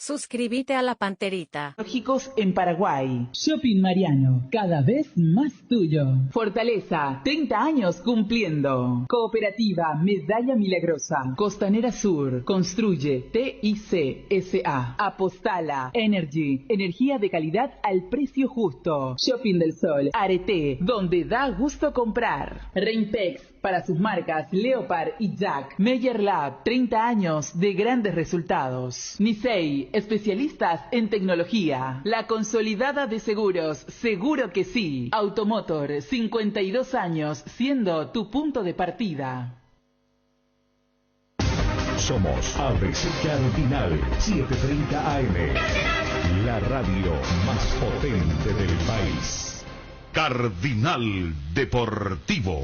Suscríbete a La Panterita. Lógicos en Paraguay. Shopping Mariano, cada vez más tuyo. Fortaleza, 30 años cumpliendo. Cooperativa Medalla Milagrosa. Costanera Sur, construye TIC SA. Apostala, Energy, energía de calidad al precio justo. Shopping del Sol, Arete, donde da gusto comprar. Rainpex, para sus marcas Leopard y Jack. Meyer Lab, 30 años de grandes resultados. Nisei, especialistas en tecnología. La consolidada de seguros, seguro que sí. Automotor, 52 años, siendo tu punto de partida. Somos ABC Cardinal 730 AM, la radio más potente del país. Cardinal Deportivo.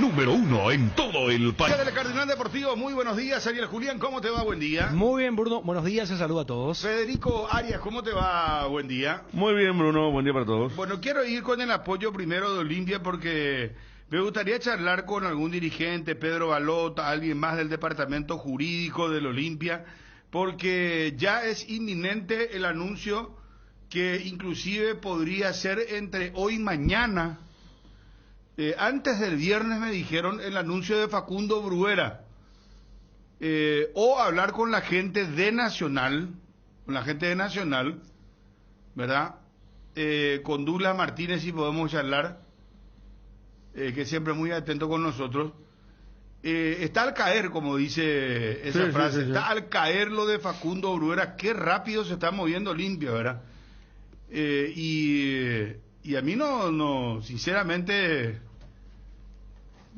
Número 1 en todo el país. Del Cardinal Deportivo, muy buenos días, Ariel Julián, ¿cómo te va? Buen día. Muy bien, Bruno, buenos días, se saluda a todos. Federico Arias, ¿cómo te va? Buen día. Muy bien, Bruno, buen día para todos. Bueno, quiero ir con el apoyo primero de Olimpia porque me gustaría charlar con algún dirigente, Pedro Balota, alguien más del departamento jurídico del Olimpia, porque ya es inminente el anuncio que inclusive podría ser entre hoy y mañana. Antes del viernes me dijeron el anuncio de Facundo Bruera, o hablar con la gente de Nacional, ¿verdad? Con Douglas Martínez, si podemos charlar, que siempre es muy atento con nosotros. Está al caer, como dice esa frase, sí. Está al caer lo de Facundo Bruera, qué rápido se está moviendo Olimpia, ¿verdad? Y a mí no sinceramente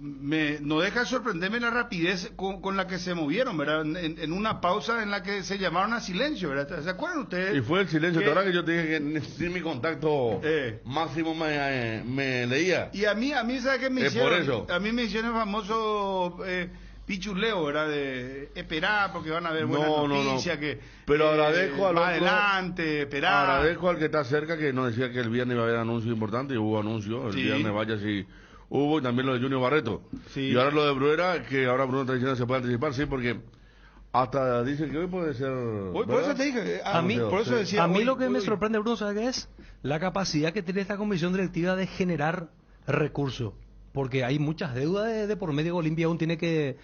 no deja de sorprenderme la rapidez con la que se movieron, ¿verdad? En una pausa en la que se llamaron a silencio, ¿verdad? ¿Se acuerdan ustedes? Y fue el silencio, ahora que yo te dije que necesité mi contacto máximo me leía. Y a mí ¿sabes qué me hicieron? Por eso. A mí me hicieron el famoso pichuleo, ¿verdad? De esperar porque van a haber buenas noticias, que pero agradezco al más otro, adelante, esperar. Agradezco al que está cerca, que nos decía que el viernes iba a haber anuncio importante, y hubo anuncio, el viernes vaya si hubo, y también lo de Junior Barreto. Sí. Y ahora lo de Bruera, que ahora Bruno está diciendo que se puede anticipar, sí, porque hasta dicen que hoy puede ser. Hoy, por eso te dije, por eso decía, a mí lo que me sorprende, Bruno, ¿sabes qué es? La capacidad que tiene esta comisión directiva de generar recursos. Porque hay muchas deudas de por medio que Olimpia aún tiene que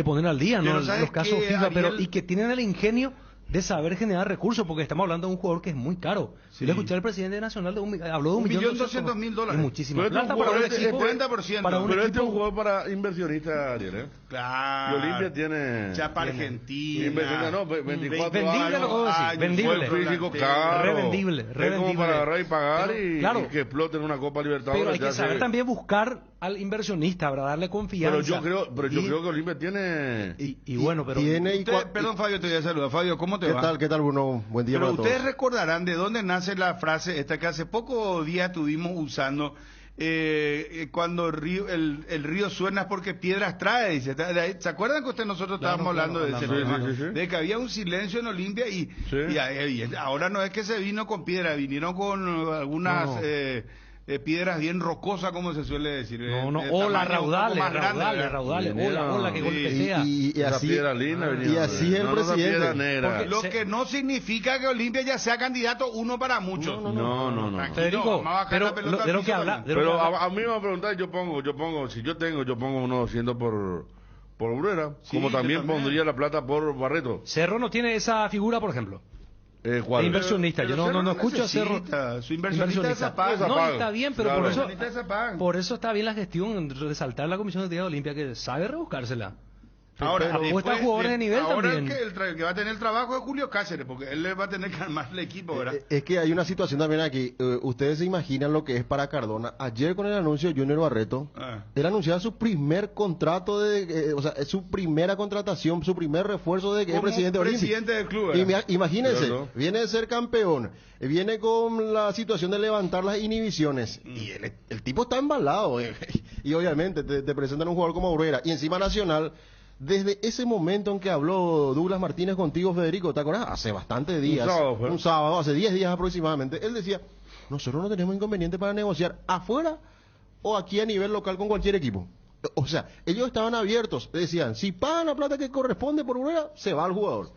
poner al día, ¿no? Los casos FIFA, pero y que tienen el ingenio de saber generar recursos, porque estamos hablando de un jugador que es muy caro. Sí. Yo le escuché al presidente nacional habló de $1.200.000. Es muchísima plata para un equipo. 40%. Pero este es un jugador para inversionistas, Ariel, ¿eh? Claro. Y Olimpia tiene Chapa Argentina. Inversionista, no, 24 vendible, años. Lo puedo decir. Vendible. Físico caro. Revendible. Es como para agarrar y pagar, y que exploten una Copa Libertadores. Pero hay que saber también buscar al inversionista, ¿verdad? Darle confianza. Pero yo creo que Olimpia tiene. Y bueno, pero. Perdón, Fabio, te voy a saludar. Fabio, ¿cómo te va? ¿Qué tal, Bruno? Buen día para todos. Pero ustedes recordarán de dónde nace la frase esta que hace pocos días estuvimos usando, cuando el río suena es porque piedras trae, dice. ¿Se acuerdan que nosotros estábamos hablando de ese tema? Sí. De que había un silencio en Olimpia y ahora no es que se vino con piedra, vinieron con algunas piedras bien rocosas, como se suele decir. Ola, raudales, ola que golpea. Y así el presidente. Porque lo que no significa que Olimpia ya sea candidato uno para muchos. No. Federico, pero de lo que habla. Pero a mí me va a preguntar, yo pongo, si yo pongo uno 200 por Bruera, como también pondría la plata por Barreto. Cerro no tiene esa figura, por ejemplo. ¿Cuál? Inversionista, yo no escucho a Cerro. Su inversionista se apaga. No, está bien, pero claro. por eso está bien la gestión, resaltar la Comisión de Olimpia, que sabe rebuscársela. Ahora, apuesta a jugadores de nivel también. El que va a tener el trabajo es Julio Cáceres, porque él le va a tener que armar el equipo, ¿verdad? Es que hay una situación también aquí. Ustedes se imaginan lo que es para Cardona. Ayer con el anuncio de Junior Barreto, él anunciaba su primer contrato, su primera contratación, su primer refuerzo de que es presidente del club, ¿verdad? Imagínense, viene de ser campeón, viene con la situación de levantar las inhibiciones, y el tipo está embalado, y obviamente te presentan un jugador como Bruera, y encima Nacional. Desde ese momento en que habló Douglas Martínez contigo, Federico, ¿te acuerdas? Hace bastantes días, un sábado, hace 10 días aproximadamente, él decía, nosotros no tenemos inconveniente para negociar afuera o aquí a nivel local con cualquier equipo. O sea, ellos estaban abiertos, decían, si pagan la plata que corresponde por Bruera, se va el jugador.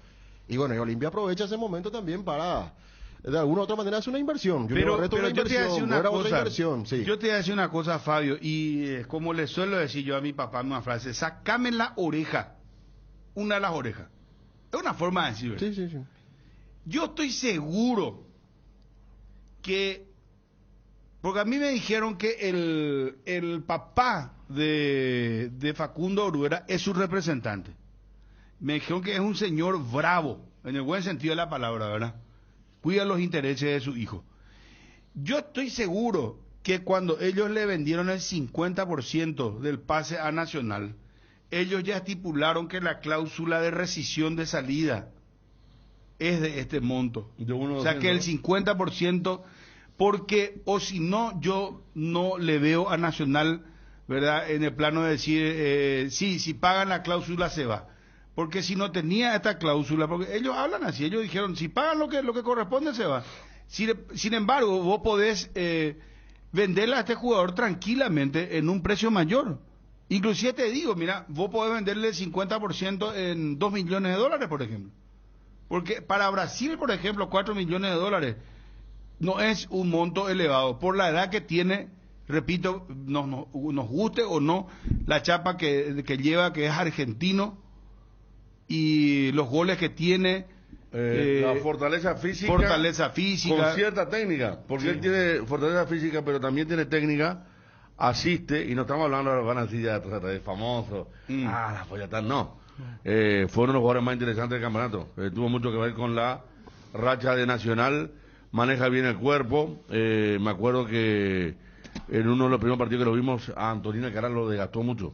Y bueno, y Olimpia aprovecha ese momento también para, de alguna u otra manera, hacer una inversión. Pero yo te voy a decir una cosa, sí. Yo te voy a decir una cosa, Fabio, y como le suelo decir yo a mi papá una frase, sácame la oreja, una de las orejas. Es una forma de decir, ¿verdad? Sí. Yo estoy seguro que, porque a mí me dijeron que el papá de Facundo Bruera es su representante. Me dijeron que es un señor bravo, en el buen sentido de la palabra, ¿verdad? Cuida los intereses de su hijo. Yo estoy seguro que cuando ellos le vendieron el 50% del pase a Nacional, ellos ya estipularon que la cláusula de rescisión de salida es de este monto. O sea que el 50%, porque o si no, yo no le veo a Nacional, ¿verdad? En el plano de decir, sí, si pagan la cláusula se va. Porque si no tenía esta cláusula, porque ellos hablan así, ellos dijeron, si pagan lo que corresponde se va. Sin embargo, vos podés venderle a este jugador tranquilamente en un precio mayor. Inclusive te digo, mira, vos podés venderle el 50% en $2 millones, por ejemplo. Porque para Brasil, por ejemplo, $4 millones no es un monto elevado. Por la edad que tiene, repito, nos guste o no, la chapa que lleva, que es argentino, y los goles que tiene. La fortaleza física. Con cierta técnica. Porque él tiene fortaleza física, pero también tiene técnica. Asiste, y no estamos hablando de los ganancias de famosos, la Foyatán, no. Fue uno de los jugadores más interesantes del campeonato. Tuvo mucho que ver con la racha de Nacional, maneja bien el cuerpo. Me acuerdo que en uno de los primeros partidos que lo vimos, a Antonina Caral lo desgastó mucho,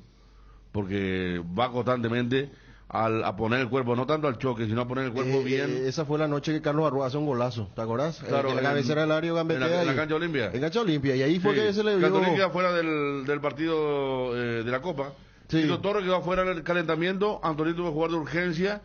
porque va constantemente a poner el cuerpo, no tanto al choque, sino a poner el cuerpo bien. Esa fue la noche que Carlos Arrua hace un golazo, ¿te acordás? Claro, en la cabecera del área gambetea. En la cancha Olimpia. En cancha Olimpia, y ahí fue que se le vio. Católica fuera del partido de la Copa. Sí. Tito Torres quedó afuera en el calentamiento, Antonio tuvo que jugar de urgencia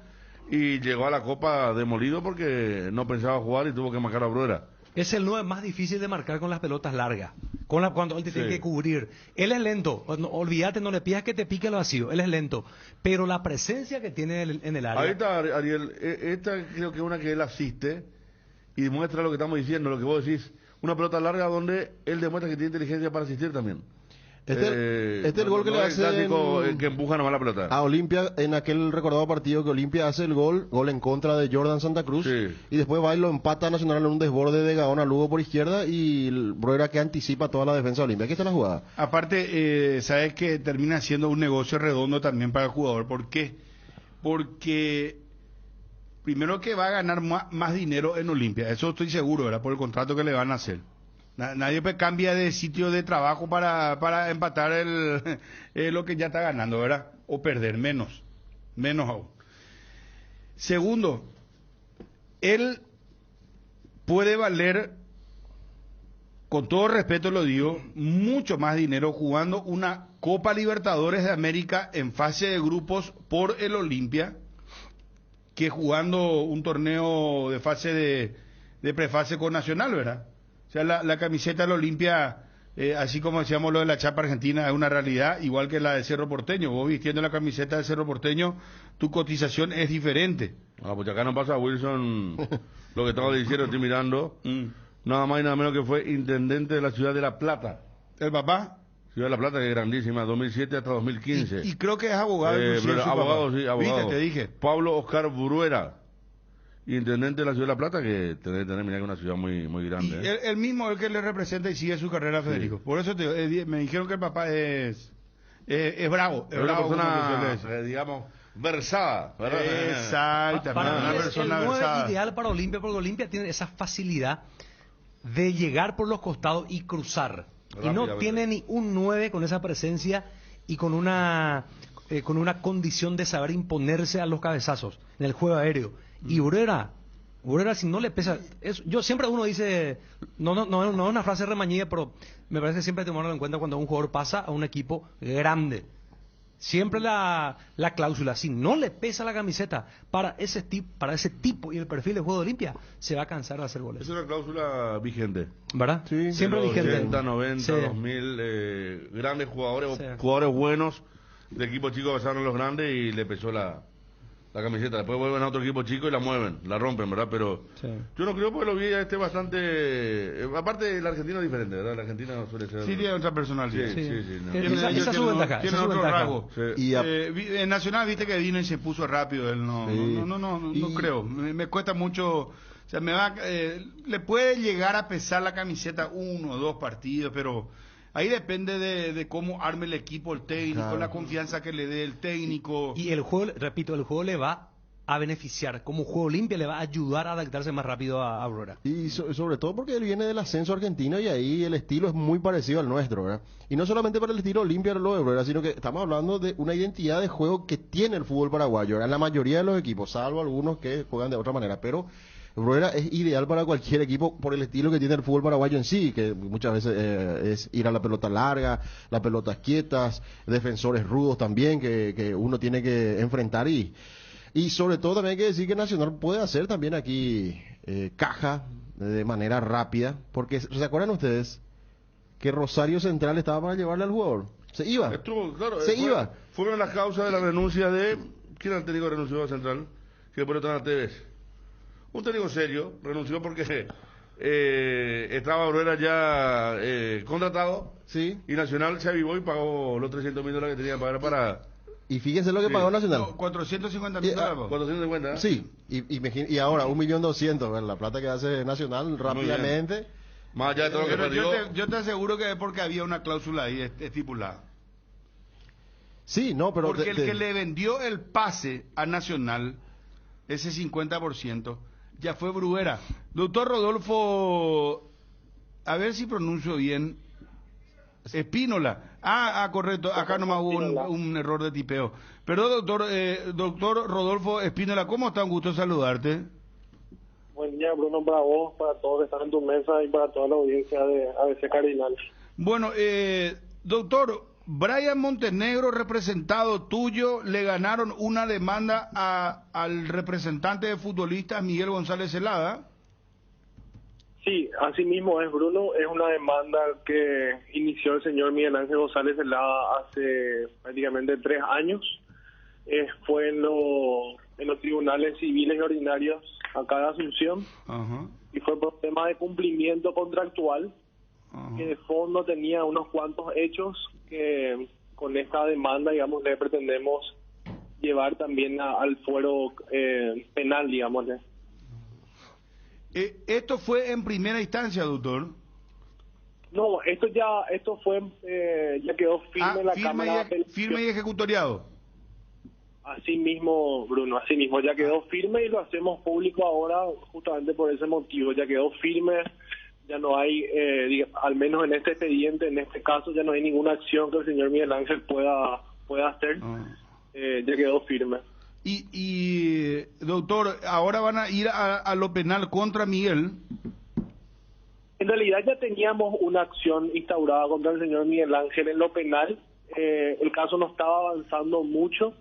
y llegó a la Copa demolido porque no pensaba jugar y tuvo que marcar a Bruera. Es el 9 más difícil de marcar con las pelotas largas, cuando él te tiene que cubrir. Él es lento, olvídate, no le pidas que te pique el vacío, él es lento, pero la presencia que tiene en el área. Ahí está, Ariel, esta creo que es una que él asiste y demuestra lo que estamos diciendo, lo que vos decís, una pelota larga donde él demuestra que tiene inteligencia para asistir también. Este es el gol que le hace que empuja nomás la pelota a Olimpia en aquel recordado partido que Olimpia hace el gol en contra de Jordan Santa Cruz, y después va y lo empata a Nacional en un desborde de Gaona Lugo por izquierda, y el Bruera que anticipa toda la defensa de Olimpia. Aquí está la jugada. Aparte, sabes que termina siendo un negocio redondo también para el jugador. ¿Por qué? Porque primero que va a ganar más dinero en Olimpia, eso estoy seguro, ¿verdad? Por el contrato que le van a hacer. Nadie pues cambia de sitio de trabajo para empatar lo que ya está ganando, ¿verdad? O perder menos aún. Segundo, él puede valer, con todo respeto lo digo, mucho más dinero jugando una Copa Libertadores de América en fase de grupos por el Olimpia que jugando un torneo de fase de prefase con Nacional, ¿verdad? O sea, la camiseta del Olimpia, así como decíamos lo de la chapa argentina, es una realidad, igual que la de Cerro Porteño. Vos vistiendo la camiseta de Cerro Porteño, tu cotización es diferente. Pues acá no pasa, Wilson, lo que estaba diciendo, estoy mirando, nada más y nada menos que fue intendente de la ciudad de La Plata. ¿El papá? Ciudad de La Plata, que es grandísima, 2007 hasta 2015. Y creo que es abogado. Abogado, sí, abogado. ¿Viste? Te dije. Pablo Oscar Bruera, intendente de la ciudad de La Plata, que tiene que tener una ciudad muy grande. Y el mismo el que le representa y sigue su carrera, Federico. Por eso me dijeron que el papá es bravo. Es una bravo, persona, digamos, versada, ¿verdad? Exactamente. Para mí es el 9 ideal para Olimpia, porque Olimpia tiene esa facilidad de llegar por los costados y cruzar. Y no tiene ni un 9 con esa presencia y con una condición de saber imponerse a los cabezazos en el juego aéreo. Y Bruera, si no le pesa, yo siempre uno dice, no es una frase remañida, pero me parece que siempre hay que tomarlo en cuenta cuando un jugador pasa a un equipo grande. Siempre la cláusula, si no le pesa la camiseta para ese tipo y el perfil de juego de Olimpia, se va a cansar de hacer goles. Es una cláusula vigente. ¿Verdad? Sí, siempre vigente. 80, 90, Sí. 2000, grandes jugadores, Sí. jugadores buenos de equipos chicos pasaron a los grandes y le pesó la camiseta. Después vuelven a otro equipo chico y la mueven, la rompen, ¿verdad? Pero Sí. yo no creo porque lo vi bastante... aparte, la Argentina es diferente, ¿verdad? La Argentina suele ser... Sí, tiene otra personalidad. Sí, sí, sí, no. Esa es su ventaja. Tiene esa es su otro ventaja. rasgo. Sí. Y En Nacional, viste que vino y se puso rápido. Él no creo. Me cuesta mucho. O sea, le puede llegar a pesar la camiseta 1 o 2 partidos, pero ahí depende de cómo arme el equipo, el técnico, Claro. la confianza que le dé el técnico. Y el juego, repito, el juego le va a beneficiar. Como juego limpio le va a ayudar a adaptarse más rápido a Aurora. Y sobre todo porque él viene del ascenso argentino y ahí el estilo es muy parecido al nuestro, ¿verdad? Y no solamente para el estilo Olimpia lo de Aurora, sino que estamos hablando de una identidad de juego que tiene el fútbol paraguayo, ¿verdad? La mayoría de los equipos, salvo algunos que juegan de otra manera, pero Aurora es ideal para cualquier equipo por el estilo que tiene el fútbol paraguayo en sí, que muchas veces es ir a la pelota larga, las pelotas quietas, defensores rudos también que uno tiene que enfrentar y sobre todo también hay que decir que Nacional puede hacer también aquí caja de manera rápida, porque ¿se acuerdan ustedes que Rosario Central estaba para llevarle al jugador? Se iba. Estuvo, claro, Iba. Fue una de las causas de la renuncia de... ¿Quién era el técnico que renunció a Central? Que después lo estaba a Tevez. Un técnico serio, renunció porque estaba Aurora ya contratado. Sí. Y Nacional se avivó y pagó los $300.000 que tenía que pagar para... Y fíjense lo que Sí. pagó Nacional. No, 450.000 Y, dólares. 450. Sí, y ahora 1.200.000, la plata que hace Nacional rápidamente. Más allá de todo lo que Pero perdió. yo te aseguro que es porque había una cláusula ahí estipulada. Sí, no, pero... Porque el que le vendió el pase a Nacional, ese 50%, ya fue Bruera. Doctor Rodolfo, a ver si pronuncio bien, Espínola. Correcto, acá nomás hubo un error de tipeo. Perdón, doctor Rodolfo Espínola, ¿cómo está? Un gusto saludarte. Buen día, Bruno, para vos, para todos que están en tu mesa y para toda la audiencia de ABC Cardinal. Bueno, doctor, Brian Montenegro, representado tuyo, le ganaron una demanda al representante de futbolistas Miguel González Celada. Sí, así mismo es, Bruno. Es una demanda que inició el señor Miguel Ángel González Celada hace prácticamente 3 años. Fue en los tribunales civiles y ordinarios acá de Asunción. Ajá. Y fue por tema de cumplimiento contractual, Ajá. que de fondo tenía unos cuantos hechos que con esta demanda, digamos, le pretendemos llevar también al fuero penal, digámosle. ¿Esto fue en primera instancia, doctor? No, esto ya quedó firme en la Cámara. Firme y ejecutoriado. Así mismo, Bruno, así mismo, ya quedó firme y lo hacemos público ahora justamente por ese motivo. Ya quedó firme, ya no hay, al menos en este expediente, en este caso, ya no hay ninguna acción que el señor Miguel Ángel pueda hacer. Ya quedó firme. Y doctor, ahora van a ir a lo penal contra Miguel. En realidad ya teníamos una acción instaurada contra el señor Miguel Ángel en lo penal. El caso no estaba avanzando mucho,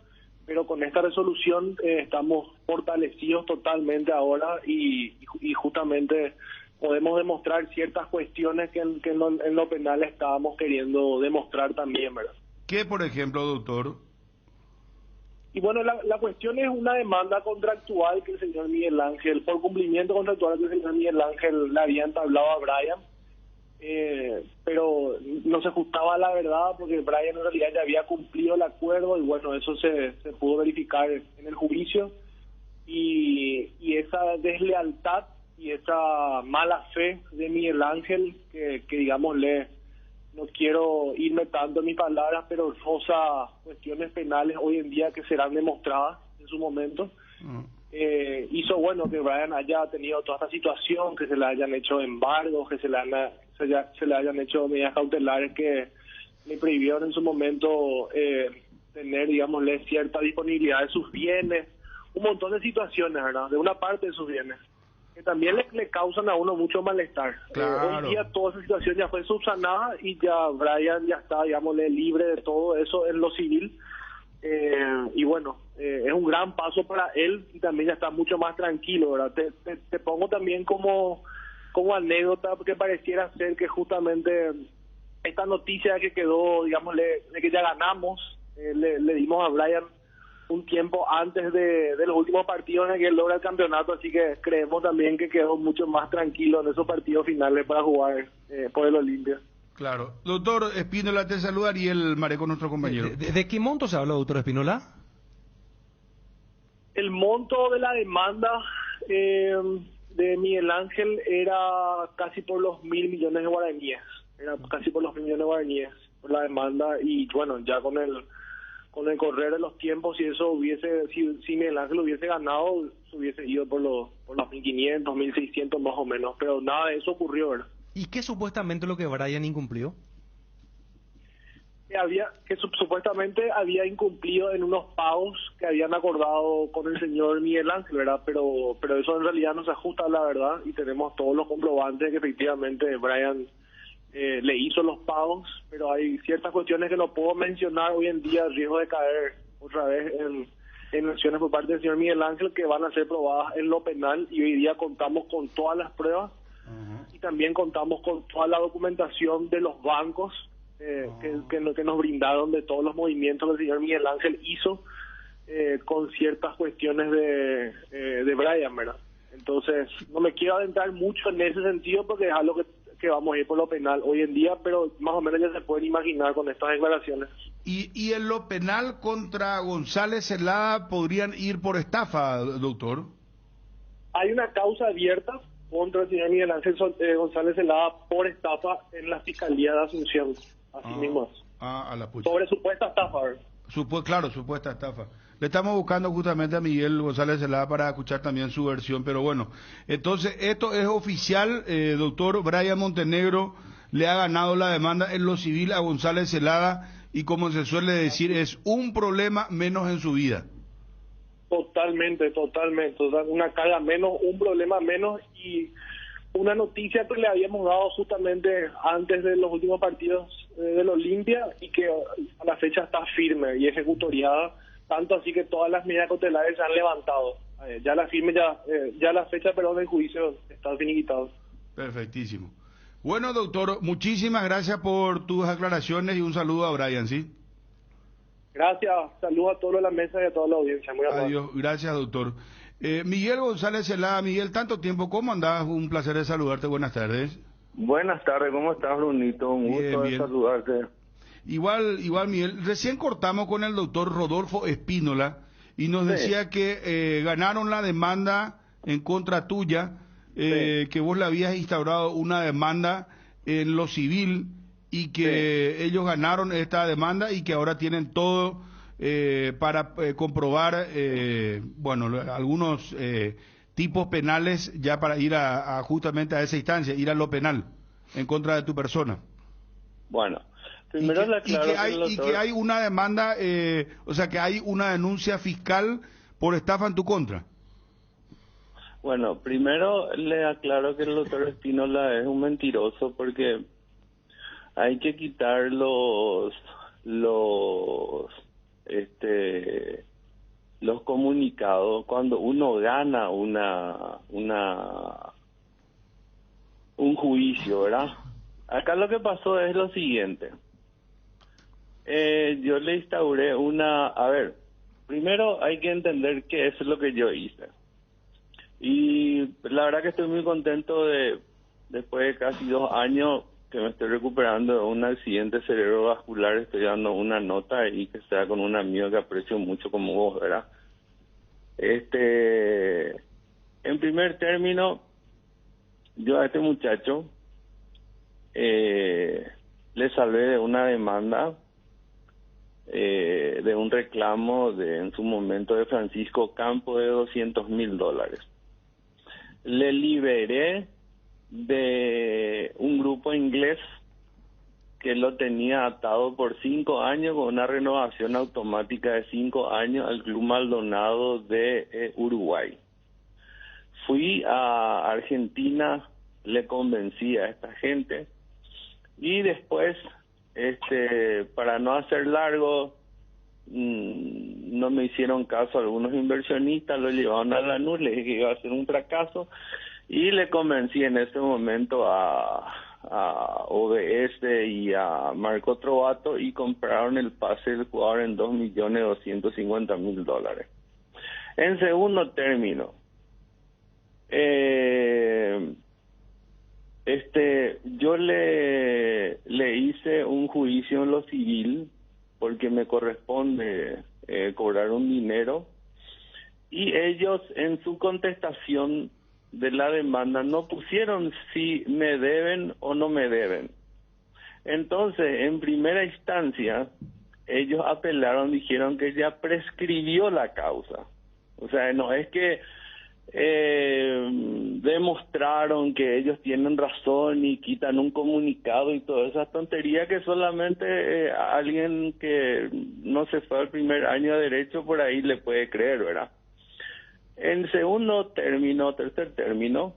pero con esta resolución estamos fortalecidos totalmente ahora y justamente podemos demostrar ciertas cuestiones que en lo penal estábamos queriendo demostrar también, ¿verdad? ¿Qué, por ejemplo, doctor? Y bueno, la cuestión es una demanda contractual que el señor Miguel Ángel, por cumplimiento contractual que el señor Miguel Ángel le había entablado a Brian, pero no se ajustaba a la verdad porque Brian en realidad ya había cumplido el acuerdo y bueno, eso se pudo verificar en el juicio y esa deslealtad y esa mala fe de Miguel Ángel que digámosle, no quiero irme tanto en mis palabras, pero roza cuestiones penales hoy en día que serán demostradas en su momento. Hizo bueno que Brian haya tenido toda esta situación, que se le hayan hecho embargos, que se le hayan hecho medidas cautelares que le prohibieron en su momento tener, digámosle, cierta disponibilidad de sus bienes, un montón de situaciones, ¿verdad? De una parte de sus bienes, que también le causan a uno mucho malestar. Claro. Hoy día toda esa situación ya fue subsanada y ya Brian ya está, digámosle, libre de todo eso en lo civil. y bueno, es un gran paso para él y también ya está mucho más tranquilo, ¿verdad? Te pongo también como anécdota, porque pareciera ser que justamente esta noticia que quedó, digamos, de que ya ganamos, le dimos a Brian un tiempo antes de los últimos partidos en el que él logra el campeonato, así que creemos también que quedó mucho más tranquilo en esos partidos finales para jugar por el Olimpia. Claro. Doctor Espínola, te saluda Ariel Mareco, nuestro compañero. ¿De qué monto se habla, doctor Espínola? El monto de la demanda de Miguel Ángel era casi por los 1.000 millones de guaraníes. Era casi por los 1.000 millones de guaraníes por la demanda, y bueno, ya con el correr de los tiempos, si Miguel Ángel hubiese ganado, se hubiese ido por los 1.500, 1.600 más o menos, pero nada de eso ocurrió, ¿verdad? ¿Y qué supuestamente lo que Brian incumplió? Supuestamente había incumplido en unos pagos que habían acordado con el señor Miguel Ángel, ¿verdad? Pero eso en realidad no se ajusta a la verdad, y tenemos todos los comprobantes de que efectivamente Brian le hizo los pagos, pero hay ciertas cuestiones que no puedo mencionar hoy en día, riesgo de caer otra vez en acciones por parte del señor Miguel Ángel, que van a ser probadas en lo penal, y hoy día contamos con todas las pruebas y también contamos con toda la documentación de los bancos que nos brindaron de todos los movimientos que el señor Miguel Ángel hizo con ciertas cuestiones de Brian, ¿verdad? Entonces, no me quiero adentrar mucho en ese sentido porque es algo que vamos a ir por lo penal hoy en día, pero más o menos ya se pueden imaginar con estas declaraciones. ¿Y en lo penal contra González Celada podrían ir por estafa, doctor? Hay una causa abierta contra el señor Miguel Ángel González Celada por estafa en la Fiscalía de Asunción. Así mismo es. A la pucha. Sobre supuesta estafa, ¿verdad? Claro, supuesta estafa. Le estamos buscando justamente a Miguel González Celada para escuchar también su versión, pero bueno, entonces esto es oficial, doctor. Brian Montenegro le ha ganado la demanda en lo civil a González Celada, y como se suele decir, es un problema menos en su vida. Totalmente, una carga menos, un problema menos, y una noticia que le habíamos dado justamente antes de los últimos partidos del Olimpia, y que a la fecha está firme y ejecutoriada, tanto así que todas las medidas cautelares se han levantado. Ya la fecha del juicio está finiquitado. Perfectísimo. Bueno, doctor, muchísimas gracias por tus aclaraciones y un saludo a Brian, ¿sí? Gracias, saludos a todos la mesa y a toda la audiencia. Muy amable. Adiós, gracias, doctor. Miguel González Celada, Miguel, tanto tiempo, ¿cómo andás? Un placer de saludarte, buenas tardes. Buenas tardes, ¿cómo estás, Brunito? Un gusto de saludarte. Igual, Miguel, recién cortamos con el doctor Rodolfo Espínola y nos decía que ganaron la demanda en contra tuya, que vos le habías instaurado una demanda en lo civil y que ellos ganaron esta demanda y que ahora tienen todo para comprobar, algunos tipos penales ya para ir a justamente a esa instancia, ir a lo penal en contra de tu persona. Bueno, primero y que hay una demanda, o sea que hay una denuncia fiscal por estafa en tu contra. Bueno, primero le aclaro que el doctor Espínola es un mentiroso, porque hay que quitar los comunicados cuando uno gana un juicio, ¿verdad? Acá lo que pasó es lo siguiente. Yo le instauré primero hay que entender qué es lo que yo hice. Y la verdad que estoy muy contento después de casi 2 años que me estoy recuperando de un accidente cerebrovascular, estoy dando una nota y que sea con un amigo que aprecio mucho como vos, ¿verdad? En primer término, yo a este muchacho le salvé de una demanda, de un reclamo en su momento de Francisco Campo de $200,000. Le liberé de un grupo inglés que lo tenía atado por 5 años con una renovación automática de 5 años al Club Maldonado de Uruguay. Fui a Argentina, le convencí a esta gente y después, para no hacer largo, no me hicieron caso algunos inversionistas, lo llevaron a Lanús, les dije que iba a ser un fracaso y le convencí en ese momento a OBS y a Marco Trovato y compraron el pase del jugador en $2.250.000. En segundo término, yo le hice un juicio en lo civil porque me corresponde cobrar un dinero, y ellos en su contestación de la demanda no pusieron si me deben o no me deben. Entonces, en primera instancia, ellos apelaron, dijeron que ya prescribió la causa. O sea, no es que demostraron que ellos tienen razón y quitan un comunicado y toda esa tontería que solamente alguien que no se fue al primer año de derecho por ahí le puede creer, ¿verdad? En tercer término,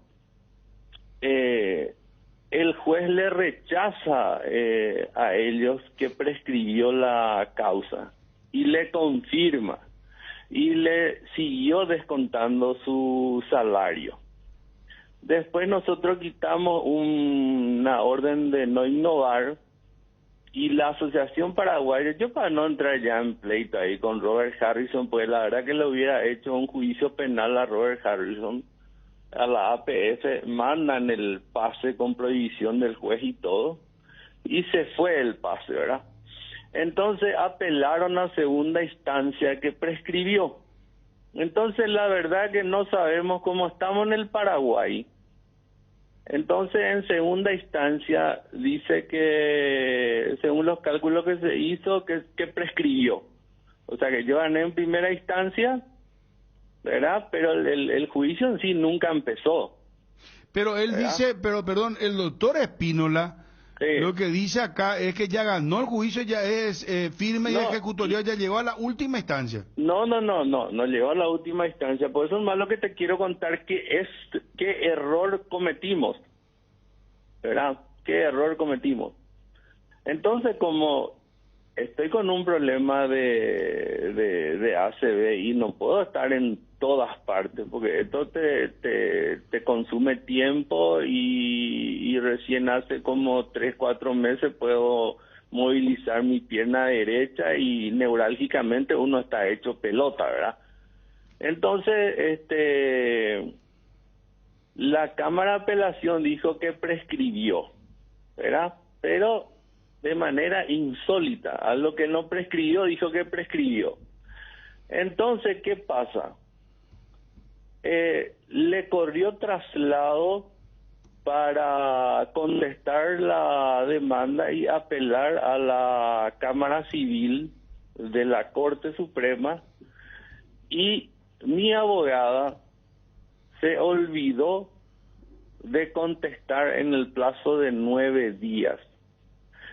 el juez le rechaza a ellos que prescribió la causa y le confirma y le siguió descontando su salario. Después nosotros quitamos una orden de no innovar, y la Asociación Paraguaya, yo para no entrar ya en pleito ahí con Robert Harrison, pues la verdad que le hubiera hecho un juicio penal a Robert Harrison, a la APF, mandan el pase con prohibición del juez y todo, y se fue el pase, ¿verdad? Entonces apelaron a segunda instancia que prescribió. Entonces la verdad que no sabemos cómo estamos en el Paraguay. Entonces en segunda instancia dice que según los cálculos que se hizo que prescribió. O sea que yo gané en primera instancia, ¿verdad? Pero el juicio en sí nunca empezó. Pero él ¿verdad? dice, pero perdón, el doctor Espínola, sí, lo que dice acá es que ya ganó el juicio, ya es firme y ejecutorio, ya llegó a la última instancia. No llegó a la última instancia. Por eso es más lo que te quiero contar, qué error cometimos, ¿verdad? ¿Qué error cometimos? Entonces, como estoy con un problema de ACV y no puedo estar en todas partes, porque esto te consume tiempo y recién hace como 3-4 meses puedo movilizar mi pierna derecha y neurálgicamente uno está hecho pelota, ¿verdad? Entonces, la Cámara de Apelación dijo que prescribió, ¿verdad? Pero de manera insólita, a lo que no prescribió, dijo que prescribió. Entonces, ¿qué pasa? Le corrió traslado para contestar la demanda y apelar a la Cámara Civil de la Corte Suprema, y mi abogada se olvidó de contestar en el plazo de 9 días.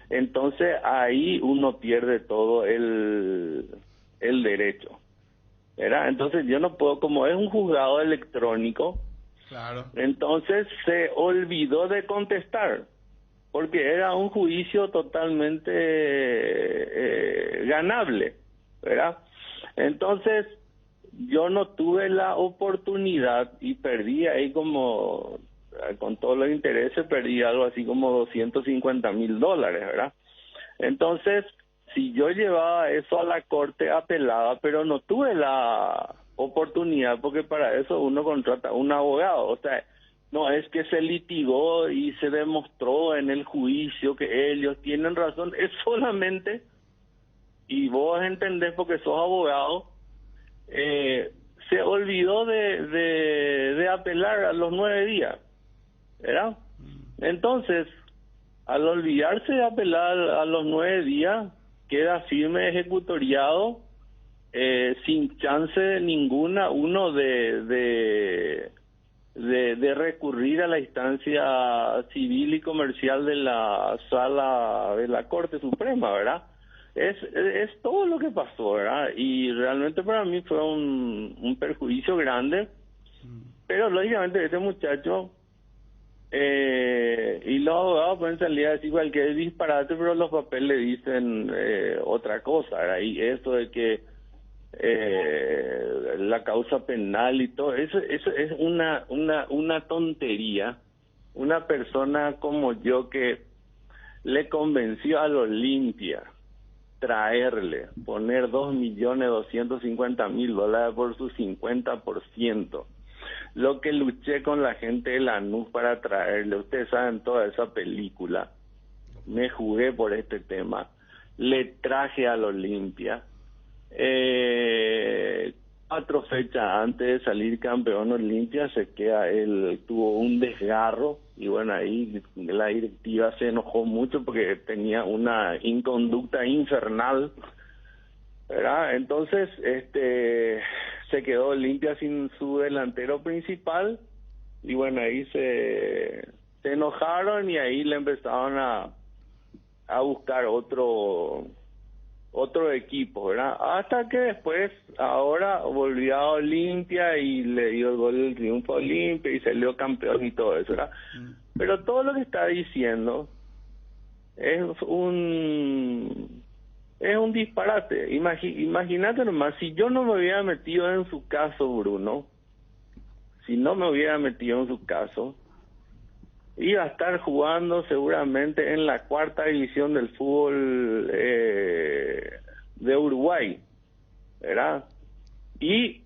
Entonces ahí uno pierde todo el derecho, ¿verdad? Entonces yo no puedo, como es un juzgado electrónico, claro, entonces se olvidó de contestar, porque era un juicio totalmente ganable, ¿verdad? Entonces yo no tuve la oportunidad y perdí ahí como, con todos los intereses, perdí algo así como $250,000, ¿verdad? Entonces, si yo llevaba eso a la corte, apelaba, pero no tuve la oportunidad, porque para eso uno contrata un abogado. O sea, no es que se litigó y se demostró en el juicio que ellos tienen razón, es solamente, y vos entendés porque sos abogado, se olvidó de apelar a los 9 días, ¿verdad? Entonces, al olvidarse de apelar a los 9 días, queda firme ejecutoriado, sin chance ninguna uno de recurrir a la instancia civil y comercial de la Sala de la Corte Suprema, ¿verdad? Es todo lo que pasó, ¿verdad? Y realmente para mí fue un perjuicio grande, pero lógicamente este muchacho Y los abogados pueden salir a decir cualquier disparate, pero los papeles le dicen otra cosa, ¿verdad? Y eso de que la causa penal y todo, eso es una tontería. Una persona como yo que le convenció al Olimpia traerle, poner $2.250.000 por su 50%. Lo que luché con la gente de Lanús para traerle, ustedes saben toda esa película, me jugué por este tema, le traje al Olimpia, 4 fechas antes de salir campeón Olimpia, él tuvo un desgarro, y bueno, ahí la directiva se enojó mucho porque tenía una inconducta infernal, ¿verdad? Entonces, se quedó Olimpia sin su delantero principal, y bueno, ahí se enojaron y ahí le empezaron a buscar otro equipo, ¿verdad? Hasta que después, ahora volvió a Olimpia y le dio el gol del triunfo a Olimpia y salió campeón y todo eso, ¿verdad? Pero todo lo que está diciendo es un disparate. Imagínate nomás, si yo no me hubiera metido en su caso, Bruno, si no me hubiera metido en su caso, iba a estar jugando seguramente en la 4ª división del fútbol de Uruguay, ¿verdad? ¿Y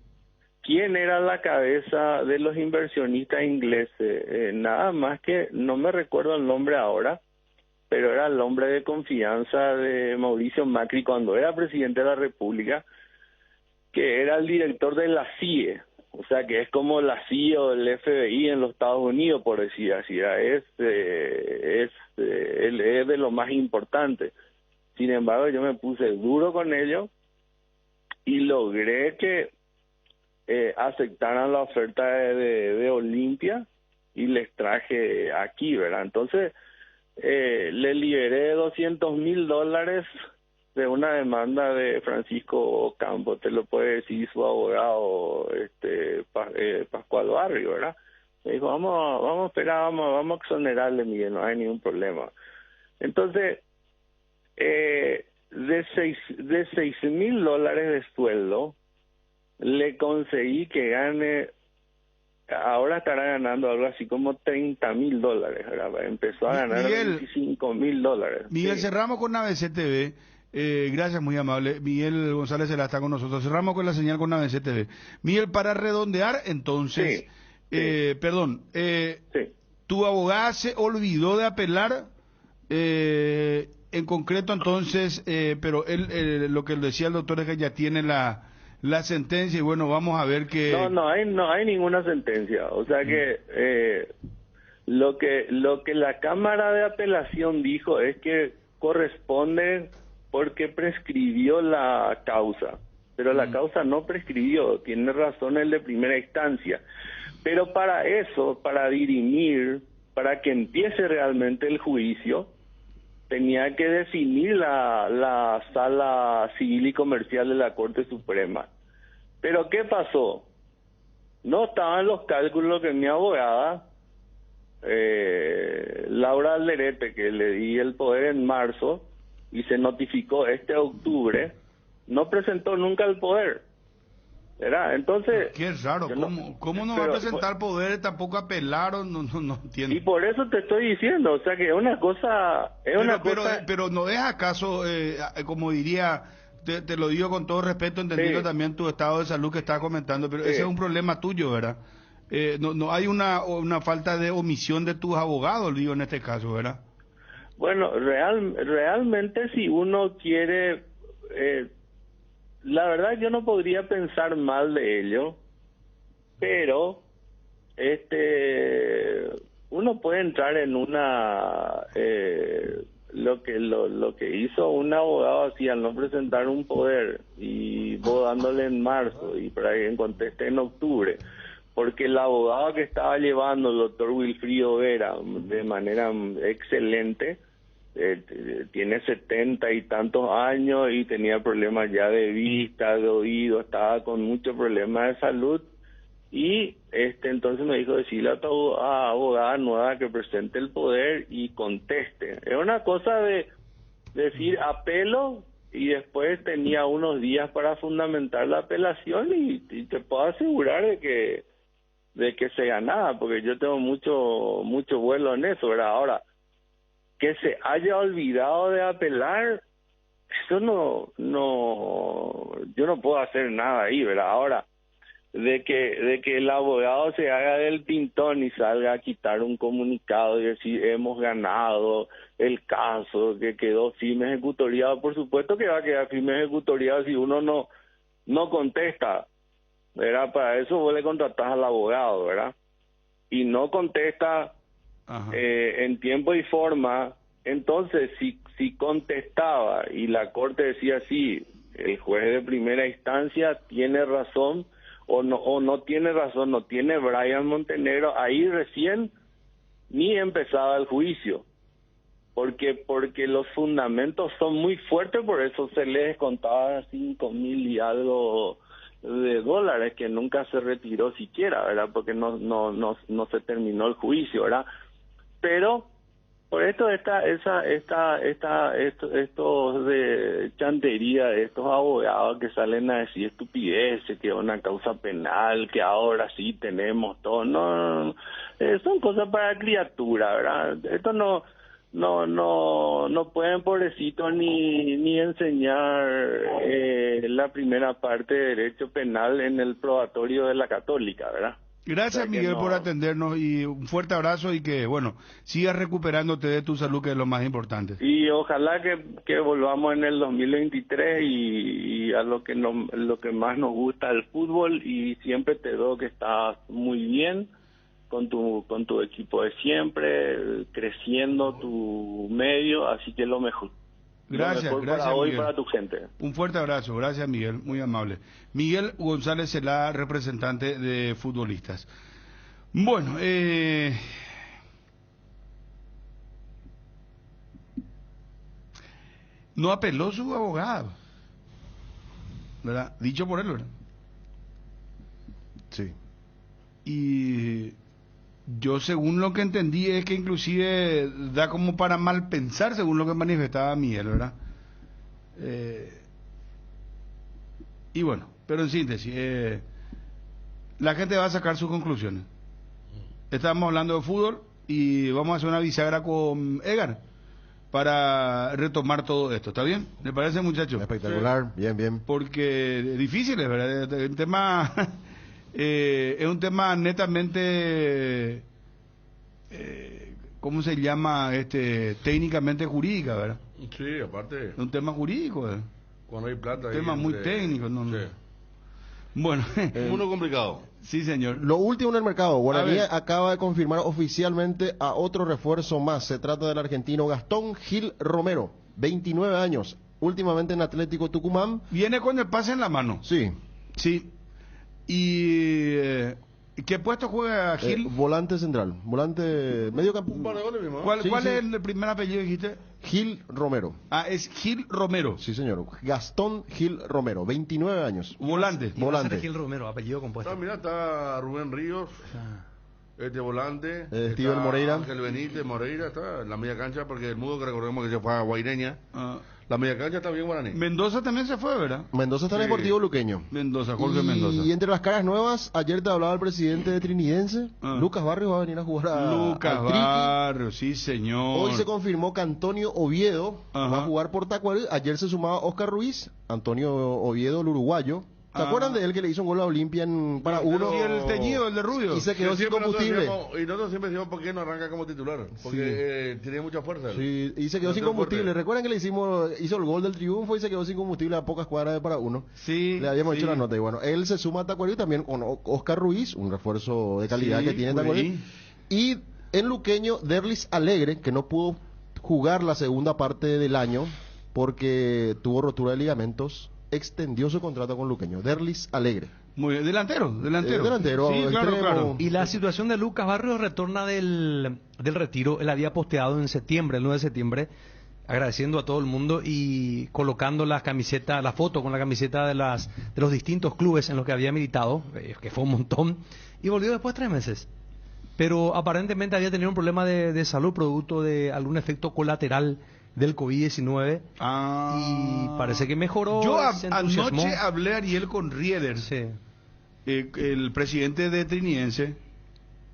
quién era la cabeza de los inversionistas ingleses? Nada más que, no me recuerdo el nombre ahora, pero era el hombre de confianza de Mauricio Macri cuando era presidente de la República, que era el director de la CIE. O sea, que es como la CIA o el FBI en los Estados Unidos, por decir así. Es de lo más importante. Sin embargo, yo me puse duro con ellos y logré que aceptaran la oferta de Olimpia y les traje aquí, ¿verdad? Entonces, le liberé $200.000 de una demanda de Francisco Campos, te lo puede decir su abogado Pascual Barrio, ¿verdad? Me dijo, vamos a esperar, vamos a exonerarle, Miguel, no hay ningún problema. Entonces, de $6.000 de sueldo, le conseguí que gane, ahora estará ganando algo así como $30.000, ¿verdad? Empezó a ganar $25.000. Miguel, sí. Cerramos con ABC TV. Gracias, muy amable. Miguel González se la está con nosotros. Cerramos con la señal con ABC TV. Miguel, para redondear, entonces, tu abogada se olvidó de apelar, en concreto, entonces, pero él lo que decía el doctor es que ya tiene la sentencia y bueno, vamos a ver que... No hay ninguna sentencia. O sea que lo que la Cámara de Apelación dijo es que corresponde porque prescribió la causa, pero la causa no prescribió, tiene razón el de primera instancia. Pero para eso, para dirimir, para que empiece realmente el juicio, tenía que definir la Sala Civil y Comercial de la Corte Suprema. Pero ¿qué pasó? No estaban los cálculos que mi abogada, Laura Alderete, que le di el poder en marzo, y se notificó este octubre, no presentó nunca el poder, ¿verdad? Entonces... Qué raro, ¿cómo no va a presentar poder? Tampoco apelaron, no entiendo. Y por eso te estoy diciendo, o sea que es una cosa... Pero no es acaso, como diría, te lo digo con todo respeto, entendiendo también tu estado de salud que estás comentando, pero ese es un problema tuyo, ¿verdad? No hay una falta de omisión de tus abogados, digo, en este caso, ¿verdad? Bueno, realmente si uno quiere, la verdad yo no podría pensar mal de ello, pero uno puede entrar en lo que hizo un abogado así al no presentar un poder y vos dándole en marzo y para que conteste en octubre, porque el abogado que estaba llevando el doctor Wilfrido Vera de manera excelente, tiene 70 y tantos años y tenía problemas ya de vista, de oído, estaba con muchos problemas de salud Y entonces me dijo, decirle a tu abogada nueva que presente el poder y conteste. Es una cosa de decir apelo, y después tenía unos días para fundamentar la apelación, y te puedo asegurar de que se ganaba, porque yo tengo mucho vuelo en eso, ¿verdad? Ahora, que se haya olvidado de apelar, eso no, yo no puedo hacer nada ahí, ¿verdad? Ahora, de que el abogado se haga del pintón y salga a quitar un comunicado y decir hemos ganado el caso, que quedó firme ejecutoriado, por supuesto que va a quedar firme ejecutoriado si uno no contesta, ¿verdad? Para eso vos le contratás al abogado, ¿verdad? Y no contesta en tiempo y forma. Entonces, si contestaba y la corte decía sí, el juez de primera instancia tiene razón, o no tiene razón, no tiene Brian Montenegro, ahí recién ni empezaba el juicio, porque los fundamentos son muy fuertes, por eso se les descontaba 5,000 y algo de dólares, que nunca se retiró siquiera, ¿verdad? Porque no se terminó el juicio, ¿verdad? Pero por esto estos de chantería de estos abogados que salen a decir estupideces, que es una causa penal, que ahora sí tenemos todo, no, son cosas para criatura, ¿verdad? Esto no pueden, pobrecitos, ni enseñar la primera parte de derecho penal en el probatorio de la Católica, ¿verdad? Gracias, Miguel, por atendernos, y un fuerte abrazo, y que, bueno, sigas recuperándote de tu salud, que es lo más importante. Y ojalá que volvamos en el 2023 y a lo que más nos gusta, el fútbol, y siempre te digo que estás muy bien con tu equipo de siempre, creciendo tu medio, así que lo mejor. Gracias, para hoy, Miguel. para tu gente. Un fuerte abrazo, gracias, Miguel, muy amable. Miguel González Celá, representante de futbolistas. Bueno, no apeló su abogado, ¿verdad? Dicho por él, ¿verdad? Sí. Y yo, según lo que entendí, es que inclusive da como para mal pensar, según lo que manifestaba Miguel, ¿verdad? Y bueno, pero en síntesis, la gente va a sacar sus conclusiones. Estamos hablando de fútbol y vamos a hacer una bisagra con Edgar para retomar todo esto. ¿Está bien? ¿Le parece, muchachos? Espectacular, sí. Bien. Porque es difícil, ¿verdad? El tema es un tema netamente, ¿cómo se llama? Técnicamente jurídica, ¿verdad? Sí, aparte. Es un tema jurídico, ¿verdad? Cuando hay plata. Un tema muy técnico, ¿no? Sí. Bueno. Uno complicado. Sí, señor. Lo último en el mercado, Guaraní acaba de confirmar oficialmente a otro refuerzo más. Se trata del argentino Gastón Gil Romero, 29 años, últimamente en Atlético Tucumán. Viene con el pase en la mano. Sí. Sí. ¿Y qué puesto juega Gil? Volante central, volante medio campo. ¿Cuál Sí. es el primer apellido que dijiste? Gil Romero. Ah, es Gil Romero. Sí, señor. Gastón Gil Romero, 29 años. Volante. Volante. Gil Romero, apellido compuesto. Mira, está Rubén Ríos, volante. Steven Moreira. Ángel Benítez, Moreira, está en la media cancha, porque el mudo que recordemos que se fue a Guaireña. La media cancha está bien Guaraní. Mendoza también se fue, ¿verdad? Mendoza está en el Deportivo Luqueño. Mendoza, Jorge Mendoza. Y entre las caras nuevas, ayer te hablaba el presidente de Trinidense, Lucas Barrios va a venir a jugar Lucas Barrios, sí, señor. Hoy se confirmó que Antonio Oviedo va a jugar por Tacuary. Ayer se sumaba Oscar Ruiz, Antonio Oviedo, el uruguayo. ¿Se acuerdan de él que le hizo un gol a Olimpia para uno? Sí, el teñido, el de rubio. Y se quedó sin combustible. Y nosotros siempre decimos por qué no arranca como titular. Porque tiene mucha fuerza. Sí, y se quedó sin combustible. ¿Recuerdan que hizo el gol del triunfo y se quedó sin combustible a pocas cuadras de para uno? Sí. Le habíamos hecho la nota. Y bueno, él se suma a Tacuary también con Oscar Ruiz, un refuerzo de calidad que tiene Tacuary. Y en Luqueño, Derlis Alegre, que no pudo jugar la segunda parte del año porque tuvo rotura de ligamentos, extendió su contrato con Luqueño. Derlis Alegre. Muy bien. Delantero. Sí, claro. Y la situación de Lucas Barrios retorna del retiro. Él había posteado en septiembre, el 9 de septiembre, agradeciendo a todo el mundo y colocando las camisetas, la foto con la camiseta de los distintos clubes en los que había militado, que fue un montón, y volvió después de 3 meses. Pero aparentemente había tenido un problema de salud producto de algún efecto colateral del COVID-19 y parece que mejoró. Yo anoche hablé, Ariel, con Rieder, el presidente de Trinidense,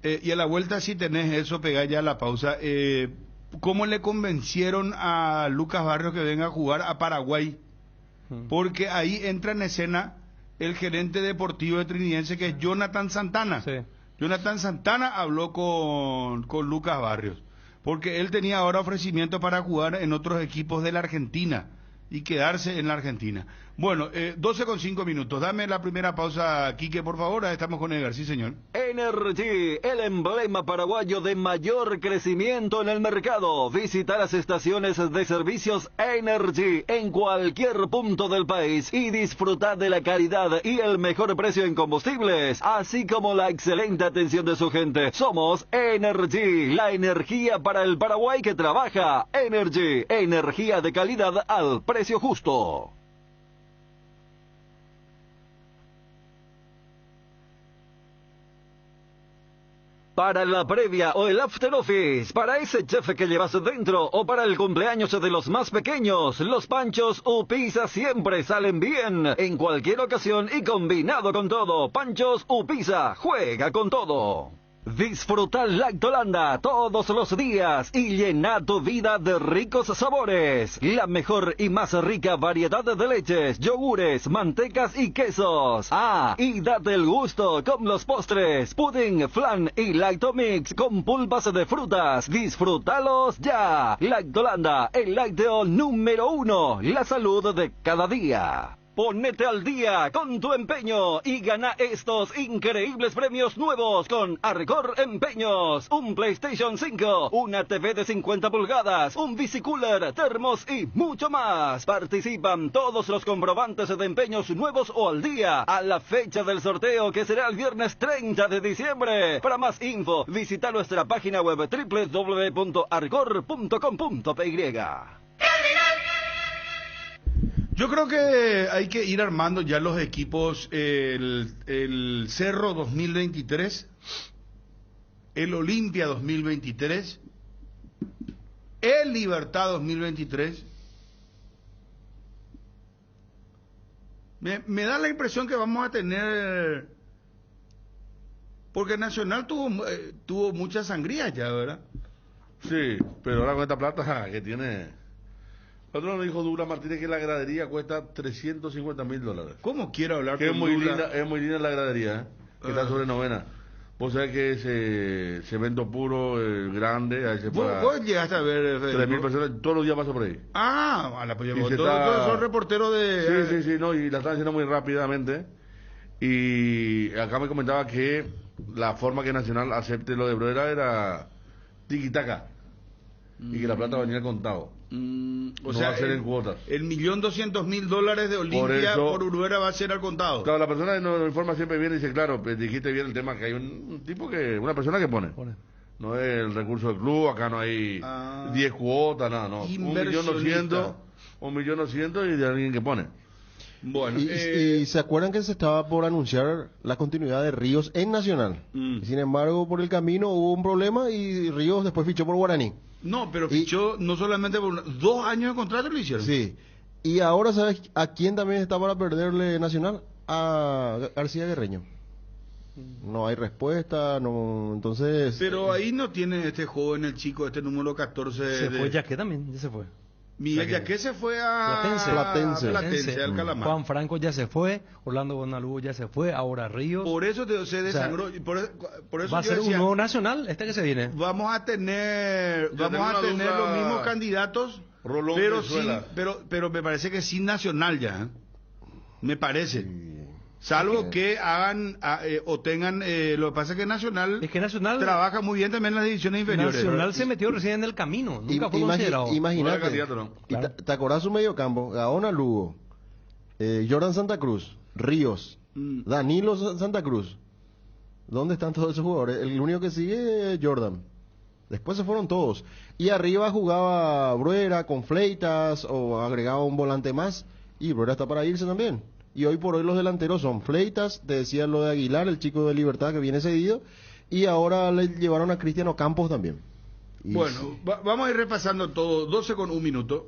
y a la vuelta, si tenés eso, pegá ya la pausa. ¿Cómo le convencieron a Lucas Barrios que venga a jugar a Paraguay? Porque ahí entra en escena el gerente deportivo de Trinidense, que es Jonathan Santana. Jonathan Santana habló con Lucas Barrios, porque él tenía ahora ofrecimiento para jugar en otros equipos de la Argentina y quedarse en la Argentina. Bueno, 12:05. Dame la primera pausa, Quique, por favor. Ahí estamos con Edgar, sí, señor. Energy, el emblema paraguayo de mayor crecimiento en el mercado. Visita las estaciones de servicios Energy en cualquier punto del país y disfruta de la calidad y el mejor precio en combustibles, así como la excelente atención de su gente. Somos Energy, la energía para el Paraguay que trabaja. Energy, energía de calidad al precio justo. Para la previa o el after office, para ese chef que llevas dentro o para el cumpleaños de los más pequeños, los panchos Upisa siempre salen bien. En cualquier ocasión y combinado con todo, Panchos Upisa, juega con todo. Disfruta Lactolanda todos los días y llena tu vida de ricos sabores. La mejor y más rica variedad de leches, yogures, mantecas y quesos. Ah, y date el gusto con los postres, pudding, flan y Lactomix con pulpas de frutas. Disfrútalos ya. Lactolanda, el lácteo número 1, la salud de cada día. Ponete al día con tu empeño y gana estos increíbles premios nuevos con Arcor Empeños. Un PlayStation 5, una TV de 50 pulgadas, un bicicooler, termos y mucho más. Participan todos los comprobantes de empeños nuevos o al día a la fecha del sorteo, que será el viernes 30 de diciembre. Para más info, visita nuestra página web www.arcor.com.py. Yo creo que hay que ir armando ya los equipos, el Cerro 2023, el Olimpia 2023, el Libertad 2023. Me da la impresión que vamos a tener, porque Nacional tuvo muchas sangrías ya, ¿verdad? Sí, pero ahora con esta plata que tiene... Otro nos dijo Douglas Martínez que la gradería cuesta $350,000. ¿Cómo quiero hablar que con Douglas? Es muy linda la gradería, que está sobre novena. Vos sabés que ese cemento puro, grande, ahí se ¿Vos llegaste a ver? 3.000 personas, todos los días paso por ahí. Todos son reporteros de... Sí, no, y la están haciendo muy rápidamente. Y acá me comentaba que la forma que Nacional acepte lo de Bruera era tiquitaca. Y que la plata va a venir al contado. O sea, va a ser en cuotas. El $1.200.000 de Olimpia por Uruguera va a ser al contado. Claro, la persona que nos informa siempre viene y dice, claro, pues dijiste bien el tema, que hay un tipo una persona que pone. No es el recurso del club, acá no hay 10 cuotas, nada, no. 1.200.000 y de alguien que pone. Bueno, y se acuerdan que se estaba por anunciar la continuidad de Ríos en Nacional. Sin embargo, por el camino hubo un problema y Ríos después fichó por Guaraní. No, pero fichó no solamente por 2 años de contrato lo hicieron. Sí. Y ahora, ¿sabes a quién también está para perderle Nacional? A García Guerreño. No hay respuesta, no, entonces... Pero ahí no tiene este joven, el chico, este número 14... Se fue Yaqué también, ya se fue. Miguel Yaqué se fue a Platense, al Calamar. Juan Franco ya se fue, Orlando Bonalugo ya se fue, ahora Ríos. Por eso se desangró. Por eso va a ser un nuevo Nacional, que se viene. Vamos a tener los mismos candidatos, Rolón, pero me parece que sin Nacional ya. Me parece. Salvo que hagan o tengan, lo que pasa es que Nacional trabaja muy bien también en las divisiones inferiores. Nacional se metió recién en el camino, nunca fue considerado. Imagínate, ¿te acordás su medio campo? Gaona Lugo, Jordan Santa Cruz, Ríos, Danilo Santa Cruz. ¿Dónde están todos esos jugadores? El único que sigue es Jordan. Después se fueron todos. Y arriba jugaba Bruera con Fleitas o agregaba un volante más. Y Bruera está para irse también. Y hoy por hoy los delanteros son Fleitas, te decía lo de Aguilar, el chico de Libertad que viene cedido. Y ahora le llevaron a Cristiano Campos también. Y bueno, vamos a ir repasando todo. 12 con 1 minuto.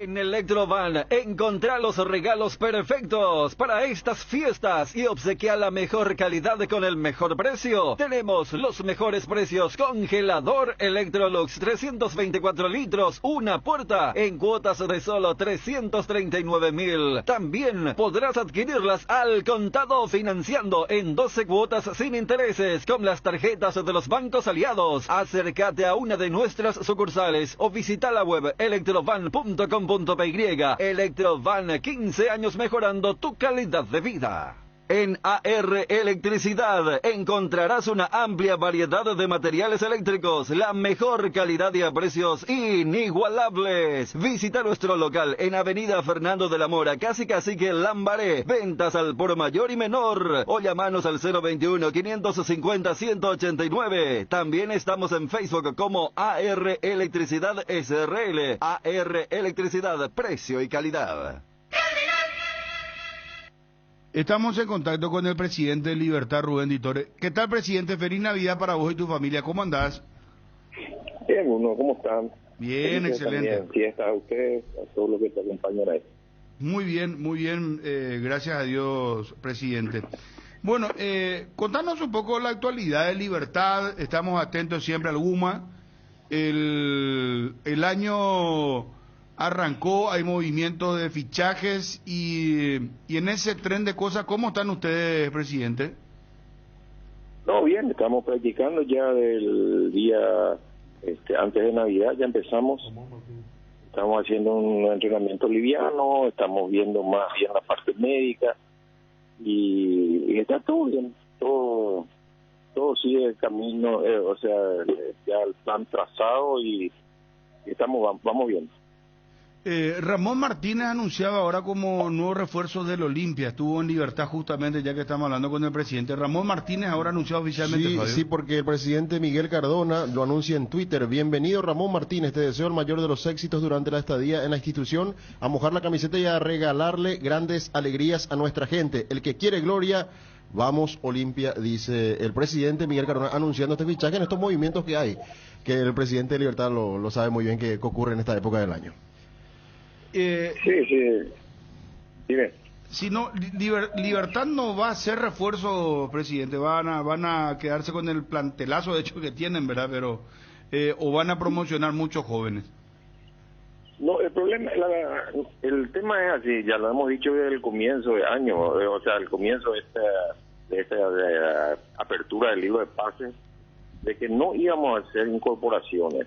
En Electrovan encontrá los regalos perfectos para estas fiestas y obsequia la mejor calidad con el mejor precio. Tenemos los mejores precios. Congelador Electrolux 324 litros, una puerta, en cuotas de solo 339.000. También podrás adquirirlas al contado financiando en 12 cuotas sin intereses con las tarjetas de los bancos aliados. Acércate a una de nuestras sucursales o visita la web electrovan.com.py. Electrovan, 15 años mejorando tu calidad de vida. En AR Electricidad encontrarás una amplia variedad de materiales eléctricos, la mejor calidad y a precios inigualables. Visita nuestro local en Avenida Fernando de la Mora, casi Cacique Lambaré. Ventas al por mayor y menor. O llamanos al 021-550-189. También estamos en Facebook como AR Electricidad SRL. AR Electricidad, precio y calidad. Estamos en contacto con el presidente de Libertad, Rubén Ditore. ¿Qué tal, presidente? Feliz Navidad para vos y tu familia. ¿Cómo andás? Bien, uno, ¿cómo están? Bien, excelente. También, fiesta a ustedes, a todos los que te acompañan ahí. Muy bien, gracias a Dios, presidente. Bueno, contanos un poco la actualidad de Libertad. Estamos atentos siempre al UMA. El año arrancó, hay movimiento de fichajes y en ese tren de cosas, ¿cómo están ustedes, presidente? No, bien, estamos practicando ya del día antes de Navidad, ya empezamos. Estamos haciendo un entrenamiento liviano, estamos viendo más bien la parte médica y está todo bien, todo sigue el camino, ya el plan trazado y vamos bien. Ramón Martínez anunciaba ahora como nuevo refuerzo del Olimpia, estuvo en Libertad justamente ya que estamos hablando con el presidente. Ramón Martínez ahora anunciado oficialmente. Sí, porque el presidente Miguel Cardona lo anuncia en Twitter. Bienvenido Ramón Martínez, te deseo el mayor de los éxitos durante la estadía en la institución, a mojar la camiseta y a regalarle grandes alegrías a nuestra gente. El que quiere gloria, vamos Olimpia, dice el presidente Miguel Cardona, anunciando este fichaje en estos movimientos que hay, que el presidente de Libertad lo sabe muy bien que ocurre en esta época del año. Sí. Dime. Si no, Libertad no va a ser refuerzo, presidente. Van a quedarse con el plantelazo, de hecho, que tienen, ¿verdad? Pero o van a promocionar muchos jóvenes. No, el problema, el tema es así, ya lo hemos dicho desde el comienzo de año, el comienzo de esta apertura del libro de pases, de que no íbamos a hacer incorporaciones.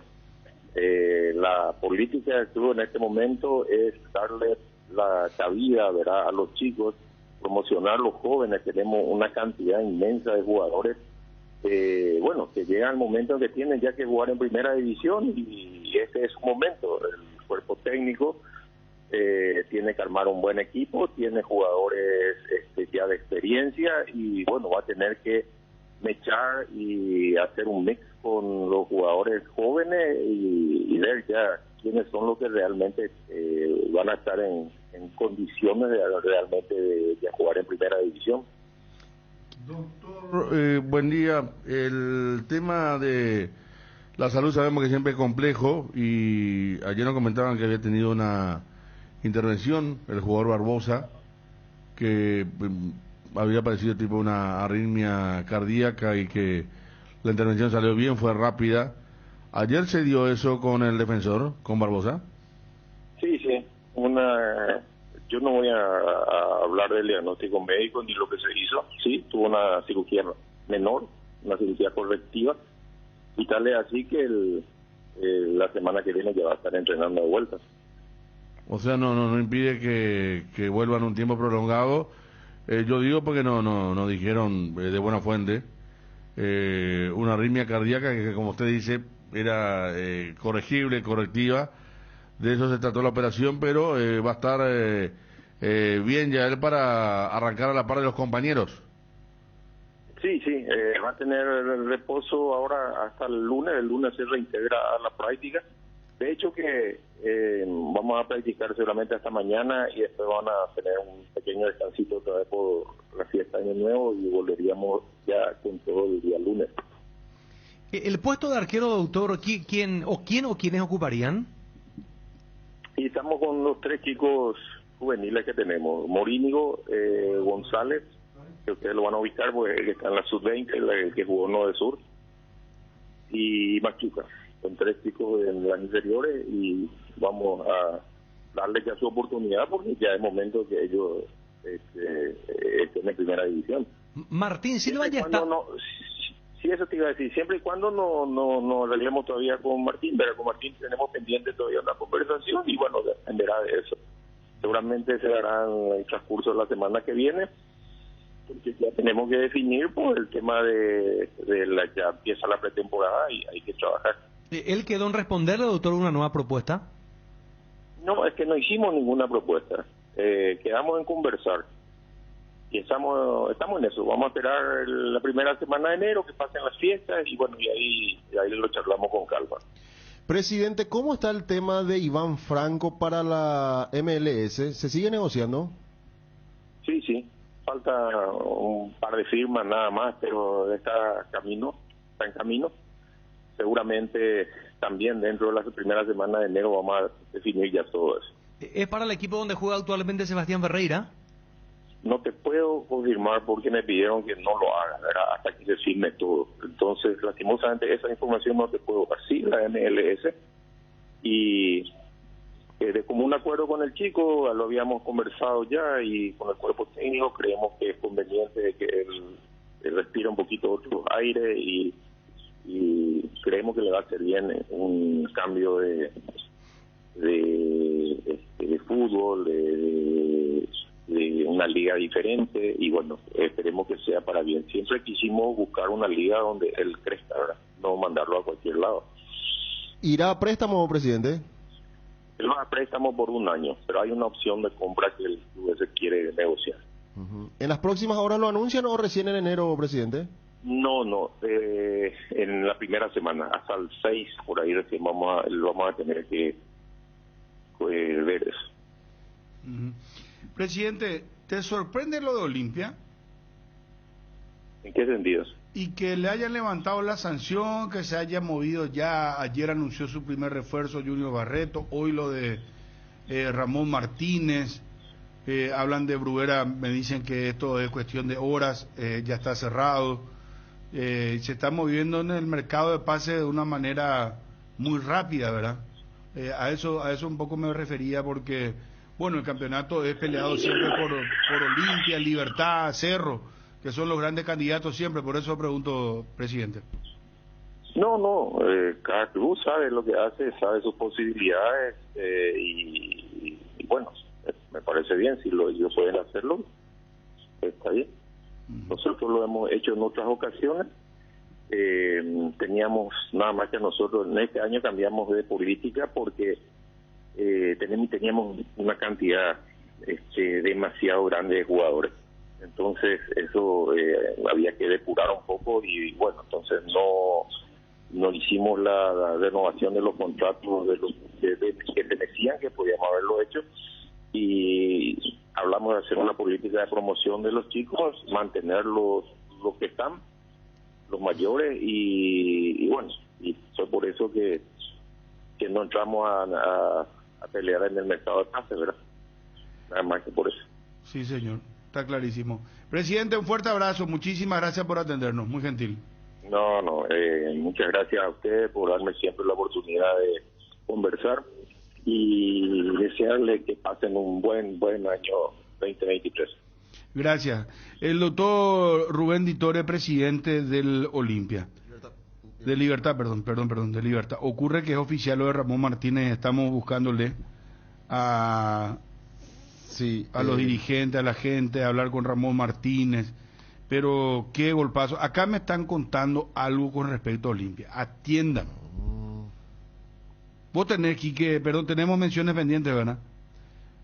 La política del club en este momento es darle la cabida, ¿verdad?, a los chicos, promocionar a los jóvenes. Tenemos una cantidad inmensa de jugadores que llegan al momento en que tienen ya que jugar en primera división y ese es su momento. El cuerpo técnico tiene que armar un buen equipo, tiene jugadores ya de experiencia y va a tener que mechar y hacer un mix con los jugadores jóvenes y ver ya quiénes son los que realmente van a estar en condiciones de realmente de jugar en primera división. Doctor, buen día. El tema de la salud sabemos que siempre es complejo y ayer nos comentaban que había tenido una intervención el jugador Barbosa, que había parecido tipo una arritmia cardíaca y que la intervención salió bien, fue rápida. ¿Ayer se dio eso con el defensor, con Barbosa? Sí. Yo no voy a hablar del diagnóstico médico ni lo que se hizo. Sí, tuvo una cirugía menor, una cirugía correctiva, y tal es así que la semana que viene ya va a estar entrenando de vuelta. O sea, no impide que vuelvan un tiempo prolongado. Yo digo porque no dijeron de buena fuente una arritmia cardíaca que, como usted dice, era corregible, correctiva. De eso se trató la operación, pero va a estar bien ya él para arrancar a la par de los compañeros. Sí, va a tener reposo ahora hasta el lunes se reintegra a la práctica. De hecho que vamos a practicar seguramente hasta mañana y después van a tener un pequeño descansito otra vez por la fiesta de Año Nuevo y volveríamos ya con todo el día lunes. El puesto de arquero, doctor, ¿quién o quiénes ocuparían? Y estamos con los 3 chicos juveniles que tenemos. Morínigo, González, que ustedes lo van a ubicar porque él está en la sub-20, el que jugó no de sur, y Machuca. Son 3 chicos en las inferiores y vamos a darle ya su oportunidad porque ya es momento que ellos estén en primera división. Martín Silva ya está... Sí, eso te iba a decir, siempre y cuando no arreglemos todavía con Martín, pero con Martín tenemos pendiente todavía una conversación y bueno, dependerá de eso. Seguramente se dará en el transcurso de la semana que viene, porque ya tenemos que definir por el tema ya empieza la pretemporada y hay que trabajar. ¿Él quedó en responderle, doctor, una nueva propuesta? No, es que no hicimos ninguna propuesta, quedamos en conversar. Y estamos en eso, vamos a esperar la primera semana de enero, que pasen las fiestas y bueno, y ahí lo charlamos con calma. Presidente, ¿cómo está el tema de Iván Franco para la MLS? ¿Se sigue negociando? Sí, falta un par de firmas nada más, pero está en camino. Seguramente también dentro de la primera semana de enero vamos a definir ya todo eso. ¿Es para el equipo donde juega actualmente Sebastián Ferreira? No te puedo confirmar porque me pidieron que no lo haga, ¿verdad? Hasta que se firme todo. Entonces, lastimosamente, esa información no te puedo dar. Sí, la MLS. Y de común acuerdo con el chico, lo habíamos conversado ya y con el cuerpo técnico creemos que es conveniente que él respire un poquito otro aire y creemos que le va a hacer bien un cambio de fútbol, de una liga diferente y bueno, esperemos que sea para bien. Siempre quisimos buscar una liga donde él crezca, ¿verdad? No mandarlo a cualquier lado. ¿Irá a préstamo, presidente? Él va a préstamo por 1 año, pero hay una opción de compra que el club se quiere negociar. ¿En las próximas horas lo anuncian o recién en enero, presidente? No, en la primera semana, hasta el 6 por ahí recién vamos a tener que ver eso. Presidente, ¿te sorprende lo de Olimpia? ¿En qué sentido? Y que le hayan levantado la sanción, que se haya movido ya, ayer anunció su primer refuerzo Junior Barreto, hoy lo de Ramón Martínez, hablan de Bruguera, me dicen que esto es cuestión de horas, ya está cerrado, se está moviendo en el mercado de pases de una manera muy rápida, ¿verdad? A eso un poco me refería porque, bueno, el campeonato es peleado siempre por Olimpia, Libertad, Cerro, que son los grandes candidatos siempre, por eso pregunto, presidente. No, cada club sabe lo que hace, sabe sus posibilidades y bueno, me parece bien, si ellos pueden hacerlo, está bien. Nosotros lo hemos hecho en otras ocasiones, teníamos nada más que nosotros, en este año cambiamos de política porque teníamos una cantidad demasiado grande de jugadores. Entonces eso había que depurar un poco y bueno, entonces no hicimos la renovación de los contratos de los que se decían que podíamos haberlo hecho y hablamos de hacer una política de promoción de los chicos, mantener los que están, los mayores y bueno, y fue por eso que no entramos a pelear en el mercado de pases, ¿verdad? Nada más que por eso. Sí, señor. Está clarísimo. Presidente, un fuerte abrazo. Muchísimas gracias por atendernos. Muy gentil. No, muchas gracias a ustedes por darme siempre la oportunidad de conversar y desearle que pasen un buen año 2023. Gracias. El doctor Rubén Ditore, presidente del Olimpia. De Libertad, perdón, de Libertad. Ocurre que es oficial lo de Ramón Martínez, estamos buscándole a los dirigentes, a la gente, a hablar con Ramón Martínez, pero qué golpazo. Acá me están contando algo con respecto a Olimpia. Atiendan. Vos tenés, Quique, tenemos menciones pendientes, ¿verdad?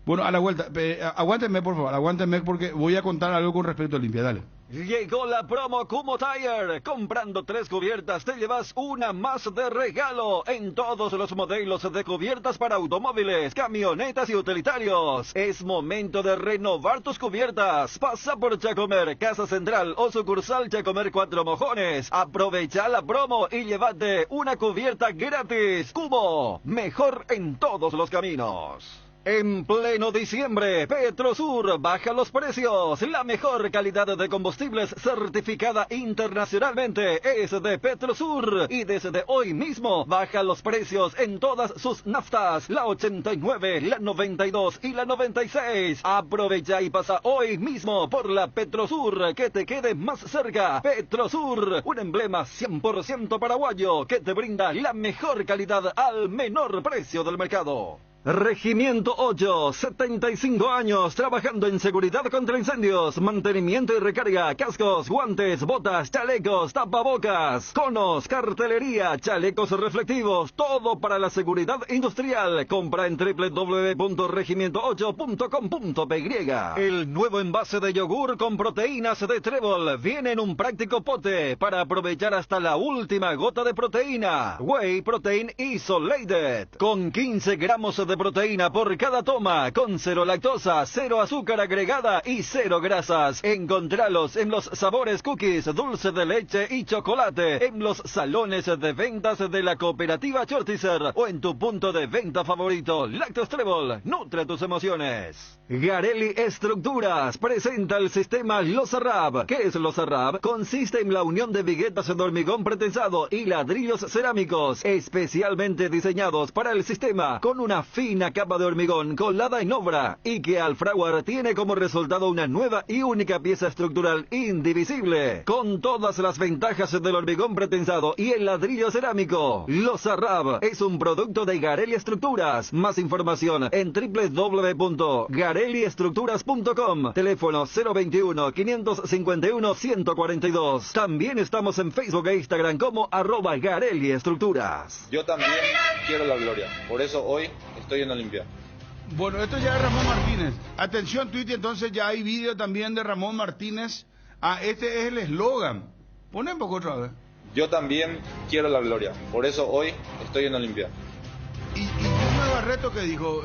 Bueno, a la vuelta, aguántenme por favor, porque voy a contar algo con respecto a Olimpia, dale. Llegó la promo Kumo Tire. Comprando 3 cubiertas te llevas una más de regalo en todos los modelos de cubiertas para automóviles, camionetas y utilitarios. Es momento de renovar tus cubiertas. Pasa por Chacomer, Casa Central o sucursal Chacomer 4 Mojones. Aprovecha la promo y llévate una cubierta gratis. Kumo, mejor en todos los caminos. En pleno diciembre, Petrosur baja los precios. La mejor calidad de combustibles certificada internacionalmente es de Petrosur. Y desde hoy mismo baja los precios en todas sus naftas. La 89, la 92 y la 96. Aprovecha y pasa hoy mismo por la Petrosur que te quede más cerca. Petrosur, un emblema 100% paraguayo que te brinda la mejor calidad al menor precio del mercado. Regimiento 8, 75 años trabajando en seguridad contra incendios, mantenimiento y recarga, cascos, guantes, botas, chalecos, tapabocas, conos, cartelería, chalecos reflectivos, todo para la seguridad industrial. Compra en www.regimiento8.com.py. El nuevo envase de yogur con proteínas de Trébol viene en un práctico pote para aprovechar hasta la última gota de proteína. Whey Protein Isolated, con 15 gramos de proteína por cada toma, con 0 lactosa, 0 azúcar agregada y 0 grasas. Encontralos en los sabores cookies, dulce de leche y chocolate, en los salones de ventas de la cooperativa Chortizer o en tu punto de venta favorito. Lácteos Trébol, nutre tus emociones. Garelli Estructuras presenta el sistema Losarrab. ¿Qué es Losarrab? Consiste en la unión de viguetas de hormigón pretensado y ladrillos cerámicos, especialmente diseñados para el sistema, con una fina capa de hormigón colada en obra y que Alfrauar tiene como resultado una nueva y única pieza estructural indivisible, con todas las ventajas del hormigón pretensado y el ladrillo cerámico. Losarrab es un producto de Garelli Estructuras. Más información en www.garelliestructuras.com. Teléfono 021-551-142. También estamos en Facebook e Instagram como @Garelli Estructuras. Yo también quiero la gloria, por eso hoy estoy en Olimpia. Bueno, esto ya es Ramón Martínez. Atención, Twitter, entonces ya hay vídeo también de Ramón Martínez. Ah, este es el eslogan. Pone un poco otra vez. Yo también quiero la gloria, por eso hoy estoy en Olimpia. Y Julio Barreto que dijo,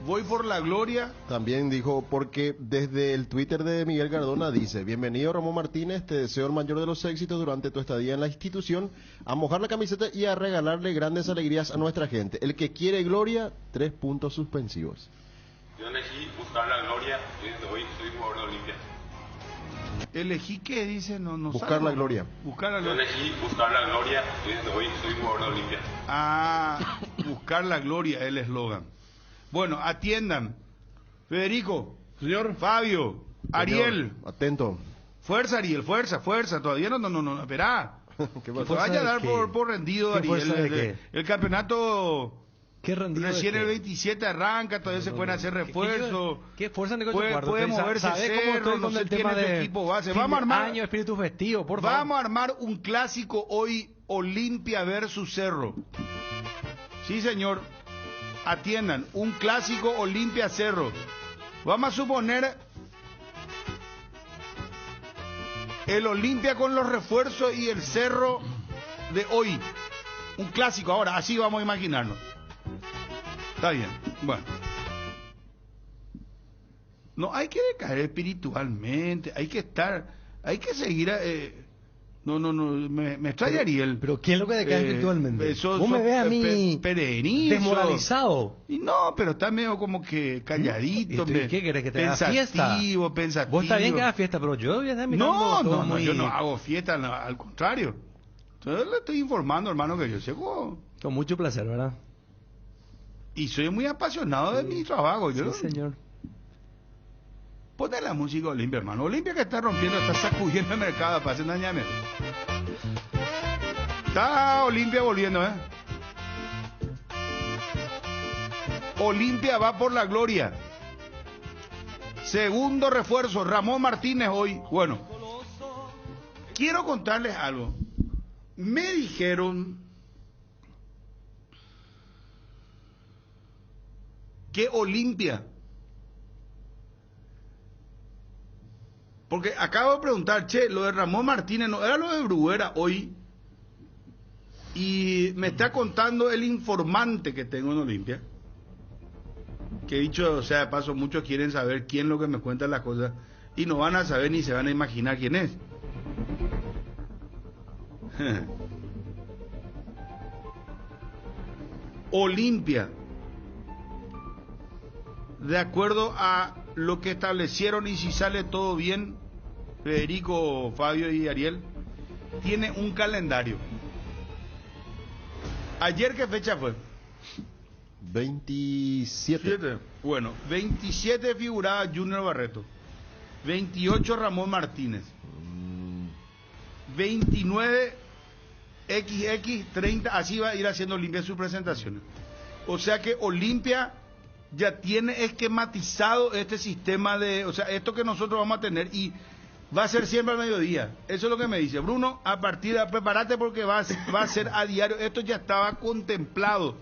voy por la gloria. También dijo, porque desde el Twitter de Miguel Cardona dice: bienvenido Ramón Martínez, te deseo el mayor de los éxitos durante tu estadía en la institución, a mojar la camiseta y a regalarle grandes alegrías a nuestra gente. El que quiere gloria, 3 puntos suspensivos. Yo elegí buscar la gloria y desde hoy soy jugador de Olimpia. ¿Elegí qué? Dice, no buscar salgo. la gloria. Buscar la gloria. Yo elegí buscar la gloria y desde hoy soy jugador de Olimpia. Ah, buscar la gloria, el eslogan. Bueno, atiendan. Federico. Señor. Fabio. Ariel. Atento. Fuerza, Ariel, fuerza. Todavía no, esperá. ¿Qué Que te vaya a dar por rendido, Ariel. El campeonato... ¿Qué rendido? Recién el 27 arranca, todavía se pueden hacer refuerzos. ¿Qué fuerza de puede moverse Cerro, no se tiene su equipo base. Vamos a armar... año, espíritu festivo, por favor. Vamos a armar un clásico hoy, Olimpia versus Cerro. Sí, señor. Atiendan, un clásico Olimpia Cerro. Vamos a suponer el Olimpia con los refuerzos y el Cerro de hoy. Un clásico ahora, así vamos a imaginarnos. Está bien, bueno. No hay que decaer espiritualmente, hay que seguir... me extraña Ariel. Pero ¿quién es lo que decae espiritualmente? Vos me ves a mí desmoralizado. Y no, pero está medio como que calladito. ¿Qué querés que te haga fiesta? Pensativo. Vos está bien que hagas fiesta, pero yo voy a estar mirando. No, yo no hago fiesta, no, al contrario. Entonces le estoy informando, hermano, que yo sé cómo... Con mucho placer, ¿verdad? Y soy muy apasionado de mi trabajo. Sí, señor. Ponle la música Olimpia, hermano. Olimpia que está rompiendo, está sacudiendo el mercado para hacer dañame. Está Olimpia volviendo, Olimpia va por la gloria. Segundo refuerzo, Ramón Martínez hoy. Bueno, quiero contarles algo. Me dijeron que Olimpia, Porque acabo de preguntar, che, lo de Ramón Martínez no era lo de Bruguera hoy. Y me está contando el informante que tengo en Olimpia. Que dicho, o sea, de paso, muchos quieren saber quién es lo que me cuenta las cosas. Y no van a saber ni se van a imaginar quién es. Olimpia, de acuerdo a lo que establecieron y si sale todo bien, Federico, Fabio y Ariel, tiene un calendario. ¿Ayer qué fecha fue? 27. Bueno, 27 figuraba Junior Barreto, 28 Ramón Martínez, 29 XX, 30, así va a ir haciendo Olimpia sus presentaciones. O sea que Olimpia ya tiene esquematizado este sistema de, o sea, esto que nosotros vamos a tener y va a ser siempre al mediodía. Eso es lo que me dice Bruno, a partir de, prepárate porque va a ser a diario. Esto ya estaba contemplado.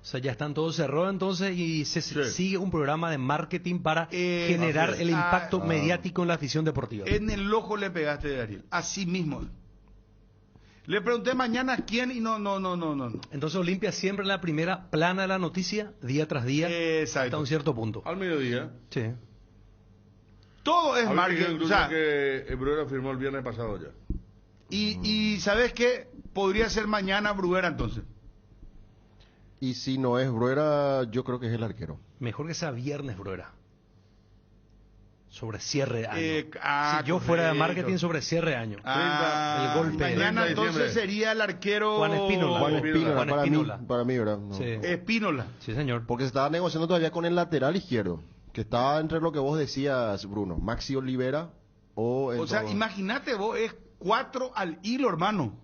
O sea, ya están todos cerrados entonces y se sigue un programa de marketing para generar el impacto mediático en la afición deportiva. En el ojo le pegaste, Ariel. Así mismo. Le pregunté mañana quién y no. Entonces Olimpia siempre en la primera plana de la noticia, día tras día, hasta un cierto punto. Al mediodía. Sí. Todo es marketing. O sea, que Bruguera firmó el viernes pasado ya. Y ¿sabes qué? Podría ser mañana Bruguera entonces. Y si no es Bruguera, yo creo que es el arquero. Mejor que sea viernes Bruguera. Sobre cierre de año. Si yo correcto. fuera de marketing, sobre cierre de año. El golpe. Mañana entonces sería el arquero Juan Espínola. Para mí, ¿verdad? No. Sí. Espínola. Sí, señor. Porque se estaba negociando todavía con el lateral izquierdo, que estaba entre lo que vos decías, Bruno, Maxi Olivera o sea, imagínate vos, es 4 al hilo, hermano.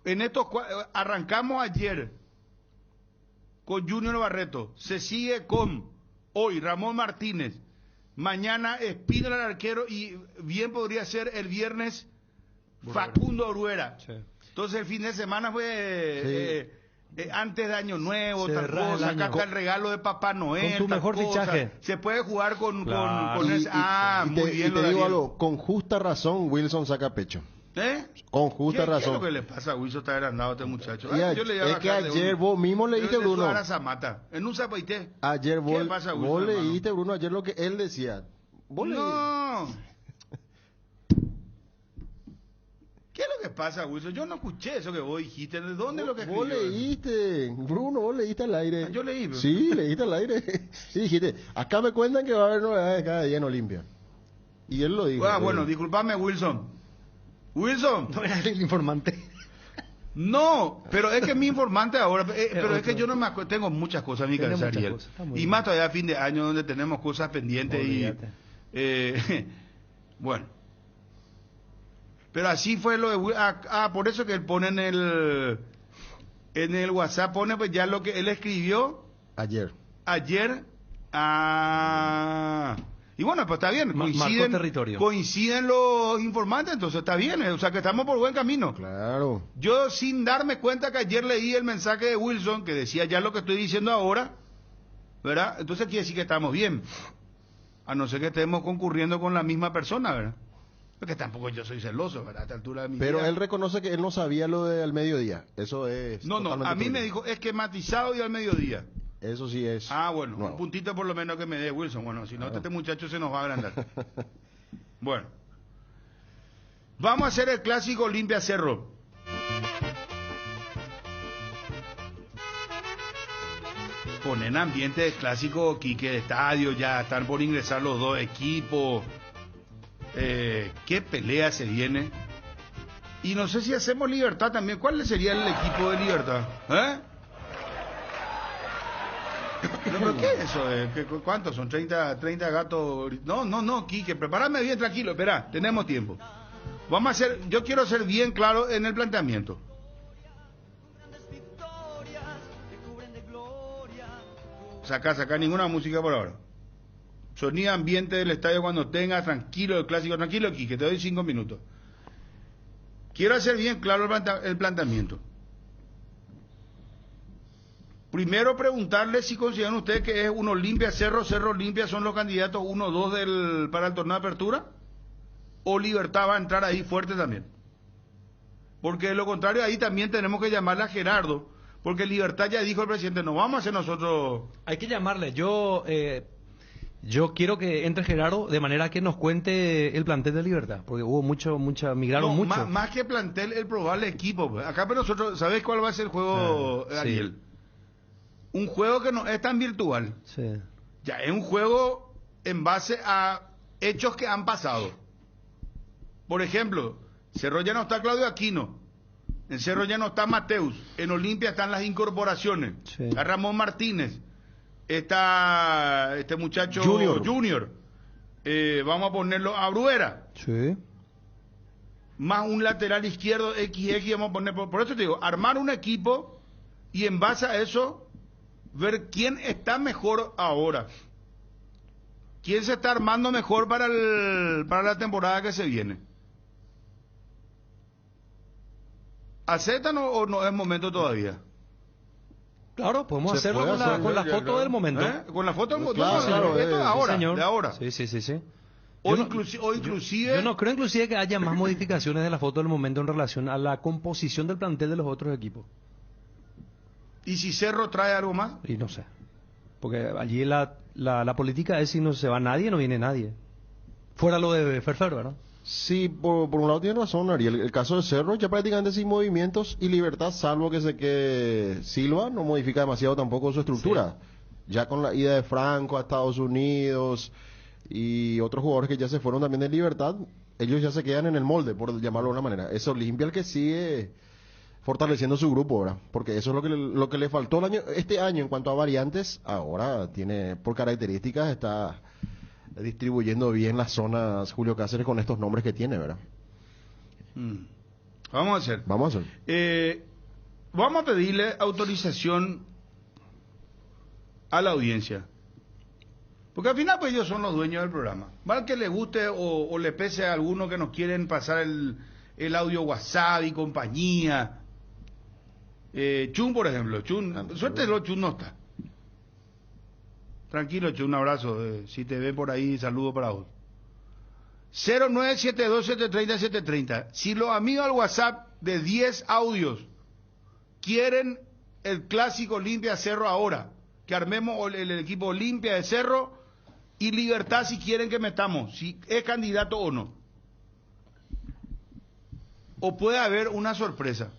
En estos arrancamos ayer con Junior Barreto, se sigue con hoy Ramón Martínez, mañana Espínola el arquero y bien podría ser el viernes Facundo Bruguera. Sí. Entonces el fin de semana fue antes de Año Nuevo, tal cosa, acá está el regalo de Papá Noel. Con tu mejor fichaje. Se puede jugar con ese. Muy bien. Te digo algo, con justa razón Wilson saca pecho. Con justa razón. ¿Qué es lo que le pasa a Wilson? Está agrandado a este muchacho. Es que ayer vos mismo leíste, Bruno. En un zapaité. Ayer vos leíste, Bruno, ayer lo que él decía. No. ¿Qué es lo que pasa, Wilson? Yo no escuché eso que vos dijiste. ¿De dónde es lo que escribió? Vos leíste, Bruno, vos leíste al aire. Yo leí, bro. Sí, leíste al aire. Sí, dijiste, acá me cuentan que va a haber novedades cada día en Olimpia. Y él lo dijo. Bueno, discúlpame, Wilson. No era el informante. No, pero es que mi informante ahora, pero es que yo no me acuerdo, tengo muchas cosas en mi cabeza, Ariel. Y más todavía a fin de año donde tenemos cosas pendientes bueno. Pero así fue lo de por eso que él pone en el WhatsApp, pone pues ya lo que él escribió ayer. Y bueno, pues está bien, coinciden los informantes, entonces está bien, o sea que estamos por buen camino. Claro. Yo sin darme cuenta que ayer leí el mensaje de Wilson que decía ya lo que estoy diciendo ahora, ¿verdad? Entonces quiere decir que estamos bien, a no ser que estemos concurriendo con la misma persona, ¿verdad? Porque tampoco yo soy celoso, ¿verdad? A esta altura de mi Pero vida. Él reconoce que él no sabía lo del mediodía, eso es... No, a mí me dijo esquematizado y al mediodía. Eso sí es. Bueno, un puntito por lo menos que me dé Wilson. Bueno, si no, este muchacho se nos va a agrandar. Bueno, vamos a hacer el clásico Olimpia Cerro. Ponen ambiente de clásico Quique de estadio, ya están por ingresar los dos equipos. ¿Qué pelea se viene? Y no sé si hacemos Libertad también. ¿Cuál sería el equipo de Libertad? No, pero ¿qué es eso? ¿Cuántos son? ¿30 gatos? No, Quique, prepárame bien, tranquilo, espera, tenemos tiempo. Yo quiero ser bien claro en el planteamiento. Saca ninguna música por ahora. Sonido ambiente del estadio cuando tenga, tranquilo, el clásico, tranquilo, Quique, te doy 5 minutos. Quiero hacer bien claro el planteamiento. Primero preguntarle si consideran ustedes que es un Olimpia, Cerro Olimpia son los candidatos 1-2 para el torneo de apertura, o Libertad va a entrar ahí fuerte también. Porque de lo contrario ahí también tenemos que llamarle a Gerardo, porque Libertad ya dijo el presidente, no vamos a hacer nosotros... Hay que llamarle, yo quiero que entre Gerardo de manera que nos cuente el plantel de Libertad, porque hubo migraron mucho. Más que plantel, el probable equipo. Pues. Acá pero nosotros, ¿sabés cuál va a ser el juego, Ariel? Sí. Un juego que no es tan virtual. Sí. Ya es un juego en base a hechos que han pasado. Por ejemplo, Cerro ya no está Claudio Aquino, en Cerro ya no está Mateus, en Olimpia están las incorporaciones, está Ramón Martínez, está este muchacho Junior. Vamos a ponerlo a Bruera, más un lateral izquierdo XX, vamos a poner, por eso te digo, armar un equipo y en base a eso ver quién está mejor ahora, quién se está armando mejor para la temporada que se viene. ¿Aceptan o no es momento todavía? Claro, podemos hacerlo con la foto del momento. Con la foto del momento. Claro, esto es ahora, señor. de ahora. Sí. O inclusive... Yo no creo inclusive que haya más modificaciones de la foto del momento en relación a la composición del plantel de los otros equipos. ¿Y si Cerro trae algo más? Y no sé. Porque allí la política es si no se va nadie, no viene nadie. Fuera lo de Ferfer, ¿verdad? Sí, por un lado tiene razón, Ariel. El caso de Cerro ya prácticamente sin movimientos y Libertad, salvo que Silva no modifica demasiado tampoco su estructura. Sí. Ya con la ida de Franco a Estados Unidos y otros jugadores que ya se fueron también de Libertad, ellos ya se quedan en el molde, por llamarlo de una manera. Es Olimpia el que sigue fortaleciendo su grupo, ¿verdad? Porque eso es lo que le faltó este año en cuanto a variantes. Ahora tiene, por características, está distribuyendo bien las zonas Julio Cáceres con estos nombres que tiene, ¿verdad? Vamos a hacer. Vamos a pedirle autorización a la audiencia. Porque al final pues ellos son los dueños del programa. Mal que le guste o le pese a alguno que nos quieren pasar el audio WhatsApp y compañía. Chun, por ejemplo. Suéltelo, Chun no está. Tranquilo, Chun, un abrazo. Si te ve por ahí, saludo para vos. 0972-730-730. Si los amigos al WhatsApp de 10 audios quieren el clásico Olimpia Cerro ahora, que armemos el equipo Olimpia de Cerro y Libertad si quieren que metamos, si es candidato o no. O puede haber una sorpresa,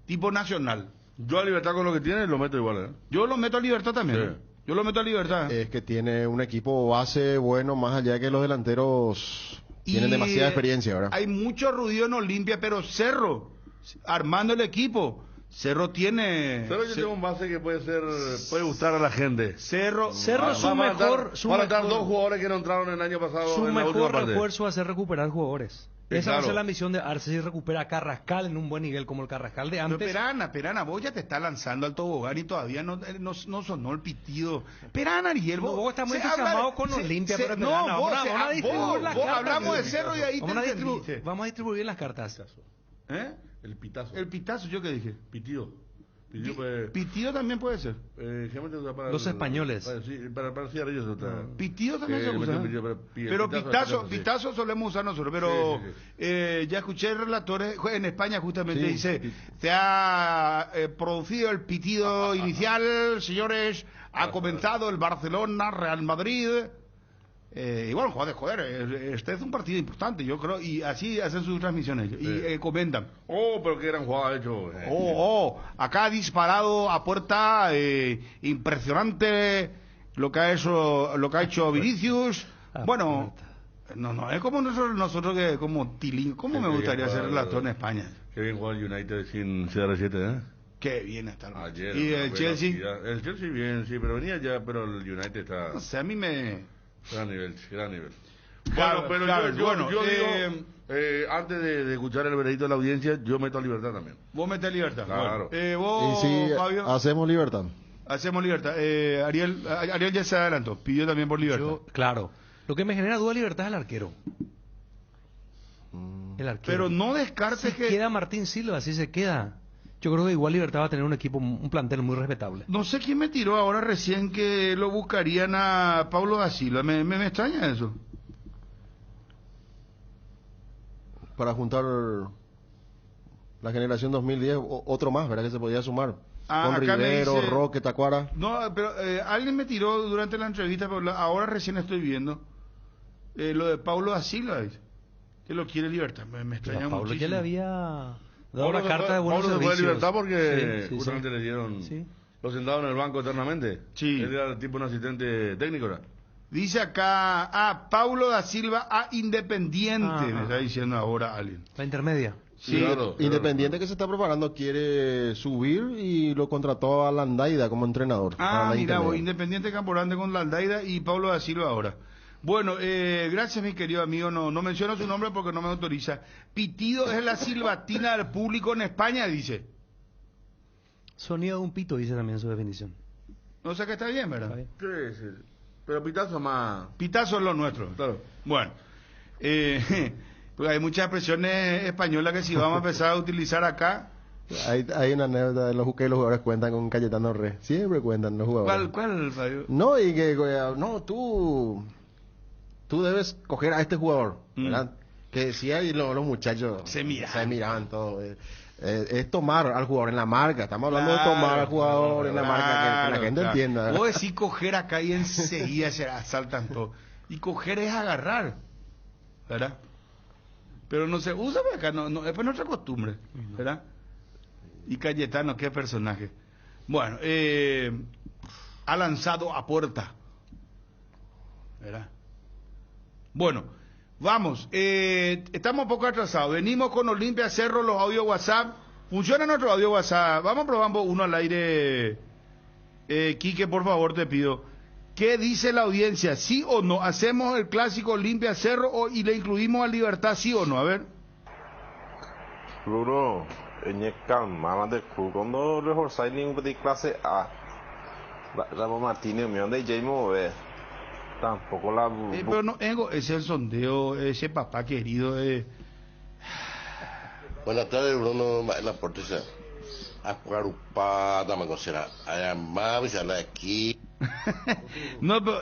tipo nacional. Yo a Libertad con lo que tiene lo meto igual, ¿eh? Yo lo meto a Libertad también. Sí. Yo lo meto a Libertad. Es que tiene un equipo base bueno, más allá de que los delanteros tienen demasiada experiencia, ¿verdad? Hay mucho ruido en Olimpia, pero Cerro, armando el equipo, Cerro tiene... Cerro yo tengo un base que puede gustar a la gente. Cerro su mejor... Van a estar dos jugadores que no entraron el año pasado. Su mejor refuerzo va a ser recuperar jugadores. Esa va a ser la misión de Arce, si recupera a Carrascal en un buen nivel como el Carrascal de antes. Pero Perana, vos ya te estás lanzando al tobogán y todavía no sonó el pitido. Perana, Ariel, vos estás muy entusiasmado con Olimpia, pero no, vos hablamos de Cerro y ahí vamos a distribuir las cartas. El pitazo. El pitazo, ¿yo qué dije? Pitido. Pitido también puede ser. Los españoles. Para cigarrillos otra. Pitido también se usa. Pero pitazo solemos usar nosotros. Pero ya escuché relatores en España justamente dice, se ha producido el pitido inicial, señores, ha comenzado el Barcelona, Real Madrid. Y bueno, joder, este es un partido importante, yo creo, y así hacen sus transmisiones y comentan. Pero qué gran jugada ha hecho. Acá ha disparado a puerta, impresionante lo que ha hecho Vinicius. Bueno, no es como nosotros que como Tilín, ¿cómo me gustaría ser relator en España? Qué bien juega el United sin CR7, ¿eh? Qué bien está. Ayer, y el Chelsea. El Chelsea bien, sí, pero venía ya, pero el United está. No sé, a mí me. Gran nivel. Claro, pero yo digo, antes de escuchar el veredicto de la audiencia, yo meto a Libertad también. ¿Vos metés a Libertad? Claro. ¿Vos, sí, Fabio? Hacemos Libertad. Ariel ya se adelantó, pidió también por Libertad. Claro. Lo que me genera duda de Libertad es el arquero. El arquero. Pero no descartes que... queda Martín Silva, si se queda. Yo creo que igual Libertad va a tener un equipo, un plantel muy respetable. No sé quién me tiró ahora recién que lo buscarían a Paulo da Silva. Me extraña eso. Para juntar la generación 2010, otro más, ¿verdad? Que se podía sumar. Con Rivero, dice, Roque, Tacuara. No, pero alguien me tiró durante la entrevista, pero ahora recién estoy viendo lo de Paulo da Silva, que lo quiere Libertad. Me extraña mucho. Paulo ya le había dado la carta de buenos servicios. Paulo se fue de Libertad porque justamente le dieron... Lo sentaron en el banco eternamente. Sí. Él era tipo un asistente técnico, ¿verdad? Dice acá, Paulo da Silva a Independiente, me está diciendo ahora alguien. La intermedia. Sí, claro, Independiente que se está preparando quiere subir y lo contrató a Landaida como entrenador. Mira, Independiente Camporante con Landaida y Paulo da Silva ahora. Bueno, gracias mi querido amigo, no menciono su nombre porque no me autoriza. Pitido es la silbatina del público en España, dice. Sonido de un pito, dice también su definición. No sé que está bien, ¿verdad? Sí. Pero pitazo más... Pitazo es lo nuestro. Claro. Bueno, pues hay muchas expresiones españolas que si vamos a empezar a utilizar acá... Hay una anécdota de los que los jugadores cuentan con Cayetano Re. Siempre cuentan los jugadores. ¿Cuál, Fabio? No, y que... No, tú debes coger a este jugador, ¿verdad? Que decía y los muchachos... Se miraban todo. Es tomar al jugador en la marca. Estamos hablando de tomar al jugador en la marca, que la gente entienda, ¿verdad? Vos decís coger acá y enseguida se asaltan todo. Y coger es agarrar, ¿verdad? Pero no se usa acá, es nuestra costumbre, ¿verdad? Y Cayetano, qué personaje. Bueno, ha lanzado a puerta, ¿verdad? Bueno, vamos, estamos un poco atrasados. Venimos con Olimpia Cerro, los audios WhatsApp. ¿Funciona nuestro audio WhatsApp? Vamos probando uno al aire. Quique, por favor, te pido. ¿Qué dice la audiencia? ¿Sí o no? ¿Hacemos el clásico Olimpia Cerro y le incluimos a Libertad, sí o no? A ver. Bruno, de cuando reforzar de clase A. Ramos Martínez, me de Jaimo, tampoco la... pero no, ese es el sondeo, ese papá querido. Buenas tardes, Bruno, la portesa. A jugar upada, me considera. Además, me aquí. No, pero,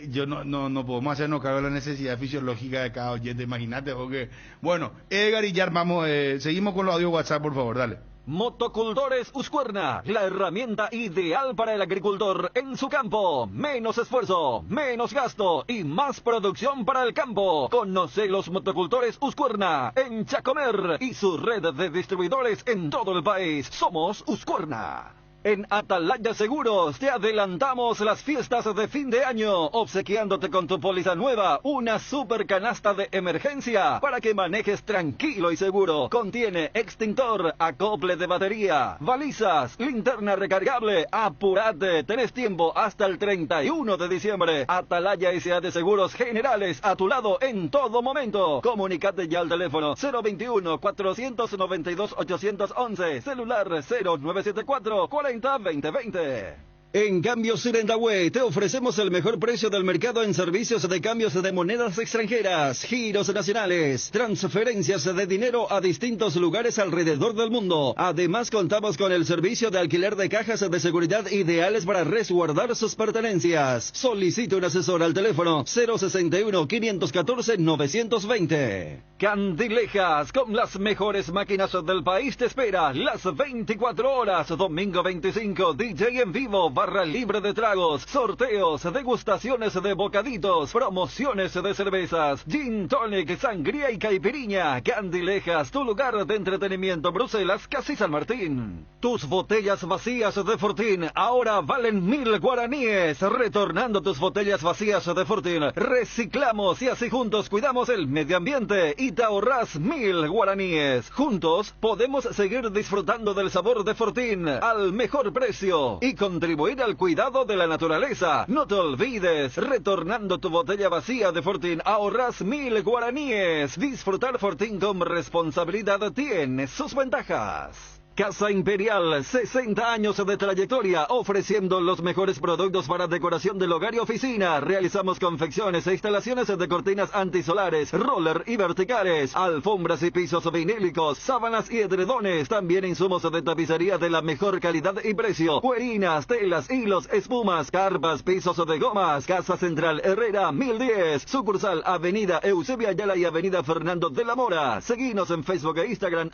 yo no podemos hacernos cargo de la necesidad fisiológica de cada oyente, imagínate. Porque... Bueno, Edgar y Yar, vamos, seguimos con los audios WhatsApp, por favor, dale. Motocultores Uscuerna, la herramienta ideal para el agricultor en su campo. Menos esfuerzo, menos gasto y más producción para el campo. Conoce los motocultores Uscuerna en Chacomer y su red de distribuidores en todo el país. Somos Uscuerna. En Atalaya Seguros te adelantamos las fiestas de fin de año, obsequiándote con tu póliza nueva una super canasta de emergencia para que manejes tranquilo y seguro. Contiene extintor, acople de batería, balizas, linterna recargable. Apurate, tenés tiempo hasta el 31 de diciembre. Atalaya S.A. de Seguros Generales, a tu lado en todo momento. Comunicate ya al teléfono 021-492-811, celular 0974 40 2020. En Cambios Irendahue te ofrecemos el mejor precio del mercado en servicios de cambios de monedas extranjeras, giros nacionales, transferencias de dinero a distintos lugares alrededor del mundo. Además contamos con el servicio de alquiler de cajas de seguridad ideales para resguardar sus pertenencias. Solicite un asesor al teléfono 061-514-920. Candilejas, con las mejores máquinas del país, te espera las 24 horas. Domingo 25, DJ en vivo, barra libre de tragos, sorteos, degustaciones de bocaditos, promociones de cervezas, gin tonic, sangría y caipirinha. Candilejas, tu lugar de entretenimiento. Bruselas, Casi San Martín. Tus botellas vacías de Fortín ahora valen 1000 guaraníes. Retornando tus botellas vacías de Fortín, reciclamos y así juntos cuidamos el medio ambiente y te ahorras 1000 guaraníes. Juntos podemos seguir disfrutando del sabor de Fortín al mejor precio y contribuir al cuidado de la naturaleza. No te olvides, retornando tu botella vacía de Fortín ahorras 1000 guaraníes. Disfrutar Fortín con responsabilidad tiene sus ventajas. Casa Imperial, 60 años de trayectoria, ofreciendo los mejores productos para decoración del hogar y oficina. Realizamos confecciones e instalaciones de cortinas antisolares, roller y verticales, alfombras y pisos vinílicos, sábanas y edredones. También insumos de tapicería de la mejor calidad y precio. Cuerinas, telas, hilos, espumas, carpas, pisos de gomas. Casa Central Herrera, 1010. Sucursal Avenida Eusebio Ayala y Avenida Fernando de la Mora. Seguinos en Facebook e Instagram,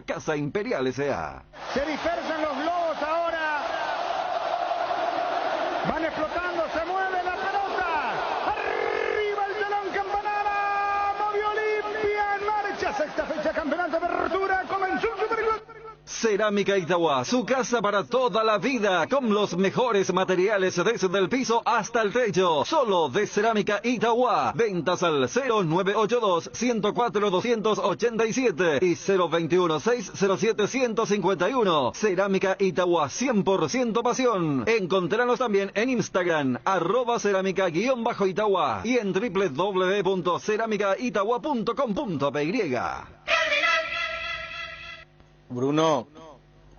@Casa Imperial S.A. Se dispersan los globos ahora. Van explotando, se mueve la pelota. Arriba el telón Campanara. Movió Olimpia en marcha. Sexta fecha, campeonato de apertura. Comenzó el Superglobos. Cerámica Itauguá, su casa para toda la vida, con los mejores materiales desde el piso hasta el techo. Solo de Cerámica Itauguá. Ventas al 0982-104-287 y 021-607-151. Cerámica Itauguá, 100% pasión. Encontranos también en Instagram, @cerámica_Itauguá y en www.ceramicaitauguá.com.py. Bruno,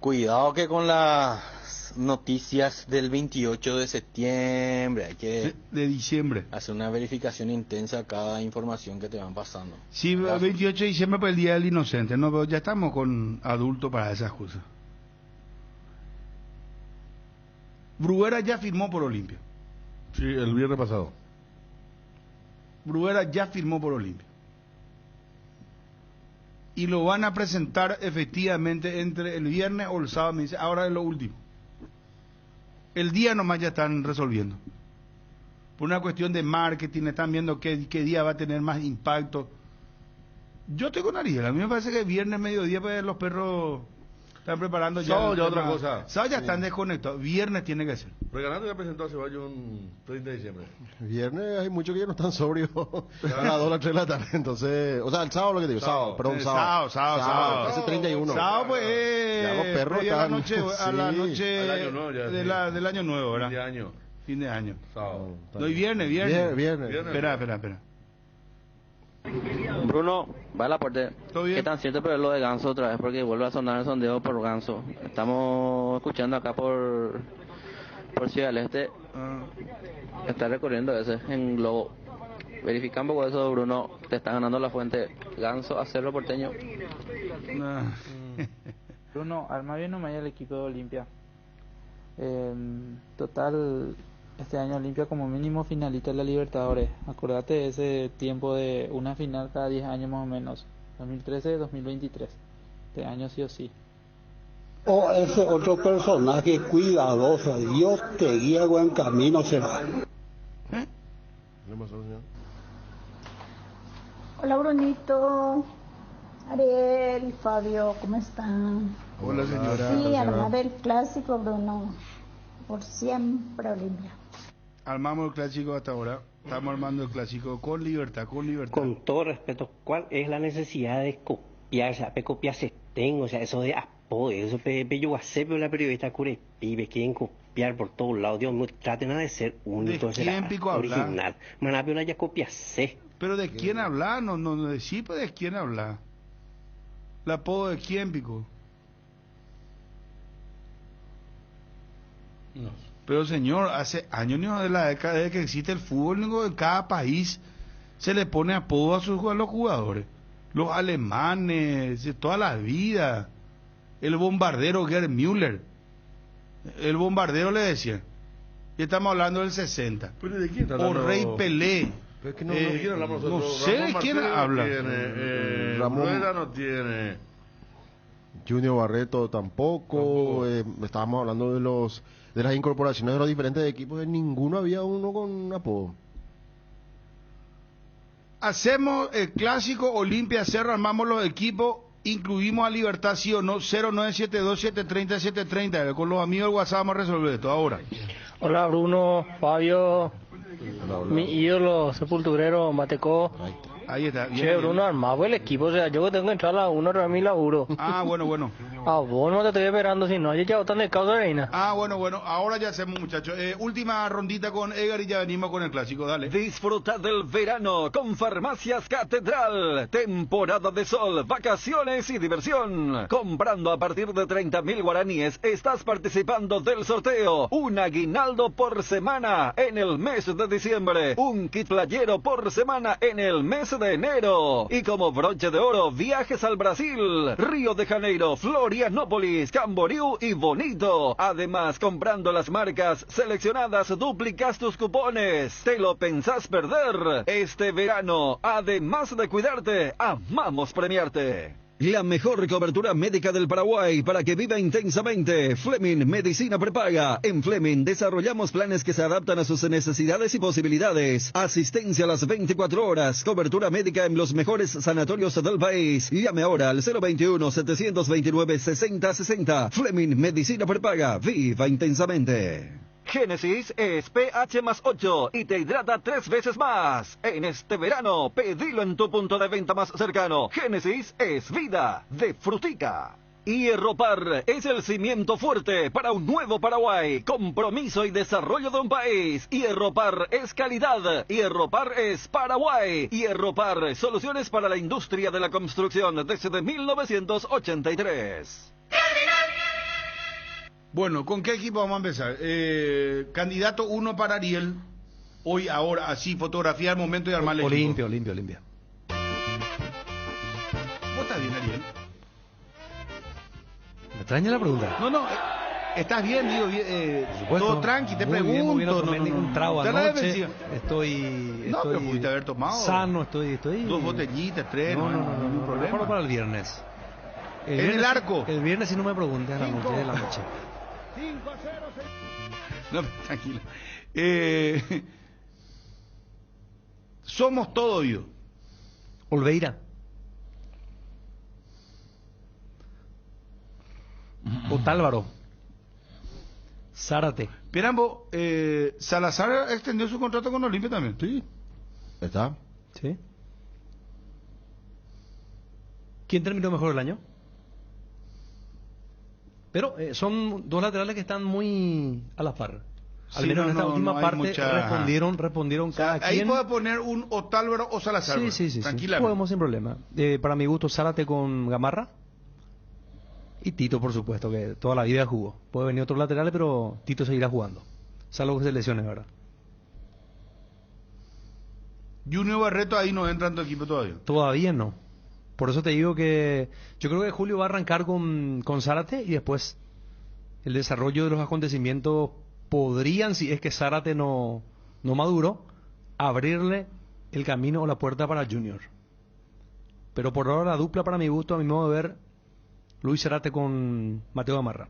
cuidado que con las noticias del 28 de septiembre hay que... De diciembre. Hacer una verificación intensa a cada información que te van pasando. Sí, el 28 de diciembre por el Día del Inocente, ¿no? Pero ya estamos con adultos para esas cosas. Bruguera ya firmó por Olimpia. Sí, el viernes pasado. Bruguera ya firmó por Olimpia. Y lo van a presentar efectivamente entre el viernes o el sábado. Me dice, ahora es lo último. El día nomás ya están resolviendo. Por una cuestión de marketing, están viendo qué día va a tener más impacto. Yo estoy con Ariel, a mí me parece que viernes, mediodía, pues los perros están preparando ya. Sábado ya otra cosa. Sábado ya están desconectados. Viernes tiene que ser. Regalando ya presentó a Ceballos un 30 de diciembre. Viernes hay muchos que ya no están sobrios a las 2 a las 3 de la tarde. Entonces, o sea, el sábado lo que digo, sábado. Sábado. Ese 31. Sábado, pues. Ya los perros están. A la noche Al año nuevo ya, del año nuevo, ¿verdad? Fin de año. Sábado. No, y viernes. Viernes. Espera. Bruno, va al aporte. ¿Qué tan cierto pero es lo de Ganso otra vez? Porque vuelve a sonar el sondeo por Ganso. Estamos escuchando acá por Ciudad del Este. Está recorriendo ese en Globo. Verifica un poco eso, Bruno. Te está ganando la fuente. Ganso a Cerro Porteño. Bruno, arma bien nomás el equipo de Olimpia. Total, este año Olimpia como mínimo finalista en la Libertadores. Acordate de ese tiempo de una final cada 10 años más o menos. 2013-2023. Este año sí o sí. O ese otro personaje cuidadoso, Dios te guía a buen camino será. Hola Brunito, Ariel, Fabio, ¿cómo están? Hola señora. Sí, armar el clásico, Bruno. Por siempre Olimpia. Armamos el clásico hasta ahora. Estamos armando el clásico con libertad. Con todo respeto, ¿cuál es la necesidad de copiar? O sea, copiarse tengo, o sea, eso de apoyo, eso yo voy a hacer, pero la periodista cure pibes quieren copiar por todos lados. Dios mío, traten de ser únicos, ¿De quién pico original. Manapiola ya copiase. Pero ¿de quién habla? No decís, pues ¿de quién habla? ¿El apodo de quién, pico? No. Pero señor, hace años de la década de que existe el fútbol, en cada país se le pone apodo a los jugadores. Los alemanes, de toda la vida. El bombardero Gerd Müller. El bombardero le decía. Y estamos hablando del 60. ¿Pero de quién? O Rey Pelé. Pero es que no quién hablamos nosotros. No sé de quién habla. Ramón Rueda no tiene. Junior Barreto tampoco. Estábamos hablando de las incorporaciones de los diferentes equipos. En ninguno había uno con un apodo. Hacemos el clásico Olimpia Cerro, armamos los equipos, incluimos a Libertad, sí o no, 0972-730-730. Con los amigos del WhatsApp vamos a resolver esto ahora. Hola Bruno, Fabio, mi ídolo sepulturero Mateco. Ahí está. Che, Bruno, armado el equipo, o sea, yo tengo que entrar a la 1 a mi laburo. Ah, bueno. Ah, vos no te estoy esperando, si no, ya están de causa reina. Ah, bueno, ahora ya hacemos, muchachos. Última rondita con Edgar y ya venimos con el clásico, dale. Disfruta del verano con Farmacias Catedral. Temporada de sol, vacaciones y diversión. Comprando a partir de 30.000 guaraníes, estás participando del sorteo. Un aguinaldo por semana en el mes de diciembre. Un kit playero por semana en el mes de enero. Y como broche de oro, viajes al Brasil, Río de Janeiro, Florianópolis, Camboriú y Bonito. Además, comprando las marcas seleccionadas, duplicas tus cupones. ¿Te lo pensás perder? Este verano, además de cuidarte, amamos premiarte. La mejor cobertura médica del Paraguay para que viva intensamente. Fleming Medicina Prepaga. En Fleming desarrollamos planes que se adaptan a sus necesidades y posibilidades. Asistencia a las 24 horas. Cobertura médica en los mejores sanatorios del país. Llame ahora al 021-729-6060. Fleming Medicina Prepaga. Viva intensamente. Génesis es pH más 8 y te hidrata 3 veces más. En este verano, pedilo en tu punto de venta más cercano. Génesis es vida de Frutica. Hierropar es el cimiento fuerte para un nuevo Paraguay. Compromiso y desarrollo de un país. Hierropar es calidad. Hierropar es Paraguay. Hierropar, soluciones para la industria de la construcción desde 1983. Bueno, ¿con qué equipo vamos a empezar? Candidato 1 para Ariel. Hoy, ahora, así, fotografía al momento y armar el equipo. Olimpia. ¿Vos estás bien, Ariel? Me extraña la pregunta. No, estás bien, digo, todo tranqui, te pregunto. Muy bien, un trago anoche. Estoy pero pudiste haber tomado. Sano, estoy. 2 botellitas, 3, no, ningún problema. Mejor para el viernes. ¿En el arco? El viernes, si no me preguntes, a la noche. 5-0. No, tranquilo. Somos todo oído. Olveira. Otálvaro. Zárate. Pirambo, Salazar extendió su contrato con Olimpia también. Sí. ¿Está? Sí. ¿Quién terminó mejor el año? Pero son dos laterales que están muy a la par. Al menos en esta última parte respondieron cada quien. Ahí puede poner un Otálvaro o Salazar. Sí. Tranquilamente. Podemos sin problema. Para mi gusto, Zárate con Gamarra. Y Tito, por supuesto, que toda la vida jugó. Puede venir otros laterales, pero Tito seguirá jugando. Salvo que se lesione, ¿verdad? Junior Barreto ahí no entra en tu equipo todavía. Todavía no. Por eso te digo que yo creo que Julio va a arrancar con Zárate y después el desarrollo de los acontecimientos podrían, si es que Zárate no maduró, abrirle el camino o la puerta para Junior. Pero por ahora la dupla, para mi gusto, a mi modo de ver, Luis Zárate con Mateo Gamarra.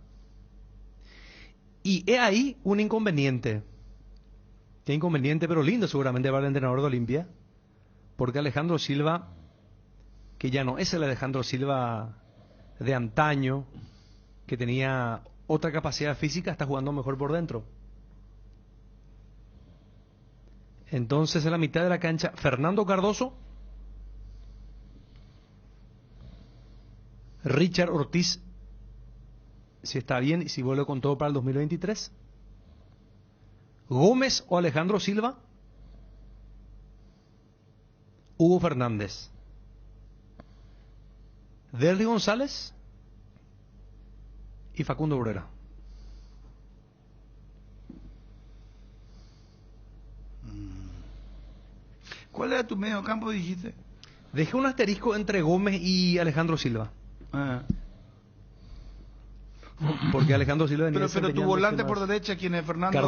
Y he ahí un inconveniente. Qué inconveniente, pero lindo seguramente para el entrenador de Olimpia. Porque Alejandro Silva, que ya no es el Alejandro Silva de antaño, que tenía otra capacidad física, está jugando mejor por dentro. Entonces en la mitad de la cancha, Fernando Cardoso, Richard Ortiz, si está bien y si vuelve con todo para el 2023, Gómez o Alejandro Silva, Hugo Fernández, Derly González y Facundo Brera. ¿Cuál era tu medio campo, dijiste? Dejé un asterisco entre Gómez y Alejandro Silva. Porque Alejandro Silva venía. Pero tu volante por derecha, ¿quién es? Fernando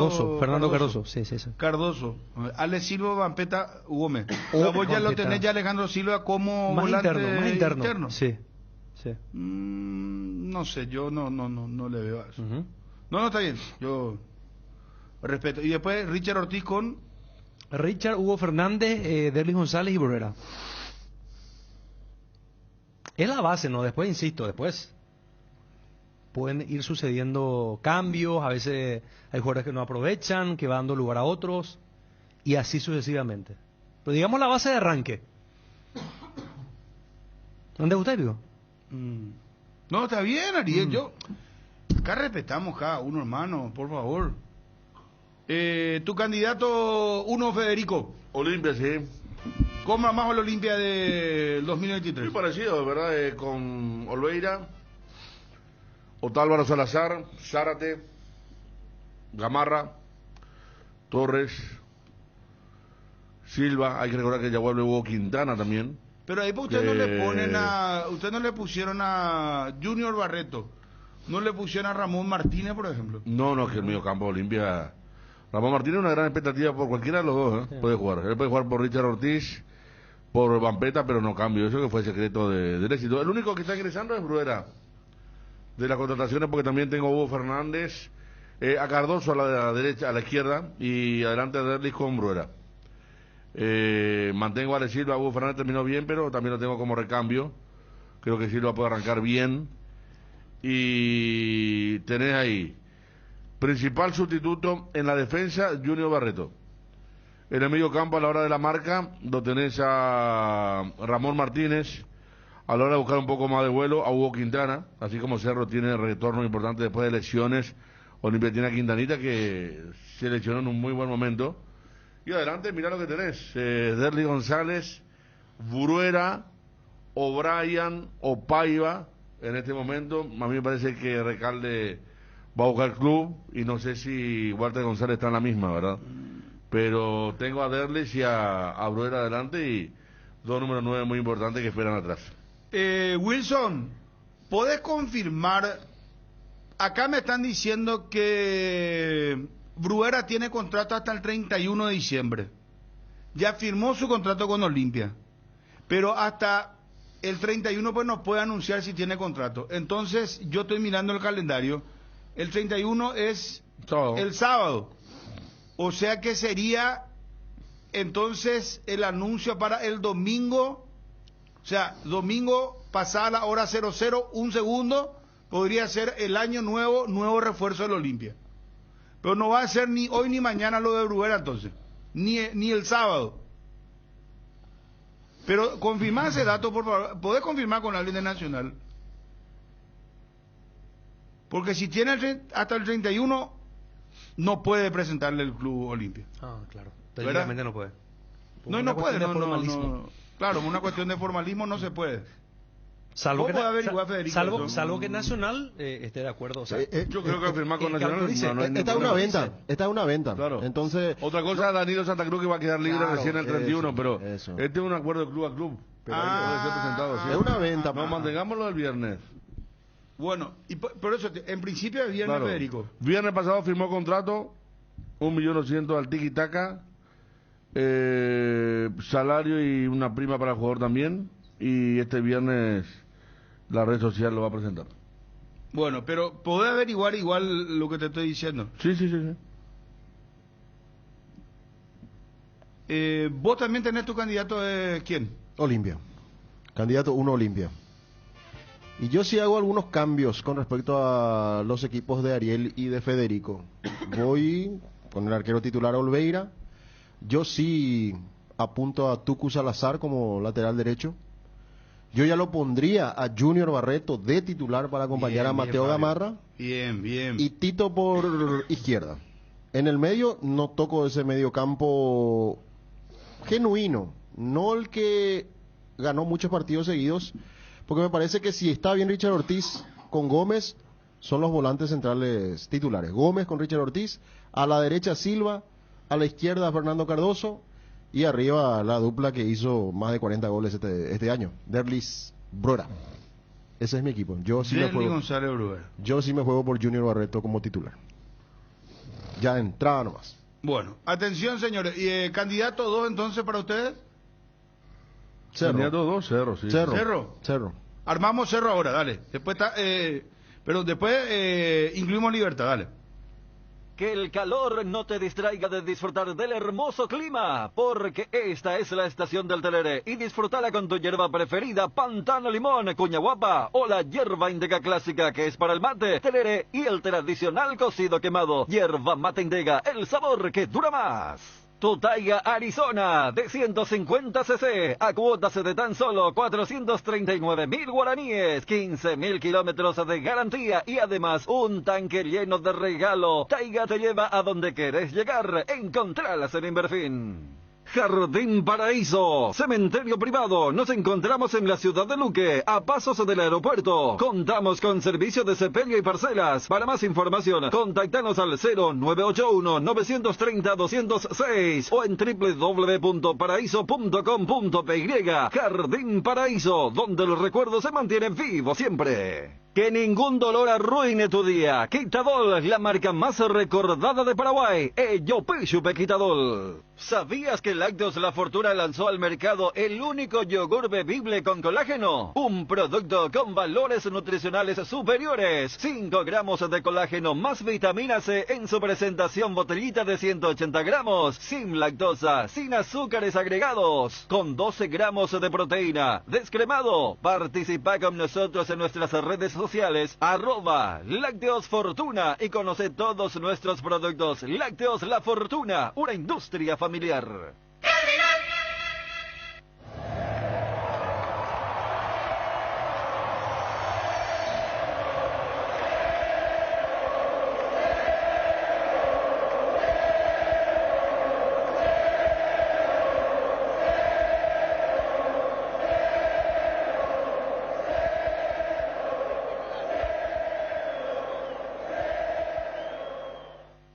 Cardoso. Sí. Cardoso. Ale Silva, Vampeta, Gómez. Vos ya lo tenés ya Alejandro Silva como más volante interno. Sí. No sé, yo no le veo a eso. No, está bien. Yo respeto. Y después Richard Ortiz con Richard, Hugo Fernández, Derlis González y Bruera. Es la base, ¿no? Después, insisto, pueden ir sucediendo cambios, a veces hay jugadores que no aprovechan, que va dando lugar a otros, y así sucesivamente. Pero digamos la base de arranque. ¿Dónde Eusebio? No, está bien, Ariel. Yo acá respetamos cada uno, hermano, por favor. Tu candidato 1, Federico. Olimpia, sí. ¿Cómo más el Olimpia de 2023? Muy parecido, ¿verdad? Con Olveira, Otálvaro Salazar, Zárate, Gamarra, Torres, Silva. Hay que recordar que ya vuelve Hugo Quintana también. Pero ahí ustedes no le ponen ustedes no le pusieron a Junior Barreto, no le pusieron a Ramón Martínez, por ejemplo. No, que el medio campo Olimpia. Ramón Martínez es una gran expectativa por cualquiera de los dos, ¿eh? Sí. Puede jugar. Él puede jugar por Richard Ortiz, por Vampeta, pero no cambio. Eso que fue el secreto del éxito. El único que está ingresando es Bruera. De las contrataciones, porque también tengo a Hugo Fernández, a Cardoso a la derecha, a la izquierda, y adelante a Derlis con Bruera. Mantengo a Ale Silva. Hugo Fernández terminó bien, pero también lo tengo como recambio. Creo que Silva puede arrancar bien. Y tenés ahí principal sustituto en la defensa, Junior Barreto. En el medio campo, a la hora de la marca, lo tenés a Ramón Martínez. A la hora de buscar un poco más de vuelo, a Hugo Quintana. Así como Cerro tiene retorno importante después de lesiones, Olimpia tiene a Quintanita, que se lesionó en un muy buen momento. Y adelante, mira lo que tenés. Derly González, Bruera, O'Brien, Opaiva. En este momento, a mí me parece que Recalde va a buscar club, y no sé si Walter González está en la misma, ¿verdad? Pero tengo a Derlis y a Bruera adelante, y dos números 9 muy importantes que esperan atrás. Wilson, ¿podés confirmar? Acá me están diciendo que Bruera tiene contrato hasta el 31 de diciembre. Ya firmó su contrato con Olimpia, pero hasta el 31 pues no puede anunciar si tiene contrato. Entonces yo estoy mirando el calendario. El 31 es el sábado. O sea que sería entonces el anuncio para el domingo. O sea, domingo pasada la hora 00, un segundo, podría ser el año nuevo refuerzo del Olimpia. Pero no va a ser ni hoy ni mañana lo de Bruera entonces. Ni el sábado. Pero confirmá ese dato, por favor. ¿Podés confirmar con alguien de Nacional? Porque si tiene hasta el 31, no puede presentarle el Club Olimpia. Claro. Técnicamente no puede. No puede. No. Claro, una cuestión de formalismo no se puede. Salvo que Nacional esté de acuerdo. O sea, yo creo que firmar con Nacional esta es una venta. Claro. Entonces, otra cosa, Danilo Santa Cruz, que va a quedar libre recién el 31, pero este es un acuerdo de club a club. Pero puede ser presentado, ¿sí? Es una venta. No, mantengámoslo el viernes. Bueno, y por eso, en principio es viernes, Federico. Viernes pasado firmó contrato, 1.800.000 al Tiki Taka, salario y una prima para el jugador también, y este viernes la red social lo va a presentar. Bueno, pero podés averiguar igual lo que te estoy diciendo. Sí. Vos también tenés tu candidato de ¿quién? Olimpia. Candidato 1 Olimpia. Y yo sí hago algunos cambios con respecto a los equipos de Ariel y de Federico. Voy con el arquero titular Olveira. Yo sí apunto a Tucu Salazar como lateral derecho. Yo ya lo pondría a Junior Barreto de titular para acompañar a Mateo Gamarra. Bien. Y Tito por izquierda. En el medio no toco ese medio campo genuino, no el que ganó muchos partidos seguidos, porque me parece que si está bien Richard Ortiz con Gómez, son los volantes centrales titulares. Gómez con Richard Ortiz, a la derecha Silva, a la izquierda Fernando Cardoso, y arriba la dupla que hizo más de 40 goles este año, Derlis Bruera. Ese es mi equipo. Yo sí me juego por Junior Barreto como titular. Ya de entrada nomás. Bueno, atención señores, ¿y candidato 2 entonces para ustedes? Cerro. Candidato 2, Cerro, sí. Cerro. Armamos Cerro ahora, dale. Después incluimos Libertad, dale. Que el calor no te distraiga de disfrutar del hermoso clima, porque esta es la estación del Telere, y disfrutala con tu hierba preferida, Pantano Limón, Cuña Guapa, o la hierba Indega clásica, que es para el mate, Telere, y el tradicional cocido quemado, hierba mate Indega, el sabor que dura más. Tu Taiga Arizona de 150 cc a cuotas de tan solo 439.000 guaraníes, 15.000 kilómetros de garantía y además un tanque lleno de regalo. Taiga te lleva a donde querés llegar. Encontralas en Inverfin. Jardín Paraíso, cementerio privado. Nos encontramos en la ciudad de Luque, a pasos del aeropuerto. Contamos con servicio de sepelio y parcelas. Para más información, contactanos al 0981-930-206 o en www.paraíso.com.py. Jardín Paraíso, donde los recuerdos se mantienen vivos siempre. Que ningún dolor arruine tu día. Quitadol, la marca más recordada de Paraguay. Yopishupe Quitadol. ¿Sabías que Lácteos La Fortuna lanzó al mercado el único yogur bebible con colágeno? Un producto con valores nutricionales superiores. 5 gramos de colágeno más vitamina C en su presentación botellita de 180 gramos. Sin lactosa, sin azúcares agregados. Con 12 gramos de proteína. Descremado. Participa con nosotros en nuestras redes sociales. @Lácteos Fortuna y conoce todos nuestros productos. Lácteos La Fortuna, una industria familiar.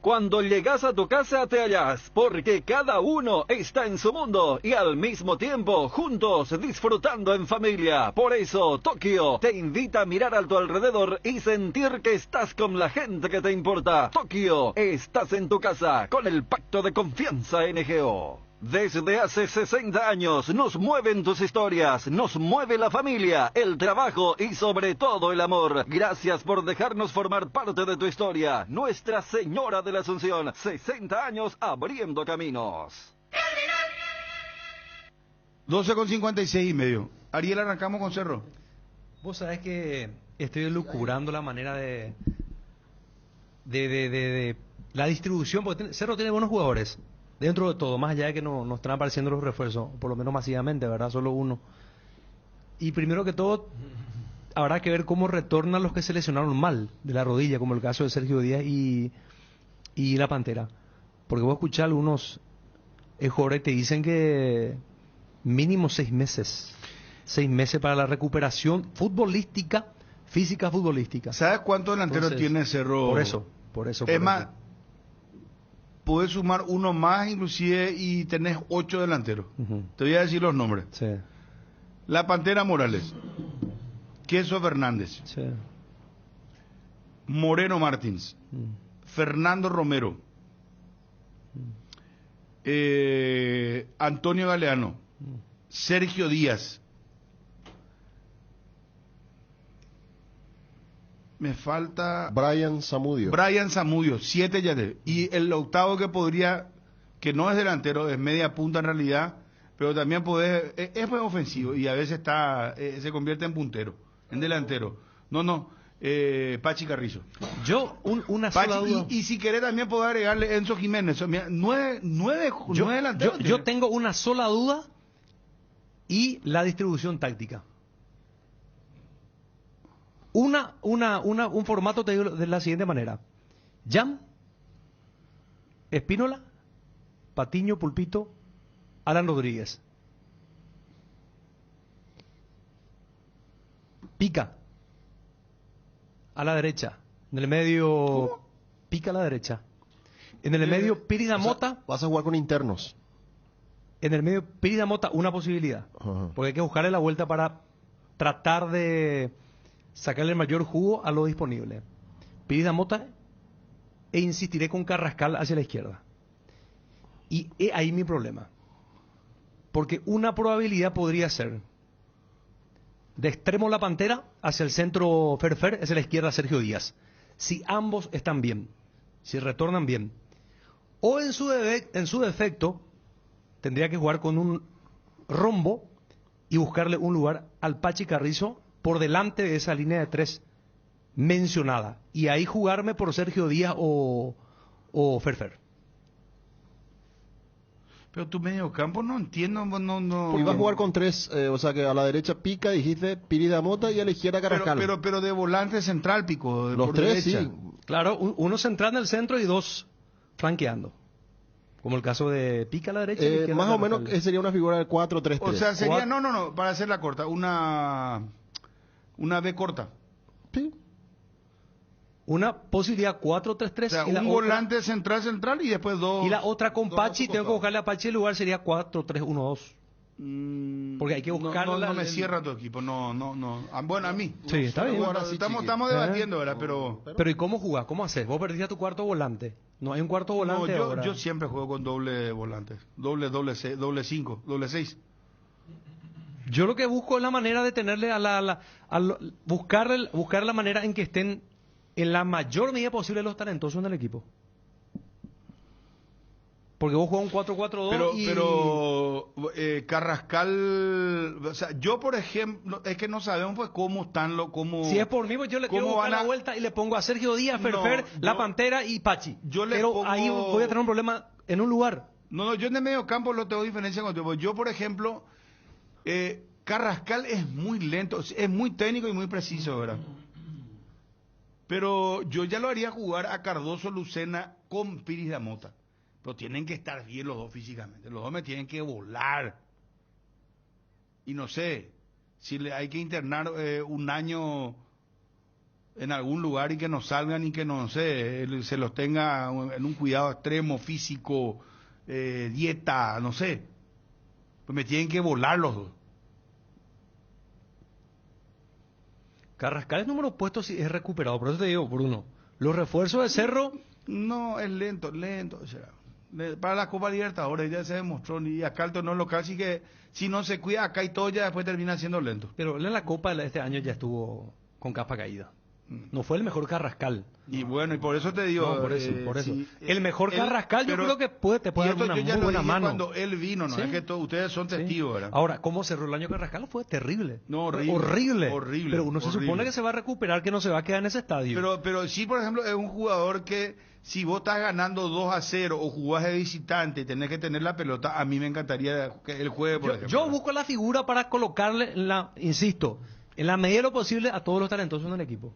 Cuando llegas a tu casa te hallas, porque cada uno está en su mundo y al mismo tiempo juntos disfrutando en familia. Por eso Tokio te invita a mirar a tu alrededor y sentir que estás con la gente que te importa. Tokio, estás en tu casa con el pacto de confianza NGO. Desde hace 60 años nos mueven tus historias, nos mueve la familia, el trabajo y sobre todo el amor. Gracias por dejarnos formar parte de tu historia. Nuestra Señora de la Asunción, 60 años abriendo caminos. 12:56:30. Ariel, arrancamos con Cerro. Vos sabés que estoy elucubrando la manera de la distribución, porque Cerro tiene buenos jugadores. Dentro de todo, más allá de que no están apareciendo los refuerzos, por lo menos masivamente, ¿verdad? Solo uno. Y primero que todo, habrá que ver cómo retornan los que se lesionaron mal de la rodilla, como el caso de Sergio Díaz y la Pantera. Porque vos escuchás a algunos jugadores que te dicen que mínimo 6 meses. 6 meses para la recuperación futbolística, física futbolística. ¿Sabes cuántos delanteros tiene Cerro? Por eso. Es más, puedes sumar uno más inclusive y tenés 8 delanteros. Te voy a decir los nombres. Sí. La Pantera Morales, Queso Fernández, sí. Moreno Martins, Fernando Romero, Antonio Galeano, Sergio Díaz. Me falta Brian Zamudio, 7 ya de. Y el octavo que podría, que no es delantero, es media punta en realidad, pero también es muy ofensivo y a veces se convierte en puntero, en delantero. Pachi Carrizo. Yo, una sola duda. Y si querés también puedo agregarle Enzo Jiménez. Nueve delanteros. Yo tengo una sola duda y la distribución táctica. Un formato te digo de la siguiente manera: Jam, Espínola, Patiño, Pulpito, Alan Rodríguez. Pica a la derecha, en el medio. Pica a la derecha, en el medio Pírida Mota. Vas a jugar con internos. En el medio Pírida Mota, una posibilidad, porque hay que buscarle la vuelta para tratar de sacarle el mayor jugo a lo disponible. Pírida Mota e insistiré con Carrascal hacia la izquierda. Y ahí mi problema. Porque una probabilidad podría ser de extremo la Pantera hacia el centro Ferfer, hacia la izquierda Sergio Díaz. Si ambos están bien, si retornan bien. O en su defecto, tendría que jugar con un rombo y buscarle un lugar al Pachi Carrizo por delante de esa línea de 3 mencionada. Y ahí jugarme por Sergio Díaz o Ferfer. Pero tu mediocampo no entiendo, no. Iba a jugar con tres, o sea que a la derecha Pica, dijiste Pirida Mota y a la izquierda Carrascal. Pero de volante central, Pico. Los por tres, derecha. sí. Claro, uno central en el centro y dos flanqueando. Como el caso de Pica a la derecha. y Más o menos Carrascal. sería una figura del 4-3-3. O sea, sería, no, para hacerla corta, una B corta. Sí. Una posibilidad 4-3-3. O sea, y la un otra- volante central y después dos. Y la otra con dos Pachi, por tengo que costado. buscarle a Pachi el lugar, sería 4-3-1-2. Porque hay que buscar No me cierra tu equipo, no. Bueno, a mí. Sí, está bien. Bueno, estamos debatiendo, ¿verdad? Pero ¿y cómo jugás? ¿Cómo haces? Vos perdiste a tu cuarto volante. No hay un cuarto volante yo, ahora. yo siempre juego con doble volante. Doble 5, doble 6. Yo lo que busco es la manera de tenerle buscar la manera en que estén en la mayor medida posible los talentosos en el equipo. Porque vos jugás un 4-4-2 Pero Carrascal, o sea, yo por ejemplo, es que no sabemos pues cómo están cómo. Si es por mí, pues yo le quiero buscar la vuelta y le pongo a Sergio Díaz, Ferfer, La Pantera y Pachi. Pero ahí voy a tener un problema en un lugar. No, yo en el medio campo lo tengo diferencia contigo. Yo, por ejemplo, Carrascal es muy lento, es muy técnico y muy preciso, ¿verdad? Pero yo ya lo haría jugar a Cardoso Lucena con Piris de Mota. Pero tienen que estar bien los dos físicamente. Los dos me tienen que volar. Y no sé, si hay que internar un año en algún lugar y que no salgan y que no sé, se los tenga en un cuidado extremo, físico, dieta, no sé. Pues me tienen que volar los dos. Carrascal es número puesto si es recuperado. Por eso te digo, Bruno, los refuerzos de Cerro... No, es lento. O sea, para la Copa Libertadores ya se demostró, y acá el torneo local, así que si no se cuida acá y todo, ya después termina siendo lento. Pero en la Copa de este año ya estuvo con capa caída. No fue el mejor Carrascal. Y bueno, y por eso te digo... No, por eso. Sí, el mejor Carrascal yo creo que te puede dar una muy buena mano. Cuando él vino, ¿no? ¿Sí? Es que ustedes son testigos, ¿verdad? Ahora, ¿cómo cerró el año Carrascal? Fue terrible. No, horrible. Pero uno se horrible. supone que se va a recuperar, que no se va a quedar en ese estadio. Pero sí, por ejemplo, es un jugador que si vos estás ganando 2-0 o jugás de visitante y tenés que tener la pelota, a mí me encantaría que él juegue, por ejemplo. Yo busco la figura para colocarle, insisto, en la medida de lo posible a todos los talentosos en el equipo.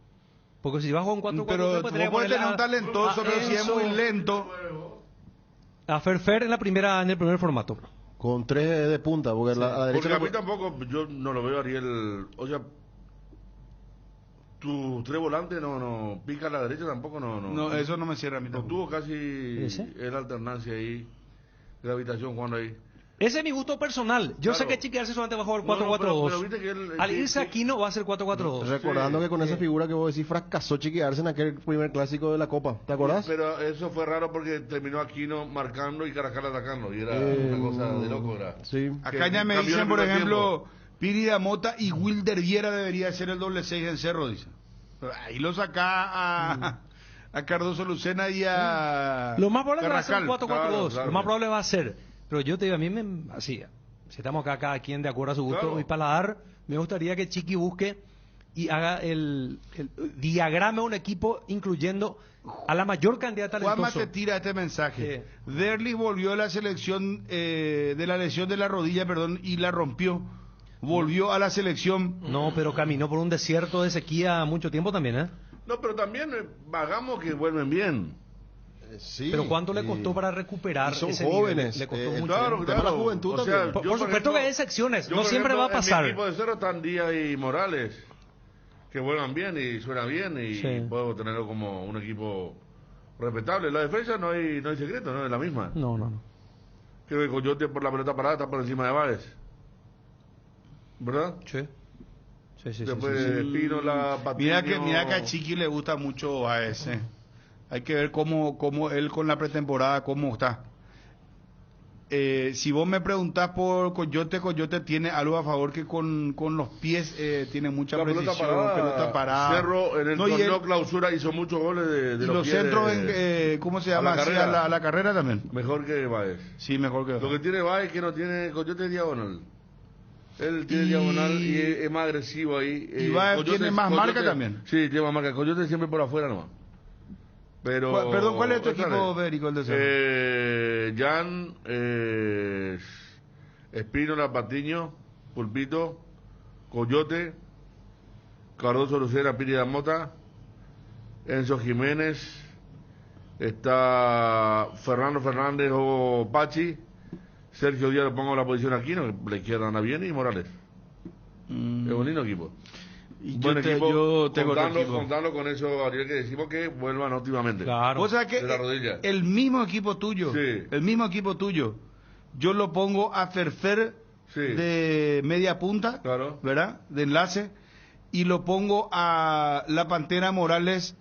Porque si vas a jugar un 4-4-2, pero tú puedes tener un talentoso, pero si es muy lento. A Ferfer en el primer formato. Con tres de punta, porque a la derecha... Porque a mí tampoco, yo no lo veo, Ariel. O sea, tus tres volantes no pica a la derecha tampoco, No, eso no me cierra a mí tampoco. Tuvo casi el alternancia ahí, gravitación jugando ahí. Ese es mi gusto personal. Yo sé que Chiqui Arce solamente va a jugar 4-4-2. Al irse aquí no va a ser 4-4-2. Recordando que con esa figura que vos decís fracasó Chiqui Arce en aquel primer clásico de la Copa. ¿Te acordás? Pero eso fue raro porque terminó Aquino marcando y Carrascal atacando. Y era una cosa de loco, ¿verdad? Sí. Acá ya me dicen, por ejemplo, Pirida Mota y Wilder Viera debería ser el doble 6 en Cerro, dice. Pero ahí lo saca a Cardoso Lucena y a Lo más probable va a ser Carrascal. 4-4-2. Claro. Lo más probable va a ser. Pero yo te digo, a mí así, si estamos acá cada quien de acuerdo a su gusto y paladar, me gustaría que Chiqui busque y haga el diagrama de un equipo incluyendo a la mayor cantidad de talentosos. Juanma te tira este mensaje. Derlis volvió a la selección de la lesión de la rodilla, y la rompió. Volvió a la selección. No, pero caminó por un desierto de sequía mucho tiempo también, ¿eh? No, pero también hagamos que vuelven bien. Sí, pero ¿cuánto le costó para recuperar? Son ese jóvenes. Nivel? Le costó mucho. Claro. La juventud también. Por supuesto que hay secciones, no siempre va a pasar. En mi equipo de Cerro están Díaz y Morales, que vuelan bien y suenan bien y puedo tenerlo como un equipo respetable. La defensa no hay secreto, no es la misma. No. Creo que Coyote por la pelota parada está por encima de Báez. ¿Verdad? Sí. Después Espino, la Patiño. Mira que a Chiqui le gusta mucho a ese. Hay que ver cómo él con la pretemporada, cómo está. Si vos me preguntás por Coyote tiene algo a favor que con los pies tiene mucha precisión, pelota parada. Cerro en el torneo clausura hizo muchos goles de los pies centros, ¿cómo se llama? A la carrera también. Mejor que Báez. Sí, mejor que Báez. Lo que tiene Báez que no tiene Coyote es diagonal. Él tiene diagonal y es más agresivo ahí. Y Báez tiene más marca también. Sí, tiene más marca. Coyote siempre por afuera nomás. Pero, Perdón, ¿cuál es tu equipo, Federico, el de Cerro? Jan, Espínola, Patiño, Pulpito, Coyote, Cardoso, Lucera, Piri da Mota, Enzo Jiménez, está Fernando Fernández o Pachi, Sergio Díaz lo pongo en la posición aquí, no, la izquierda anda bien, y Morales. Es un lindo equipo. Y buen equipo, yo tengo contando con eso, Ariel, que decimos que vuelvan óptimamente. Claro. O sea que de la rodilla. el mismo equipo tuyo, yo lo pongo a Ferfer de media punta, ¿verdad? De enlace, y lo pongo a la Pantera Morales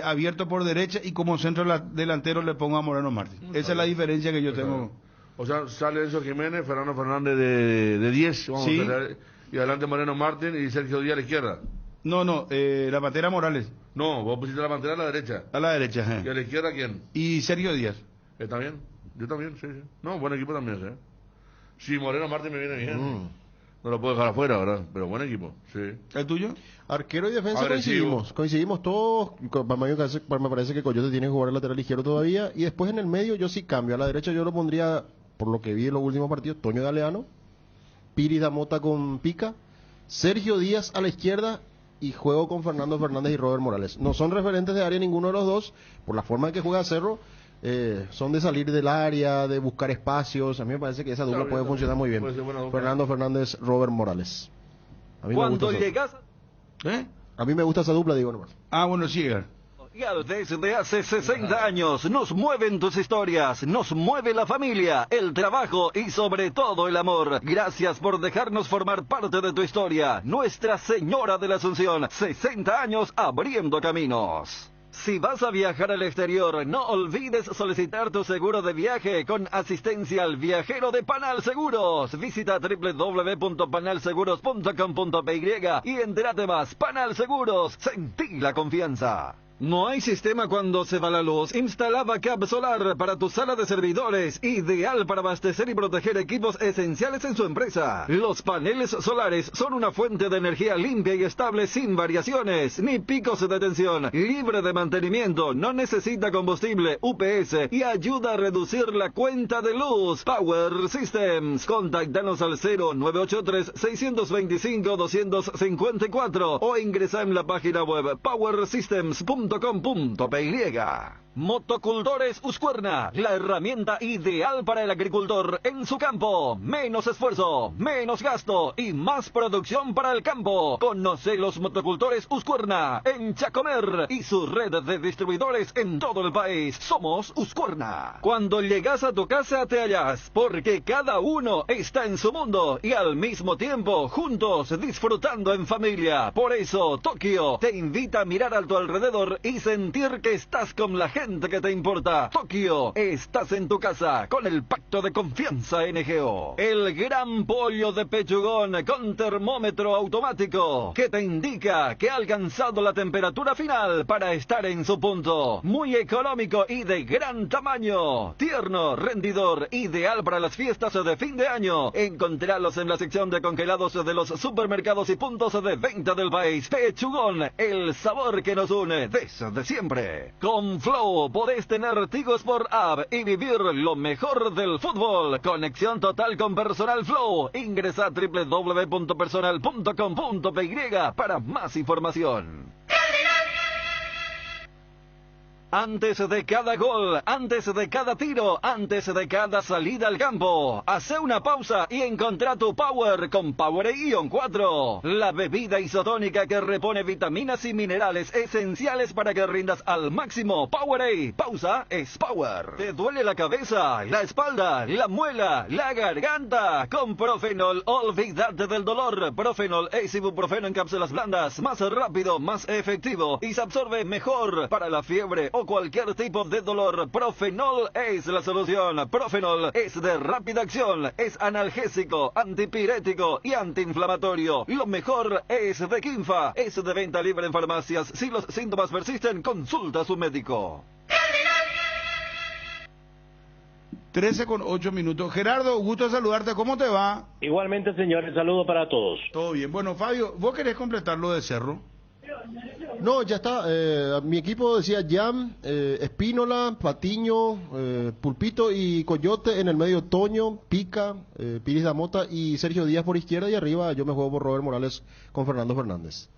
abierto por derecha, y como centro delantero le pongo a Moreno Martín. Esa es la diferencia que yo tengo. O sea, sale Enzo Jiménez, Fernando Fernández de 10, vamos Sí. a hacer, y adelante Moreno Martín y Sergio Díaz a la izquierda. No, la Pantera Morales. No, vos pusiste la Pantera a la derecha. A la derecha, ¿Y a la izquierda quién? Y Sergio Díaz. ¿Está bien? Yo también, sí. No, buen equipo también, ¿sí? Sí, Moreno Martín me viene bien. No lo puedo dejar afuera, ¿verdad? Pero buen equipo, sí. ¿El tuyo? Arquero y defensa Agresivo. coincidimos todos. Me parece que Coyote tiene que jugar el lateral izquierdo todavía. Y después en el medio yo sí cambio. A la derecha yo lo pondría, por lo que vi en los últimos partidos, Toño Galeano, Piri da Mota con Pica, Sergio Díaz a la izquierda, y juego con Fernando Fernández y Robert Morales. No son referentes de área ninguno de los dos, por la forma en que juega Cerro. Son de salir del área, de buscar espacios. A mí me parece que esa dupla puede funcionar muy bien. Fernando Fernández, Robert Morales. A mí Cuando me gusta llegas... A mí me gusta esa dupla, digo nomás. Ah, bueno, sí, Desde hace 60 años nos mueven tus historias, nos mueve la familia, el trabajo y sobre todo el amor. Gracias por dejarnos formar parte de tu historia. Nuestra Señora de la Asunción, 60 años abriendo caminos. Si vas a viajar al exterior, no olvides solicitar tu seguro de viaje con asistencia al viajero de Panal Seguros. Visita www.panalseguros.com.py y entérate más. Panal Seguros, sentí la confianza. ¿No hay sistema cuando se va la luz? Instala Backup Solar para tu sala de servidores, ideal para abastecer y proteger equipos esenciales en su empresa. Los paneles solares son una fuente de energía limpia y estable sin variaciones, ni picos de tensión, libre de mantenimiento, no necesita combustible, UPS y ayuda a reducir la cuenta de luz. Power Systems. Contactanos al 0983-625-254 o ingresa en la página web powersystems.com.py. Motocultores Uscuerna, la herramienta ideal para el agricultor en su campo. Menos esfuerzo, menos gasto y más producción para el campo. Conoce los motocultores Uscuerna en Chacomer y su red de distribuidores en todo el país. Somos Uscuerna. Cuando llegas a tu casa te hallas, porque cada uno está en su mundo y al mismo tiempo juntos disfrutando en familia. Por eso Tokio te invita a mirar a tu alrededor y sentir que estás con la gente que te importa. Tokio, estás en tu casa con el pacto de confianza NGO. El gran pollo de pechugón con termómetro automático que te indica que ha alcanzado la temperatura final para estar en su punto. Muy económico y de gran tamaño. Tierno, rendidor, ideal para las fiestas de fin de año. Encontralos en la sección de congelados de los supermercados y puntos de venta del país. Pechugón, el sabor que nos une desde siempre. Con Flow podés tener Tigos por app y vivir lo mejor del fútbol. Conexión total con Personal Flow. Ingresa a www.personal.com.py para más información. Antes de cada gol, antes de cada tiro, antes de cada salida al campo, hace una pausa y encontrá tu Power con Powerade Ion 4. La bebida isotónica que repone vitaminas y minerales esenciales para que rindas al máximo. Powerade, pausa es Power. ¿Te duele la cabeza, la espalda, la muela, la garganta? Con Profenol, olvídate del dolor. Profenol es ibuprofeno en cápsulas blandas, más rápido, más efectivo y se absorbe mejor para la fiebre o cualquier tipo de dolor. Profenol es la solución. Profenol es de rápida acción, es analgésico, antipirético y antiinflamatorio. Lo mejor es de Kinfa, es de venta libre en farmacias. Si los síntomas persisten, consulta a su médico. 13:08. Gerardo, gusto saludarte. ¿Cómo te va? Igualmente, señores, saludo para todos. Todo bien. Bueno, Fabio, ¿vos querés completar lo de Cerro? No, ya está. Mi equipo decía Jam, Espínola, Patiño, Pulpito y Coyote. En el medio Toño, Pica, Piris Damota y Sergio Díaz por izquierda. Y arriba yo me juego por Robert Morales con Fernando Fernández.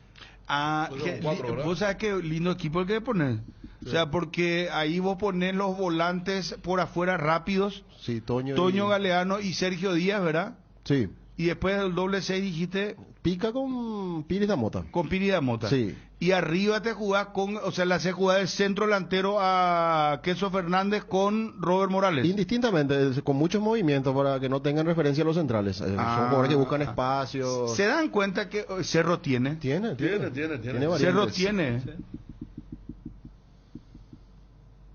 Vos sabés qué lindo equipo el que poner. Sí. O sea, porque ahí vos ponés los volantes por afuera rápidos. Sí, Toño Galeano y Sergio Díaz, ¿verdad? Sí. Y después el doble 6 dijiste... Pica con Piris Damota. Con Piris Damota. Sí. Y arriba te jugás con... O sea, le haces jugar el centro delantero a Queso Fernández con Robert Morales. Indistintamente, con muchos movimientos para que no tengan referencia a los centrales. Son jugadores que buscan espacio. ¿Se dan cuenta que Cerro tiene? Tiene Cerro tiene. Sí.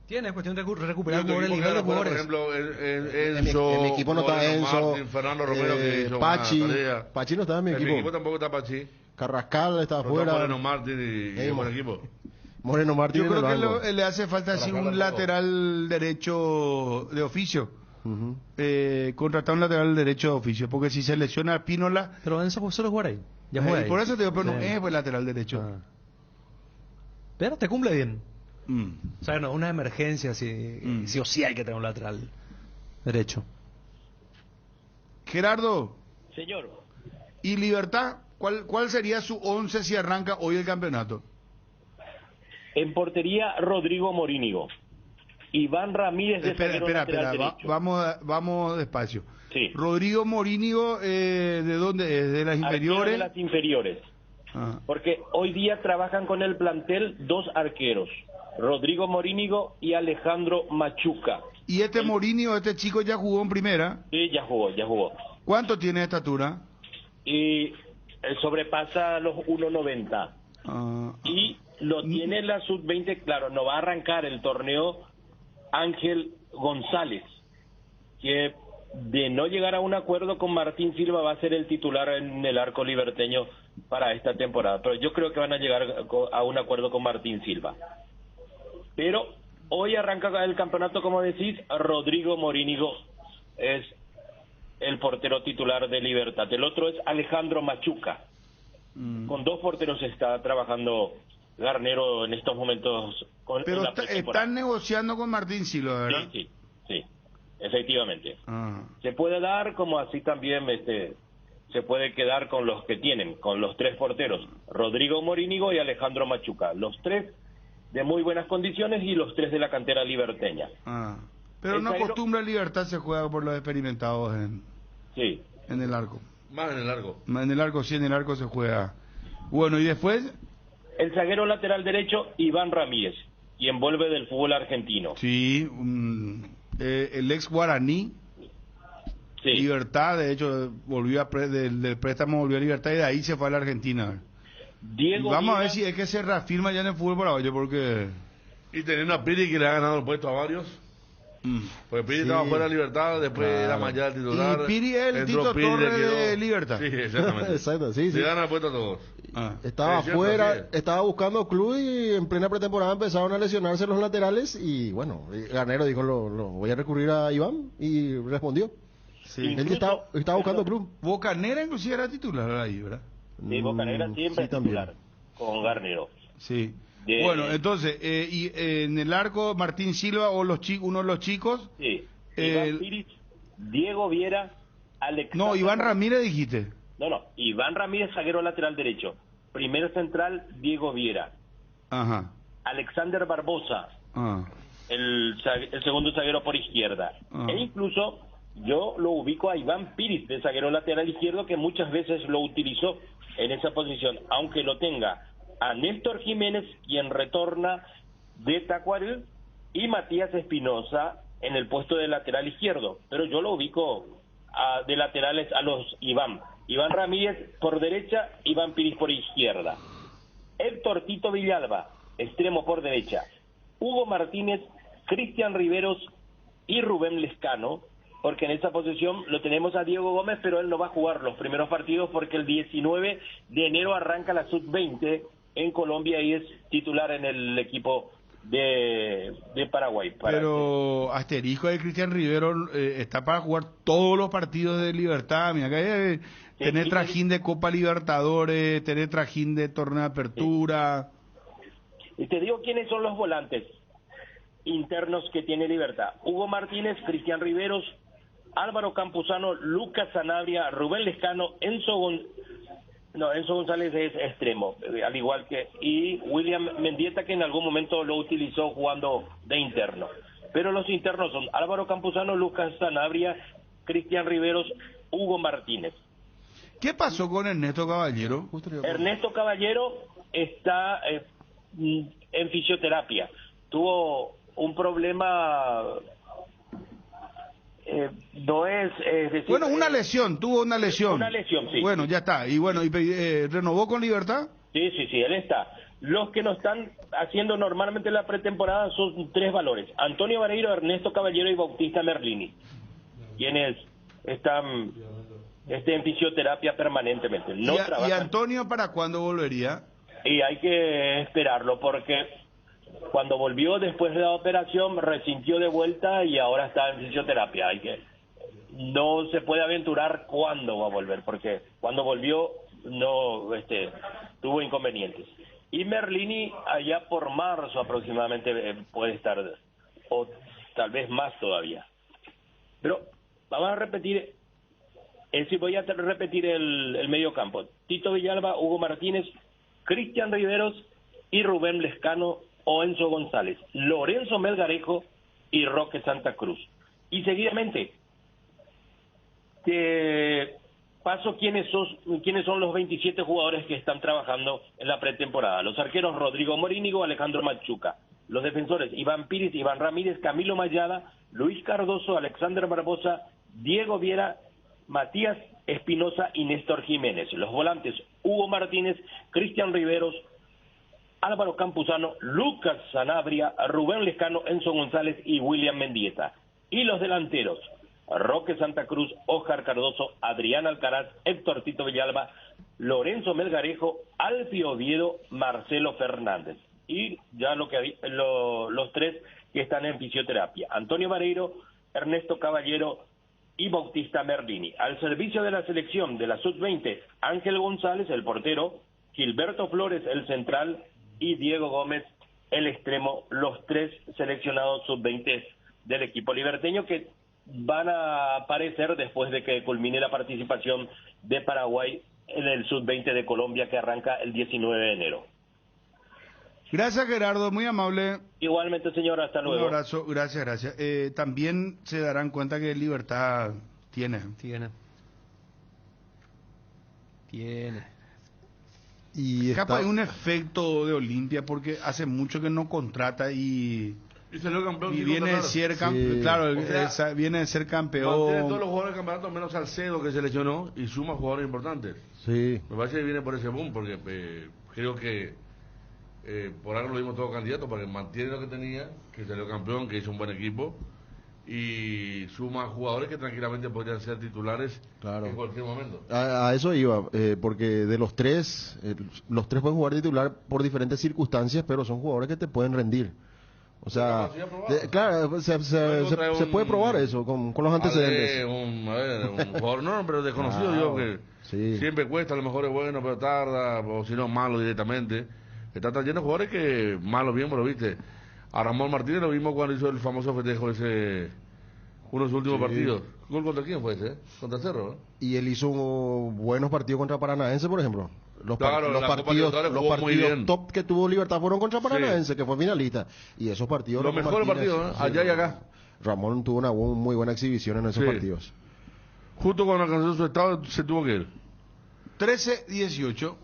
Tiene cuestión de recuperar el nivel de jugadores. Por ejemplo, Enzo, en mi equipo no está Enzo, Martín, Fernando Romero, que hizo Pachi no está en mi equipo. En mi equipo tampoco está Pachi. Carrascal está afuera. Moreno Martín y buen equipo. Moreno Martín. Yo creo que le hace falta así un lateral derecho de oficio. Contratar un lateral derecho de oficio, porque si se lesiona Pínola... Pero Enzo solo jugar ahí. Ya juega ahí. Por eso te digo, pero no es el lateral derecho. Pero te cumple bien. O sea, no, una emergencia, sí o sí hay que tener un lateral derecho. Gerardo. Señor. ¿Y Libertad? ¿Cuál sería su 11 si arranca hoy el campeonato? En portería, Rodrigo Morínigo. Iván Ramírez de Espera, vamos despacio. Sí. Rodrigo Morínigo, ¿de dónde es? ¿De las inferiores? De las inferiores. Porque hoy día trabajan con el plantel 2 arqueros. Rodrigo Morínigo y Alejandro Machuca. ¿Y este Morínigo, este chico ya jugó en primera? Sí, ya jugó. ¿Cuánto tiene de estatura? Y sobrepasa los 1.90. Y lo tiene la sub-20, claro, no va a arrancar el torneo Ángel González, que de no llegar a un acuerdo con Martín Silva va a ser el titular en el arco liberteño para esta temporada. Pero yo creo que van a llegar a un acuerdo con Martín Silva. Pero hoy arranca el campeonato, como decís, Rodrigo Morínigo es el portero titular de Libertad. El otro es Alejandro Machuca. Con 2 porteros está trabajando Garnero en estos momentos. Pero están negociando con Martín Silva, ¿verdad? Sí, efectivamente. Se puede dar, como así también se puede quedar con los que tienen, con los 3 porteros, Rodrigo Morínigo y Alejandro Machuca. Los 3 de muy buenas condiciones y los 3 de la cantera liberteña. Pero no acostumbra Libertad, se juega por los experimentados en el arco. Más en el arco. En el arco, sí, en el arco se juega. Bueno, y después... El zaguero lateral derecho, Iván Ramírez, quien vuelve del fútbol argentino. Sí, el ex guaraní. Sí. Libertad, de hecho, volvió del préstamo volvió a Libertad y de ahí se fue a la Argentina. Vamos a ver si es que se reafirma ya en el fútbol paraguayo, porque... Y teniendo a Piri, que le ha ganado el puesto a varios. Porque Piri estaba fuera de Libertad, después era mayor titular. Y Piri es el Tito Torres de Libertad. Sí, exactamente. Exacto, sí. Le gana el puesto a todos. Estaba afuera, estaba buscando club y en plena pretemporada empezaron a lesionarse los laterales y bueno, Garnero dijo, lo voy a recurrir a Iván y respondió. Sí. Él estaba buscando club. Bocanera inclusive era titular ahí, ¿verdad? Sí, Bocanera siempre es titular, con Garnero. Sí. Bueno, entonces, y en el arco, Martín Silva o uno de los chicos. Sí. Iván Piris, Diego Viera, Alexander... No, Iván Ramírez dijiste. No, Iván Ramírez, zaguero lateral derecho. Primero central, Diego Viera. Alexander Barbosa, el segundo zaguero por izquierda. E incluso yo lo ubico a Iván Piris, de zaguero lateral izquierdo, que muchas veces lo utilizó en esa posición, aunque lo tenga a Néstor Jiménez, quien retorna de Tacuarel, y Matías Espinosa en el puesto de lateral izquierdo. Pero yo lo ubico de laterales a los Iván Ramírez por derecha, Iván Piris por izquierda. Héctor Tito Villalba, extremo por derecha. Hugo Martínez, Cristian Riveros y Rubén Lescano, porque en esa posición lo tenemos a Diego Gómez, pero él no va a jugar los primeros partidos porque el 19 de enero arranca la sub-20 en Colombia y es titular en el equipo de Paraguay. Pero asterisco de Cristian Rivero está para jugar todos los partidos de Libertad. Mira, que Tenés trajín de Copa Libertadores, tenés trajín de Torneo de Apertura. Y te digo quiénes son los volantes internos que tiene Libertad. Hugo Martínez, Cristian Riveros, Álvaro Campuzano, Lucas Sanabria, Rubén Lescano, Enzo González es extremo, al igual que, y William Mendieta, que en algún momento lo utilizó jugando de interno. Pero los internos son Álvaro Campuzano, Lucas Sanabria, Cristian Riveros, Hugo Martínez. ¿Qué pasó con Ernesto Caballero? Ernesto Caballero está en fisioterapia. Tuvo un problema, no es decir, bueno, una lesión, tuvo una lesión. Una lesión, sí. Bueno, ya está. Y bueno, ¿renovó con Libertad? Sí, él está. Los que no están haciendo normalmente la pretemporada son 3 valores: Antonio Vareiro, Ernesto Caballero y Bautista Merlini, quienes están en fisioterapia permanentemente. No ¿Y Antonio para cuándo volvería? Y hay que esperarlo, porque cuando volvió después de la operación resintió de vuelta y ahora está en fisioterapia. No se puede aventurar cuándo va a volver, porque cuando volvió no tuvo inconvenientes. Y Merlini allá por marzo aproximadamente puede estar, o tal vez más todavía. Pero vamos a repetir, voy a repetir el medio campo: Tito Villalba, Hugo Martínez, Cristian Riveros y Rubén Lescano o Enzo González, Lorenzo Melgarejo y Roque Santa Cruz. Y seguidamente te paso quiénes son los 27 jugadores que están trabajando en la pretemporada. Los arqueros: Rodrigo Morínigo, Alejandro Machuca. Los defensores: Iván Pires, Iván Ramírez, Camilo Mayada, Luis Cardoso, Alexander Barbosa, Diego Viera, Matías Espinosa y Néstor Jiménez. Los volantes: Hugo Martínez, Cristian Riveros, Álvaro Campuzano, Lucas Sanabria, Rubén Lescano, Enzo González y William Mendieta. Y los delanteros: Roque Santa Cruz, Óscar Cardoso, Adrián Alcaraz, Héctor Tito Villalba, Lorenzo Melgarejo, Alfio Oviedo, Marcelo Fernández. Y ya los 3 que están en fisioterapia: Antonio Vareiro, Ernesto Caballero y Bautista Merlini. Al servicio de la selección de la Sub-20, Ángel González, el portero, Gilberto Flores, el central, y Diego Gómez, el extremo, los 3 seleccionados Sub-20 del equipo liberteño, que van a aparecer después de que culmine la participación de Paraguay en el Sub-20 de Colombia, que arranca el 19 de enero. Gracias, Gerardo, muy amable. Igualmente, señor, hasta luego. Un abrazo, gracias. También se darán cuenta que Libertad tiene. Y capaz hay un efecto de Olimpia, porque hace mucho que no contrata y salió campeón, y viene de ser campeón, claro, viene de ser campeón. Tiene todos los jugadores del campeonato menos Salcedo, que se lesionó, y suma jugadores importantes. Sí. Me parece que viene por ese boom, porque creo que por algo lo dimos todo candidato, porque mantiene lo que tenía, que salió campeón, que hizo un buen equipo, y suma jugadores que tranquilamente podrían ser titulares en cualquier momento. A eso iba, porque de los 3 pueden jugar titular por diferentes circunstancias, pero son jugadores que te pueden rendir. O sea, claro, se puede probar eso con los antecedentes. Un jugador pero desconocido, que siempre cuesta, a lo mejor es bueno, pero tarda, o si no, malo directamente. Está trayendo jugadores que malo bien, lo viste. A Ramón Martínez lo vimos cuando hizo el famoso festejo uno de sus últimos partidos. ¿Gol contra quién fue ese? Contra Cerro, ¿no? Y él hizo buenos partidos contra Paranaense, por ejemplo. Los partidos top que tuvo Libertad fueron contra Paranaense, que fue finalista. Y esos partidos... Los mejores partidos, allá y acá. Ramón tuvo una muy buena exhibición en esos partidos. Justo cuando alcanzó su estado, se tuvo que ir. 13-18.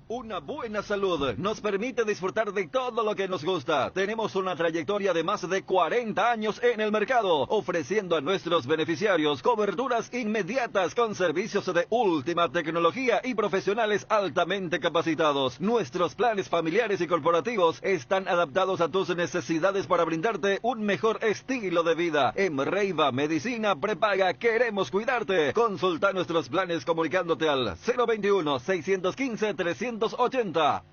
Una buena salud nos permite disfrutar de todo lo que nos gusta. Tenemos una trayectoria de más de 40 años en el mercado, ofreciendo a nuestros beneficiarios coberturas inmediatas con servicios de última tecnología y profesionales altamente capacitados. Nuestros planes familiares y corporativos están adaptados a tus necesidades para brindarte un mejor estilo de vida. En Reiva Medicina Prepaga queremos cuidarte. Consulta nuestros planes comunicándote al 021-615-380.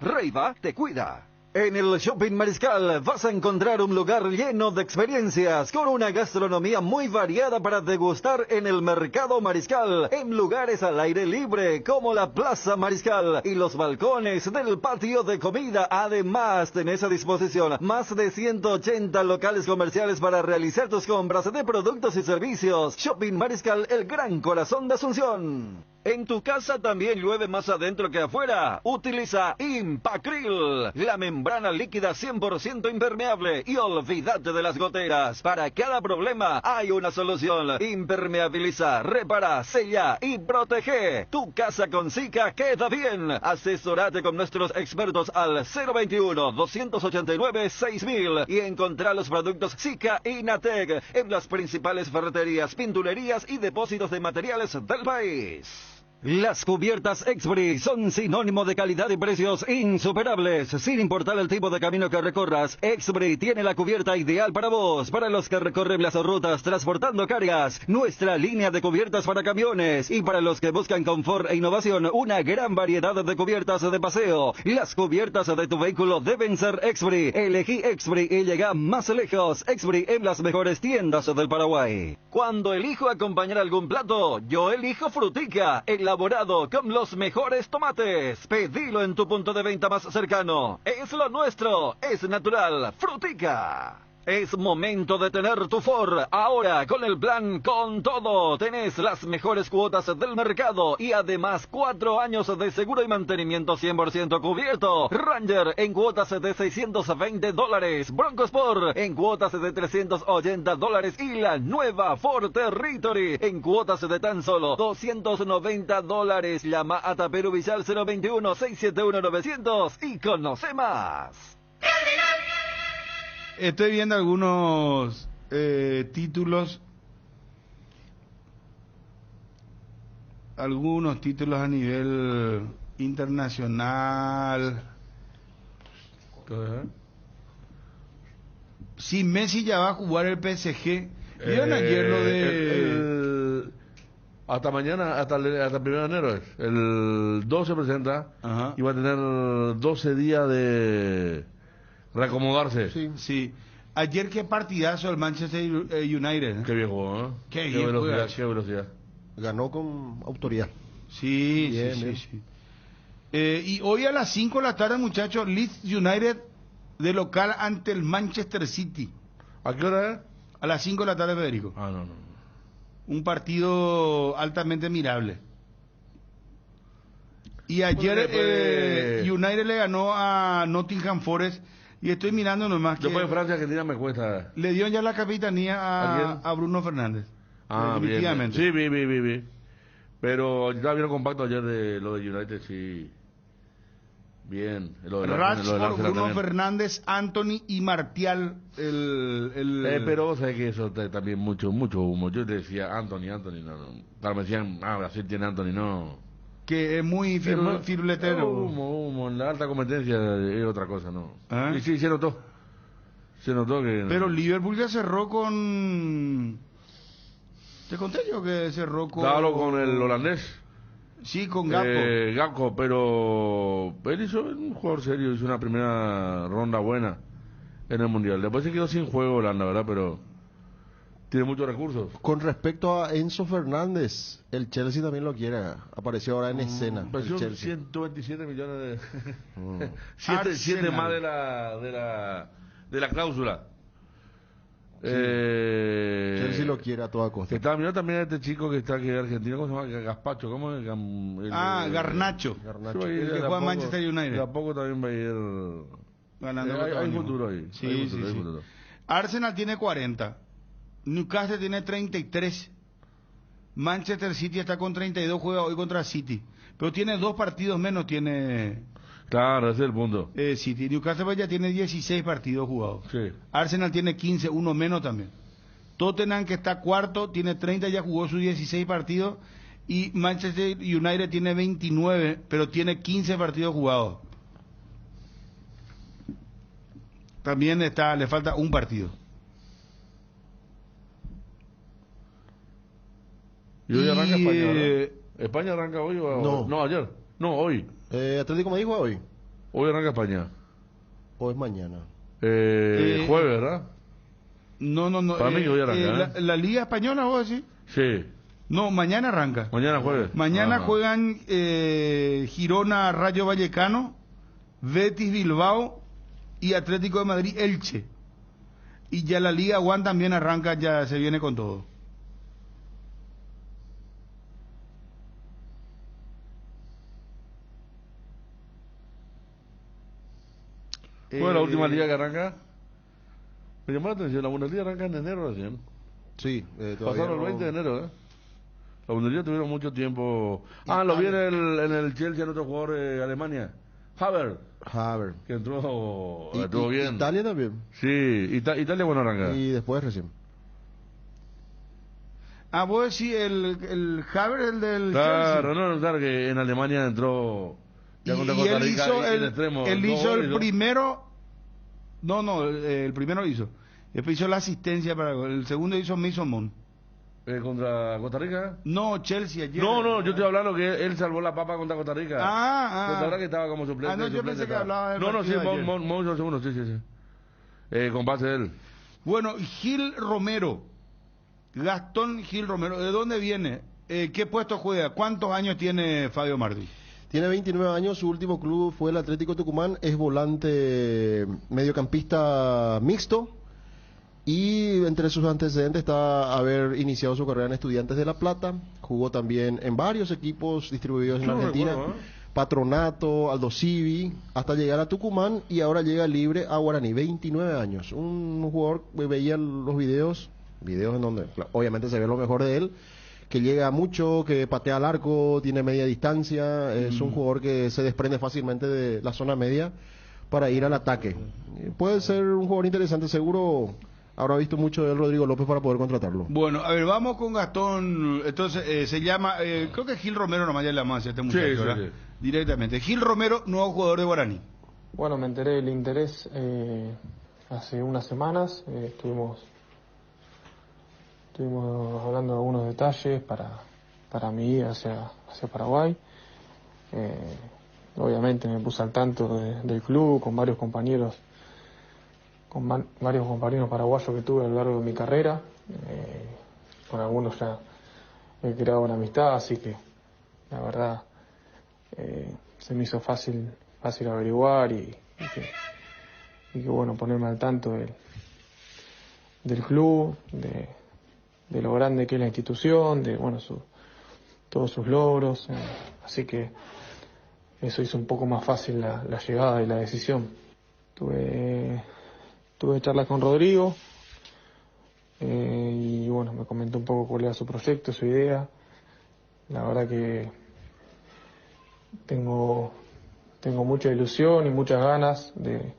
Reiva te cuida. En el Shopping Mariscal vas a encontrar un lugar lleno de experiencias, con una gastronomía muy variada para degustar en el Mercado Mariscal, en lugares al aire libre como la Plaza Mariscal y los balcones del patio de comida. Además, tenés a disposición más de 180 locales comerciales para realizar tus compras de productos y servicios. Shopping Mariscal, el gran corazón de Asunción. En tu casa también llueve más adentro que afuera. Utiliza Impacril, la membrana líquida 100% impermeable, y olvídate de las goteras. Para cada problema hay una solución. Impermeabiliza, repara, sella y protege. Tu casa con Sika queda bien. Asesorate con nuestros expertos al 021-289-6000 y encontrá los productos Sika y Natec en las principales ferreterías, pinturerías y depósitos de materiales del país. Las cubiertas Expri son sinónimo de calidad y precios insuperables. Sin importar el tipo de camino que recorras, Expri tiene la cubierta ideal para vos, para los que recorren las rutas transportando cargas, nuestra línea de cubiertas para camiones, y para los que buscan confort e innovación, una gran variedad de cubiertas de paseo. Las cubiertas de tu vehículo deben ser Expri. Elegí Expri y llega más lejos. Expri en las mejores tiendas del Paraguay. Cuando elijo acompañar algún plato, yo elijo Frutica, elaborado con los mejores tomates. Pedilo en tu punto de venta más cercano. Es lo nuestro, es natural. Frutica. Es momento de tener tu Ford. Ahora, con el plan Con Todo, tenés las mejores cuotas del mercado y además 4 años de seguro y mantenimiento 100% cubierto. Ranger en cuotas de $620. Bronco Sport en cuotas de $380. Y la nueva Ford Territory en cuotas de tan solo $290. Llama a Taperu Villal 021-671-900 y conoce más. Estoy viendo algunos títulos a nivel internacional. Si Messi ya va a jugar el PSG. ¿Vieron ayer lo de...? Hasta mañana, hasta el 1 de enero. El 12 se presenta. Ajá. Y va a tener 12 días de... reacomodarse. Sí. Ayer qué partidazo el Manchester United. Qué viejo, ¿eh? Qué velocidad. Ganó con autoridad. Sí. Y hoy a las 5 de la tarde, muchachos, Leeds United de local ante el Manchester City. ¿A qué hora es? A las 5 de la tarde, Federico. No. Un partido altamente mirable. Y ayer United le ganó a Nottingham Forest. Y estoy mirando nomás que... Después de Francia, Argentina me cuesta... Le dio ya la capitanía a Bruno Fernández. Definitivamente. Bien. Sí, vi. Pero estaba bien compacto ayer de lo de United, sí. Bien. Rashford, Bruno Fernández, Anthony y Martial. Pero sé que eso también mucho humo. Yo te decía Anthony, no. Claro, me decían, Brasil tiene Anthony, no... Que es muy firuletero. Humo, en la alta competencia es otra cosa, ¿no? ¿Ah? Y sí, se notó que... Pero Liverpool ya cerró con... ¿Te conté yo que cerró con... Claro, con el holandés. Sí, con Gakpo. Gakpo, pero él hizo un jugador serio, hizo una primera ronda buena en el Mundial. Después se quedó sin juego Holanda, ¿verdad? Pero... tiene muchos recursos. Con respecto a Enzo Fernández, el Chelsea también lo quiere. Apareció ahora en escena. Apareció 127 millones de... 7 más de la cláusula. Sí. Chelsea lo quiere a toda costa. Estaba mirando también a este chico que está aquí en Argentina, ¿cómo se llama? Gaspacho, ¿cómo es? Garnacho. El que juega en Manchester United. De a poco también va a ir... ganando. Hay futuro ahí. Sí. Futuro. Arsenal tiene 40. Newcastle tiene 33. Manchester City está con 32, juega hoy contra City. Pero tiene 2 partidos menos, tiene... Claro, ese es el punto. City. Newcastle ya tiene 16 partidos jugados. Sí. Arsenal tiene 15, uno menos también. Tottenham, que está cuarto, tiene 30, ya jugó sus 16 partidos. Y Manchester United tiene 29, pero tiene 15 partidos jugados. También le falta un partido. ¿Y hoy arranca España, ¿no? ¿España arranca hoy o...? No, ayer. No, hoy. Atlético Madrid juega hoy. Hoy arranca España. ¿O es mañana? Jueves, ¿verdad? No. Para mí que hoy arranca, la Liga Española, ¿vos decís? Sí. No, mañana arranca. Mañana jueves. Mañana juegan Girona, Rayo Vallecano, Betis Bilbao y Atlético de Madrid Elche. Y ya la Liga One también arranca, ya se viene con todo. ¿Cuál es la última liga que arranca? Me llamó la atención, la Bundesliga arranca en enero recién. Sí, pasaron el 20 de enero, La Bundesliga tuvieron mucho tiempo. Lo vi en el Chelsea, en otro jugador de Alemania. Havertz. Que entró bien. Italia también. Sí, Italia bueno arranca. Y después recién. Vos decís el Havertz, el del Chelsea. Claro, que en Alemania entró ya contra Costa Rica y el extremo. Él hizo el primero. El primero lo hizo. Después hizo la asistencia para el segundo hizo Mason Mount. ¿Contra Costa Rica? No, Chelsea ayer. No, yo estoy hablando que él salvó la papa contra Costa Rica. Costa Rica que estaba como suplente. Yo pensé que hablaba de Mount hizo el segundo, sí. Con base de él. Bueno, Gil Romero. Gastón Gil Romero. ¿De dónde viene? ¿Qué puesto juega? ¿Cuántos años tiene Fabio Martí? Tiene 29 años, su último club fue el Atlético Tucumán, es volante mediocampista mixto y entre sus antecedentes está haber iniciado su carrera en Estudiantes de La Plata, jugó también en varios equipos distribuidos en Argentina, Patronato, Aldo Civi, hasta llegar a Tucumán y ahora llega libre a Guaraní, 29 años, un jugador, veía los videos en donde obviamente se ve lo mejor de él, que llega mucho, que patea al arco, tiene media distancia, es un jugador que se desprende fácilmente de la zona media para ir al ataque. Puede ser un jugador interesante, seguro habrá visto mucho de él Rodrigo López para poder contratarlo. Bueno, a ver, vamos con Gastón, entonces se llama, creo que Gil Romero nomás ya le llama a este muchacho, ¿verdad? Sí. Directamente. Gil Romero, nuevo jugador de Guaraní. Bueno, me enteré del interés hace unas semanas, estuvimos hablando de algunos detalles para mi ida hacia Paraguay. Obviamente me puse al tanto del club con varios compañeros paraguayos que tuve a lo largo de mi carrera. Con algunos ya he creado una amistad, así que la verdad se me hizo fácil averiguar y que bueno, ponerme al tanto del club, de lo grande que es la institución, de bueno todos sus logros, así que eso hizo un poco más fácil la llegada y la decisión. Tuve charlas con Rodrigo y bueno, me comentó un poco cuál era su proyecto, su idea. La verdad que tengo mucha ilusión y muchas ganas de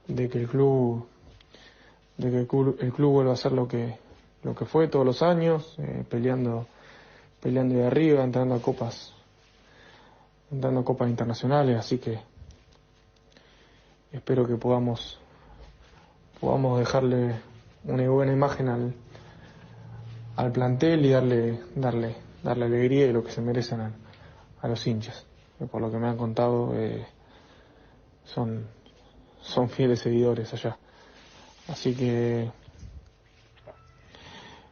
que el club vuelva a ser lo que fue todos los años, peleando de arriba, entrando a copas internacionales, así que espero que podamos dejarle una buena imagen al plantel y darle alegría y lo que se merecen a los hinchas, que por lo que me han contado son fieles seguidores allá, así que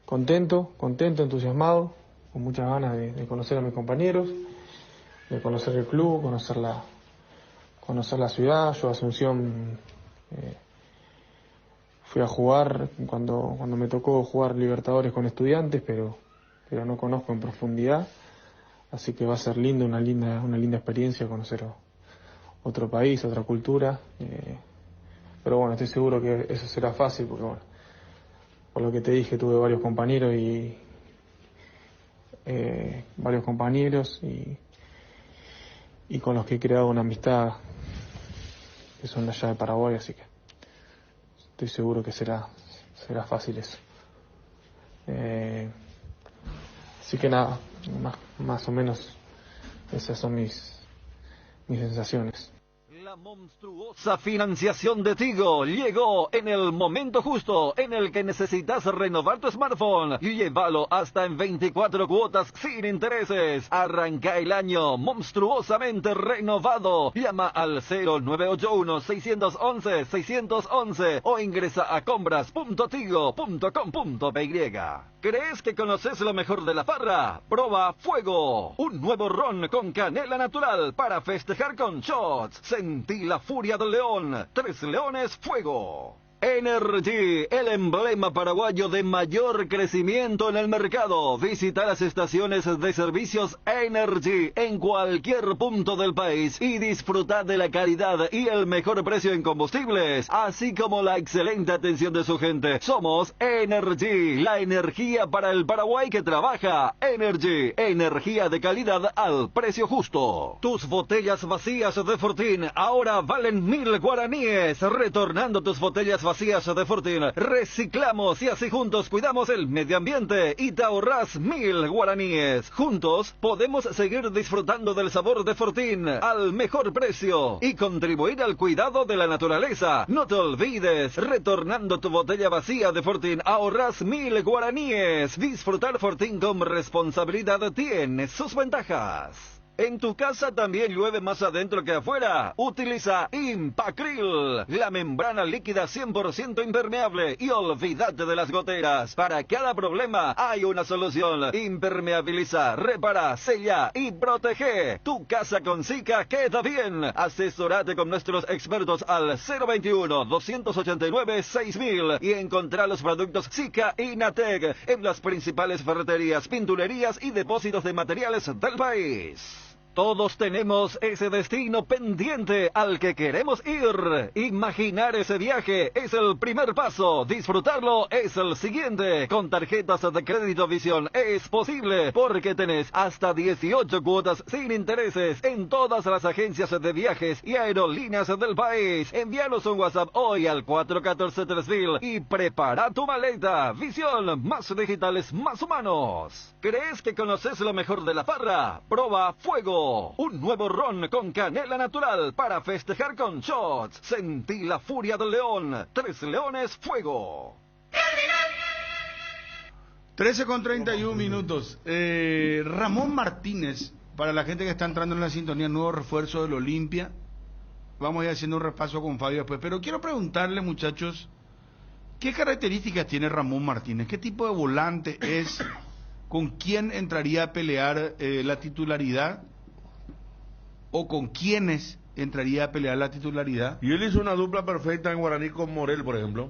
contento, entusiasmado, con muchas ganas de conocer a mis compañeros, de conocer el club, conocer la ciudad. Yo a Asunción fui a jugar cuando me tocó jugar Libertadores con Estudiantes, pero no conozco en profundidad, así que va a ser lindo, una linda experiencia conocer otro país, otra cultura, pero bueno, estoy seguro que eso será fácil porque bueno, por lo que te dije, tuve varios compañeros y con los que he creado una amistad que son de allá de Paraguay, así que estoy seguro que será fácil eso. Así que nada, más o menos esas son mis sensaciones. La monstruosa financiación de Tigo llegó en el momento justo en el que necesitas renovar tu smartphone y llévalo hasta en 24 cuotas sin intereses. Arranca el año monstruosamente renovado. Llama al 0981-611-611 o ingresa a compras.tigo.com.py. ¿Crees que conoces lo mejor de la farra? Proba Fuego, un nuevo ron con canela natural para festejar con shots. Sentí la furia del león. 3 leones, fuego. Energy, el emblema paraguayo de mayor crecimiento en el mercado. Visita las estaciones de servicios Energy en cualquier punto del país y disfruta de la calidad y el mejor precio en combustibles, así como la excelente atención de su gente. Somos Energy, la energía para el Paraguay que trabaja. Energy, energía de calidad al precio justo. Tus botellas vacías de Fortín ahora valen 1000 guaraníes. Retornando tus botellas vacías de Fortín, reciclamos y así juntos cuidamos el medio ambiente y te ahorras 1000 guaraníes. Juntos podemos seguir disfrutando del sabor de Fortín al mejor precio y contribuir al cuidado de la naturaleza. No te olvides, retornando tu botella vacía de Fortín ahorras 1000 guaraníes. Disfrutar Fortín con responsabilidad tiene sus ventajas. ¿En tu casa también llueve más adentro que afuera? Utiliza Impacril, la membrana líquida 100% impermeable, y olvídate de las goteras. Para cada problema hay una solución. Impermeabiliza, repara, sella y protege. Tu casa con Sika queda bien. Asesorate con nuestros expertos al 021-289-6000 y encontrá los productos Sika y Natec en las principales ferreterías, pinturerías y depósitos de materiales del país. Todos tenemos ese destino pendiente al que queremos ir. Imaginar ese viaje es el primer paso. Disfrutarlo es el siguiente. Con tarjetas de crédito Visión es posible porque tenés hasta 18 cuotas sin intereses en todas las agencias de viajes y aerolíneas del país. Envíanos un WhatsApp hoy al 414-3000 y prepara tu maleta. Visión, más digitales, más humanos. ¿Crees que conoces lo mejor de la farra? Proba Fuego, un nuevo ron con canela natural para festejar con shots. Sentí la furia del león. 3 leones, fuego. 13:31. Ramón Martínez, para la gente que está entrando en la sintonía, nuevo refuerzo del Olimpia. Vamos a ir haciendo un repaso con Fabio después, pero quiero preguntarle, muchachos, ¿qué características tiene Ramón Martínez? ¿Qué tipo de volante es? ¿Con quién entraría a pelear la titularidad? ¿O con quiénes entraría a pelear la titularidad? Y él hizo una dupla perfecta en Guaraní con Morel, por ejemplo.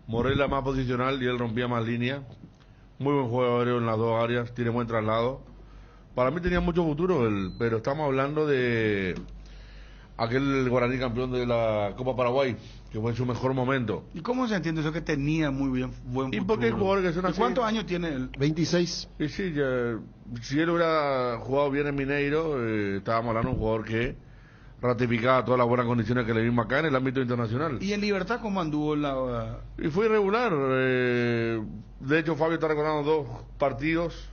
Morel la más posicional y él rompía más línea. Muy buen juego aéreo en las dos áreas, tiene buen traslado. Para mí tenía mucho futuro, pero estamos hablando de aquel Guaraní campeón de la Copa Paraguay, que fue en su mejor momento. ¿Y cómo se entiende eso que tenía muy buen futuro? ¿Y por qué hay jugadores que son así? ¿Cuántos años tiene él? 26. Y sí, si él hubiera jugado bien en Mineiro, estábamos hablando de un jugador que ratificaba todas las buenas condiciones que le vimos acá en el ámbito internacional. ¿Y en Libertad cómo anduvo la...? Y fue irregular. De hecho, Fabio está recordando 2 partidos.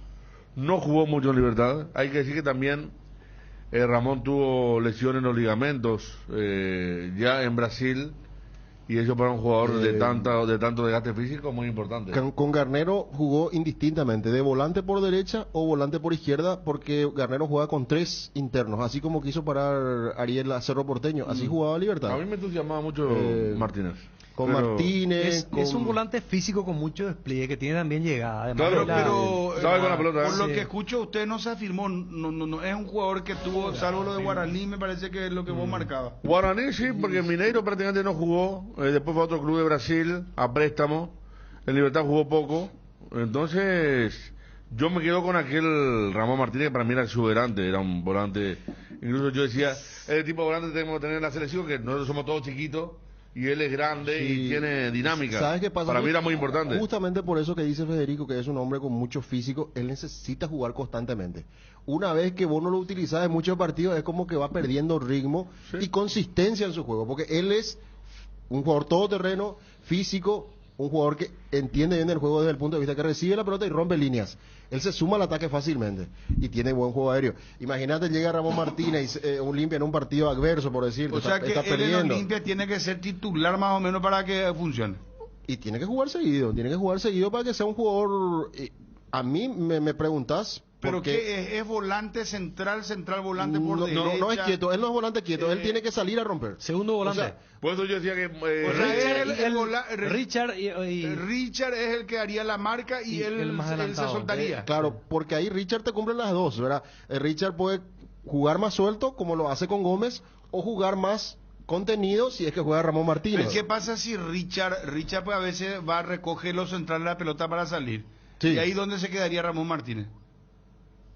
No jugó mucho en Libertad. Hay que decir que también Ramón tuvo lesiones en los ligamentos ya en Brasil, y eso para un jugador de tanto desgaste físico muy importante. Con Garnero jugó indistintamente, de volante por derecha o volante por izquierda, porque Garnero jugaba con 3 internos, así como quiso parar Ariel a Cerro Porteño, así jugaba Libertad. A mí me entusiasmaba mucho Martínez. Con Martínez. Es un volante físico con mucho despliegue, que tiene también llegada. Además, claro, pero sabe con la pelota, por lo que escucho, usted no se afirmó, no es un jugador que tuvo, salvo lo de Guaraní, me parece que es lo que vos marcabas. Guaraní sí, porque Mineiro prácticamente no jugó, después fue a otro club de Brasil a préstamo, en Libertad jugó poco, entonces yo me quedo con aquel Ramón Martínez, que para mí era exuberante, era un volante, incluso yo decía, el tipo de volante que tenemos que tener en la selección, que nosotros somos todos chiquitos, y él es grande y tiene dinámica. ¿Sabes qué pasa? Para mí era muy importante. Justamente por eso que dice Federico, que es un hombre con mucho físico, él necesita jugar constantemente. Una vez que vos no lo utilizás en muchos partidos, es como que va perdiendo ritmo y consistencia en su juego, porque él es un jugador todoterreno, físico, un jugador que entiende bien el juego desde el punto de vista que recibe la pelota y rompe líneas. Él se suma al ataque fácilmente y tiene buen juego aéreo. Imagínate, llega Ramón Martínez, Olimpia en un partido adverso, por decirte. O sea que él en Olimpia tiene que ser titular más o menos para que funcione. Y tiene que jugar seguido para que sea un jugador... a mí me preguntas... ¿Pero qué es volante central volante por derecha? No es quieto, él no es volante quieto, él tiene que salir a romper. Segundo volante. O sea, por eso yo decía que... Richard es el que haría la marca y él se soltaría. Claro, porque ahí Richard te cumple las dos, ¿verdad? Richard puede jugar más suelto, como lo hace con Gómez, o jugar más contenido si es que juega Ramón Martínez. ¿Qué pasa si Richard pues a veces va a recoger los centrales de la pelota para salir? Sí. ¿Y ahí dónde se quedaría Ramón Martínez?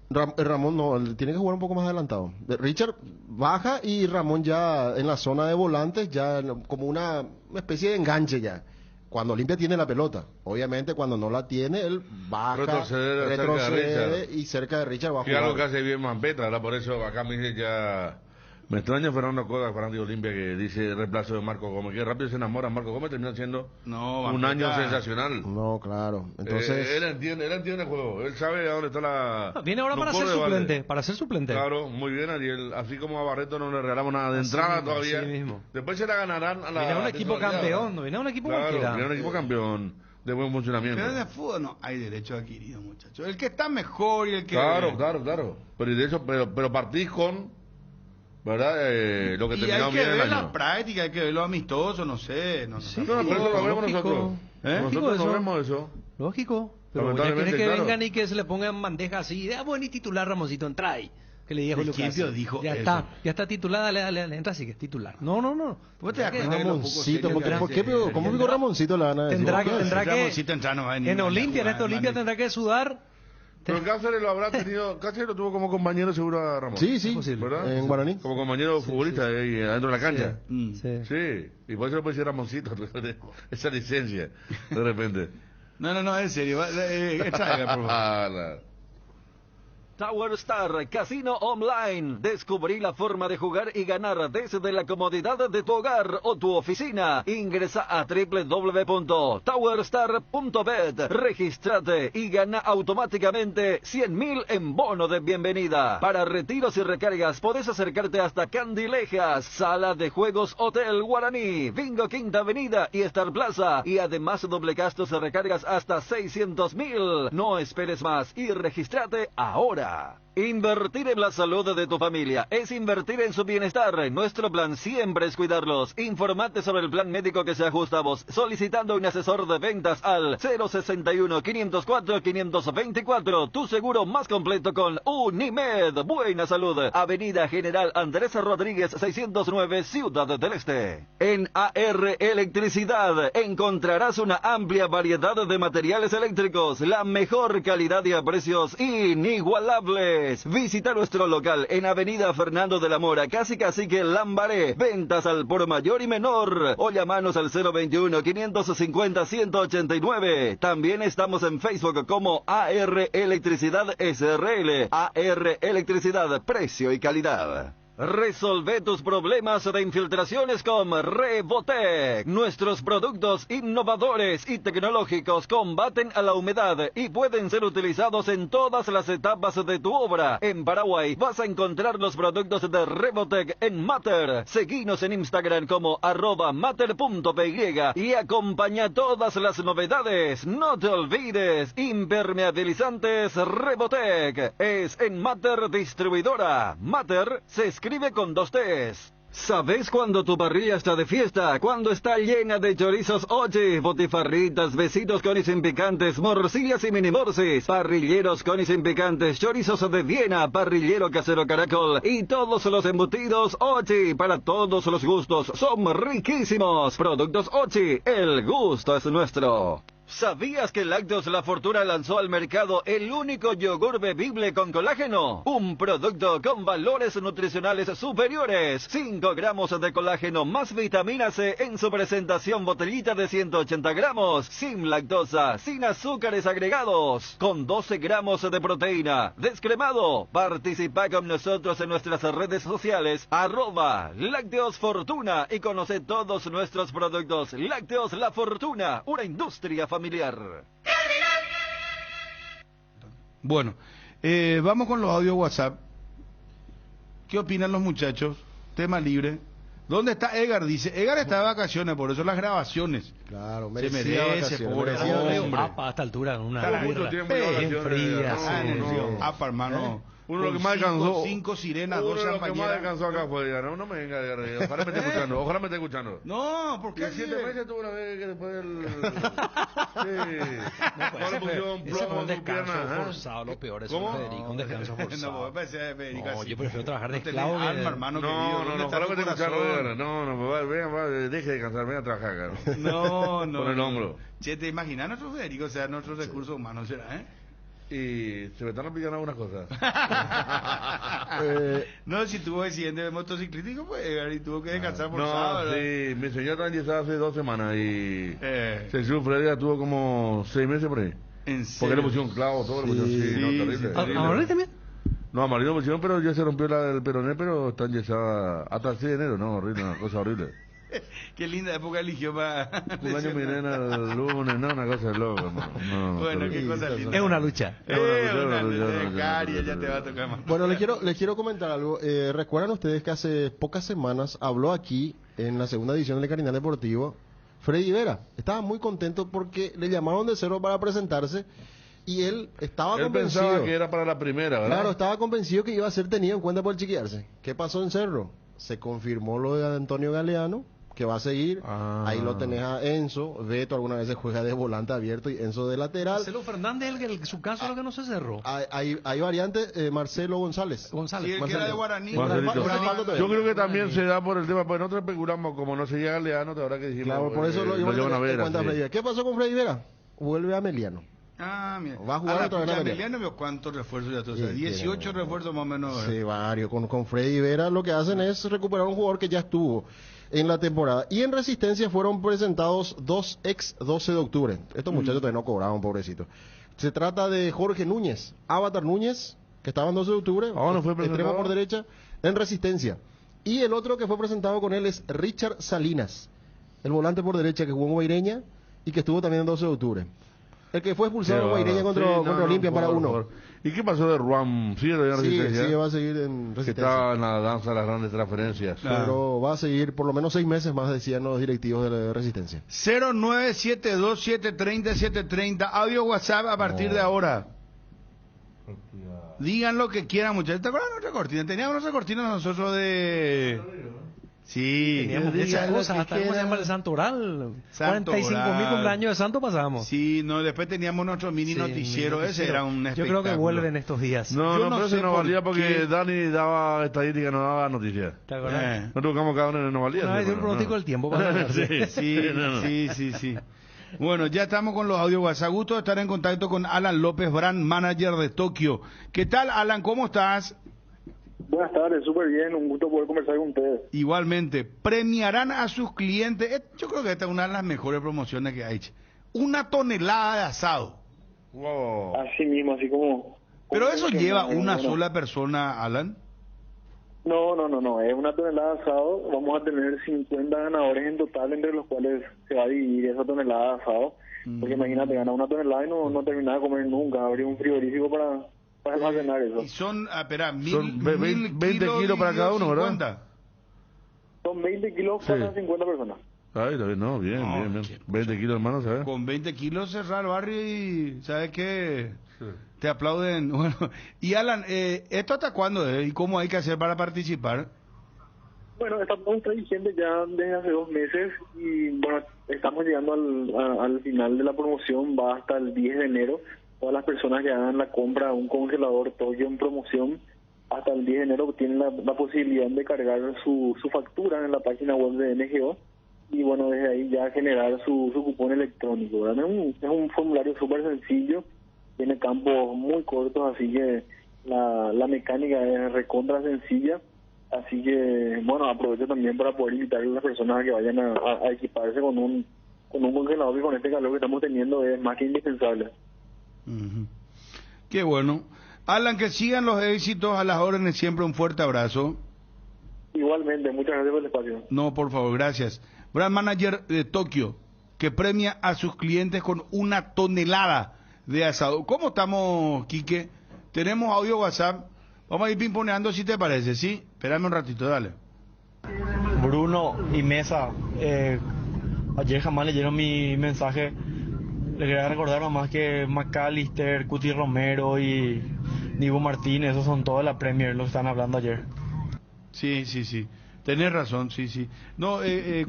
Ramón no, tiene que jugar un poco más adelantado. Richard baja y Ramón ya en la zona de volantes, ya como una especie de enganche ya. Cuando Olimpia tiene la pelota, obviamente cuando no la tiene, él baja, retrocede y cerca de Richard va a jugar. Que algo que hace bien Mampeta, ¿verdad? Por eso acá me dice ya... Me extraña Fernando Coda, Fernando Olimpia, que dice reemplazo de Marco Gómez. Que rápido se enamora Marco Gómez, termina siendo un año sensacional. No, claro. Entonces él entiende el juego. Él sabe a dónde está la... Viene ahora para ser suplente. Claro, muy bien, Ariel. Así como a Barreto no le regalamos nada de entrada todavía. Mismo. Después se la ganarán a la... Viene un equipo campeón, no viene un equipo cualquiera. Viene un equipo campeón de buen funcionamiento. Pero de fútbol no hay derecho adquirido, muchachos. El que está mejor y el que... Claro. Pero de eso, pero partís con... ¿Verdad? Lo que terminamos bien el año. Hay que ver la práctica, hay que ver lo amistoso, no sé. Sí, pero eso lo vemos nosotros. Nosotros no vemos eso. Lógico. Pero ya quiere que vengan y que se le pongan bandeja así. Bueno, y titular Ramoncito, entra ahí. Que le dijo Lucas. Ya está titulada, le entra así que es titular. No. ¿Vos te das cuenta Ramoncito, ¿cómo digo Ramoncito la gana de decir? Tendrá que en Olimpia, en esta Olimpia tendrá que sudar. Pero Cáceres lo habrá tenido, Cáceres lo tuvo como compañero seguro a Ramón. Sí, ¿verdad? En Guaraní. Como compañero futbolista ahí adentro de la cancha. Sí. Y por eso le puede decir Ramoncito, esa licencia, de repente. No, en serio, extraiga, por favor. Tower Star Casino Online. Descubrí la forma de jugar y ganar desde la comodidad de tu hogar o tu oficina. Ingresa a www.towerstar.bet. Regístrate y gana automáticamente 100.000 en bono de bienvenida. Para retiros y recargas podés acercarte hasta Candilejas, Sala de Juegos Hotel Guaraní, Bingo Quinta Avenida y Star Plaza. Y además doble gastos de recargas hasta 600.000. No esperes más y regístrate ahora. Invertir en la salud de tu familia es invertir en su bienestar. Nuestro plan siempre es cuidarlos. Informate sobre el plan médico que se ajusta a vos solicitando un asesor de ventas al 061-504-524. Tu seguro más completo con Unimed. Buena salud. Avenida General Andrés Rodríguez 609, Ciudad del Este. En AR Electricidad encontrarás una amplia variedad de materiales eléctricos, la mejor calidad y a precios inigualables. Visita nuestro local en Avenida Fernando de la Mora, casi Cacique Lambaré. Ventas al por mayor y menor. O llamanos al 021-550-189. También estamos en Facebook como AR Electricidad SRL. AR Electricidad, precio y calidad. Resolve tus problemas de infiltraciones con Revotec. Nuestros productos innovadores y tecnológicos combaten a la humedad y pueden ser utilizados en todas las etapas de tu obra. En Paraguay vas a encontrar los productos de Revotec en Mater. Seguinos en Instagram como @mater.py y acompaña todas las novedades. No te olvides, impermeabilizantes Revotec es en Mater Distribuidora. Mater se escribe con 2 T's. ¿Sabes cuando tu parrilla está de fiesta? Cuando está llena de chorizos ochi, botifarritas, besitos con y sin picantes, morcillas y mini morcis, parrilleros con y sin picantes, chorizos de Viena, parrillero casero caracol y todos los embutidos ochi para todos los gustos. Son riquísimos. Productos ochi, el gusto es nuestro. ¿Sabías que Lácteos La Fortuna lanzó al mercado el único yogur bebible con colágeno? Un producto con valores nutricionales superiores. 5 gramos de colágeno más vitamina C en su presentación botellita de 180 gramos. Sin lactosa, sin azúcares agregados. Con 12 gramos de proteína. Descremado. Participa con nosotros en nuestras redes sociales. @Lácteos Fortuna y conoce todos nuestros productos. Lácteos La Fortuna, una industria familiar. Bueno, vamos con los audios WhatsApp. ¿Qué opinan los muchachos? Tema libre. ¿Dónde está Edgar? Dice, Edgar está de vacaciones, por eso las grabaciones. Claro, se merece, pobre hombre. A esta altura, una mucho tiempo de bien fría. Apa, hermano. Uno lo que más alcanzó. 5 sirenas, uno 2 lo que más champañeras. alcanzó acá fue, no me venga, ojalá me esté escuchando, ojalá me esté escuchando. No, ¿por qué? 7 meses tuvo una vez que después del... Ese fue un descanso forzado, lo peor es Federico, un descanso forzado. No, yo prefiero trabajar de esclavo que... hermano no, ojalá me esté escuchando. No, deje de cansar, venga a trabajar, cara. No. Con el hombro. Che, ¿te imaginas nuestro Federico? O sea, nuestros recursos humanos, ¿será, Y se me están aplicando algunas cosas. No, si tuvo accidente de motociclístico, pues y tuvo que descansar forzado. No, sí, mi señora está enyesada hace 2 semanas y se sufre, ella tuvo como 6 meses por ahí. ¿En serio? Porque le pusieron clavo, todo le pusieron, terrible. ¿A Marlene también? No, a Marlene lo pusieron, pero ya se rompió el peroné, pero está enyesada hasta el 6 de enero, no, horrible, una cosa horrible. Qué linda época eligió para... Cumpleaños mi nena el lunes, no, una cosa de loco, no, bueno, qué cosa linda. Es una lucha. Una lucha. Caria, ya te va a tocar más. Bueno, les quiero comentar algo. ¿Recuerdan ustedes que hace pocas semanas habló aquí, en la segunda edición del Carinal Deportivo, Freddy Vera? Estaba muy contento porque le llamaron de Cerro para presentarse y él estaba convencido. Él pensaba que era para la primera, ¿verdad? Claro, estaba convencido que iba a ser tenido en cuenta por el Chiquiarse. ¿Qué pasó en Cerro? Se confirmó lo de Antonio Galeano, que va a seguir. Ahí lo tenés a Enzo. Beto algunas veces juega de volante abierto y Enzo de lateral. Marcelo Fernández, su caso es lo que no se cerró. Hay variantes. Marcelo González. Sí, el que era de Guaraní. Yo creo que también se da por el tema, pues nosotros especulamos, como no se llega Galeano, ahora que dijimos. Claro, por eso lo llevan a ver. Sí. ¿Qué pasó con Freddy Vera? Vuelve a Meliano. Mira. Va a jugar otra vez a Meliano. Veo cuántos refuerzos ya tuvo. 18 refuerzos más o menos. Sí, varios. Con Freddy Vera lo que hacen es recuperar un jugador que ya estuvo en la temporada. Y en Resistencia fueron presentados 2 ex 12 de octubre. Estos muchachos todavía no cobraban, pobrecitos. Se trata de Jorge Núñez, Avatar Núñez, que estaba en 12 de octubre, extremo por derecha, en Resistencia. Y el otro que fue presentado con él es Richard Salinas, el volante por derecha que jugó en Guaireña y que estuvo también en 12 de octubre. El que fue expulsado en Guaireña contra Olimpia para 1. ¿Y qué pasó de Ruan? ¿Sigue todavía en Resistencia? Sí, va a seguir en Resistencia. Que está en la danza de las grandes transferencias. Pero va a seguir por lo menos 6 meses más, decían los directivos de la Resistencia. 0972730730, audio WhatsApp a partir de ahora. Digan lo que quieran, muchachos. ¿Te acuerdas de nuestra cortina? Teníamos nuestra cortina nosotros de... Sí, teníamos muchas cosas, hasta ¿cómo se llama el Santoral? 45.000 cumpleaños de santo pasamos. Sí, no, después teníamos nuestro mini noticiero, ese era un espectáculo. Yo creo que vuelven estos días. No, pero ese no valía porque Dani daba estadística, no daba noticias. ¿Te acuerdas? No tocamos cada uno, no valía. No, dio un pronóstico del tiempo para sí. Bueno, ya estamos con los audios WhatsApp. Gusto de estar en contacto con Alan López, brand manager de Tokio. ¿Qué tal, Alan? ¿Cómo estás? Buenas tardes, súper bien, un gusto poder conversar con ustedes. Igualmente, premiarán a sus clientes, yo creo que esta es una de las mejores promociones que hay, 1 tonelada de asado. Wow. Así mismo, así como... ¿Pero eso lleva una sola persona, Alan? No, es 1 tonelada de asado, vamos a tener 50 ganadores en total, entre los cuales se va a dividir esa tonelada de asado, porque imagínate, gana 1 tonelada y no termina de comer nunca, abrir un frigorífico para almacenar eso. Y son, espera, 20 kilos para cada uno, 50. ¿Verdad? Son 20 kilos para 50 personas. Ay, no, bien. 20 kilos, hermano, ¿sabes? Con 20 kilos cerrar el barrio y, ¿sabes qué? Sí. Te aplauden. Bueno, y Alan, ¿esto hasta cuándo es? ¿Y cómo hay que hacer para participar? Bueno, estamos vigente ya desde hace 2 meses y, bueno, estamos llegando al final de la promoción, va hasta el 10 de enero. Todas las personas que hagan la compra de un congelador Tokio en promoción hasta el 10 de enero tienen la posibilidad de cargar su factura en la página web de NGO y bueno, desde ahí ya generar su cupón electrónico, ¿verdad? Es un formulario súper sencillo, tiene campos muy cortos, así que la mecánica es recontra sencilla, así que bueno, aprovecho también para poder invitar a las personas a que vayan a equiparse con un congelador, que con este calor que estamos teniendo es más que indispensable. Qué bueno. Alan, que sigan los éxitos, a las órdenes, siempre un fuerte abrazo. Igualmente, muchas gracias por el espacio. No, por favor, gracias. Brand Manager de Tokio, que premia a sus clientes con 1 tonelada de asado. ¿Cómo estamos, Quique? Tenemos audio WhatsApp. Vamos a ir pimponeando, si te parece, ¿sí? Espérame un ratito, dale. Bruno y Mesa, ayer jamás leyeron mi mensaje. Les quería recordar nomás que McAllister, Cuti Romero y Dibu Martínez, esos son todos de la Premier, los que están hablando ayer. Sí. Tenés razón, sí. No,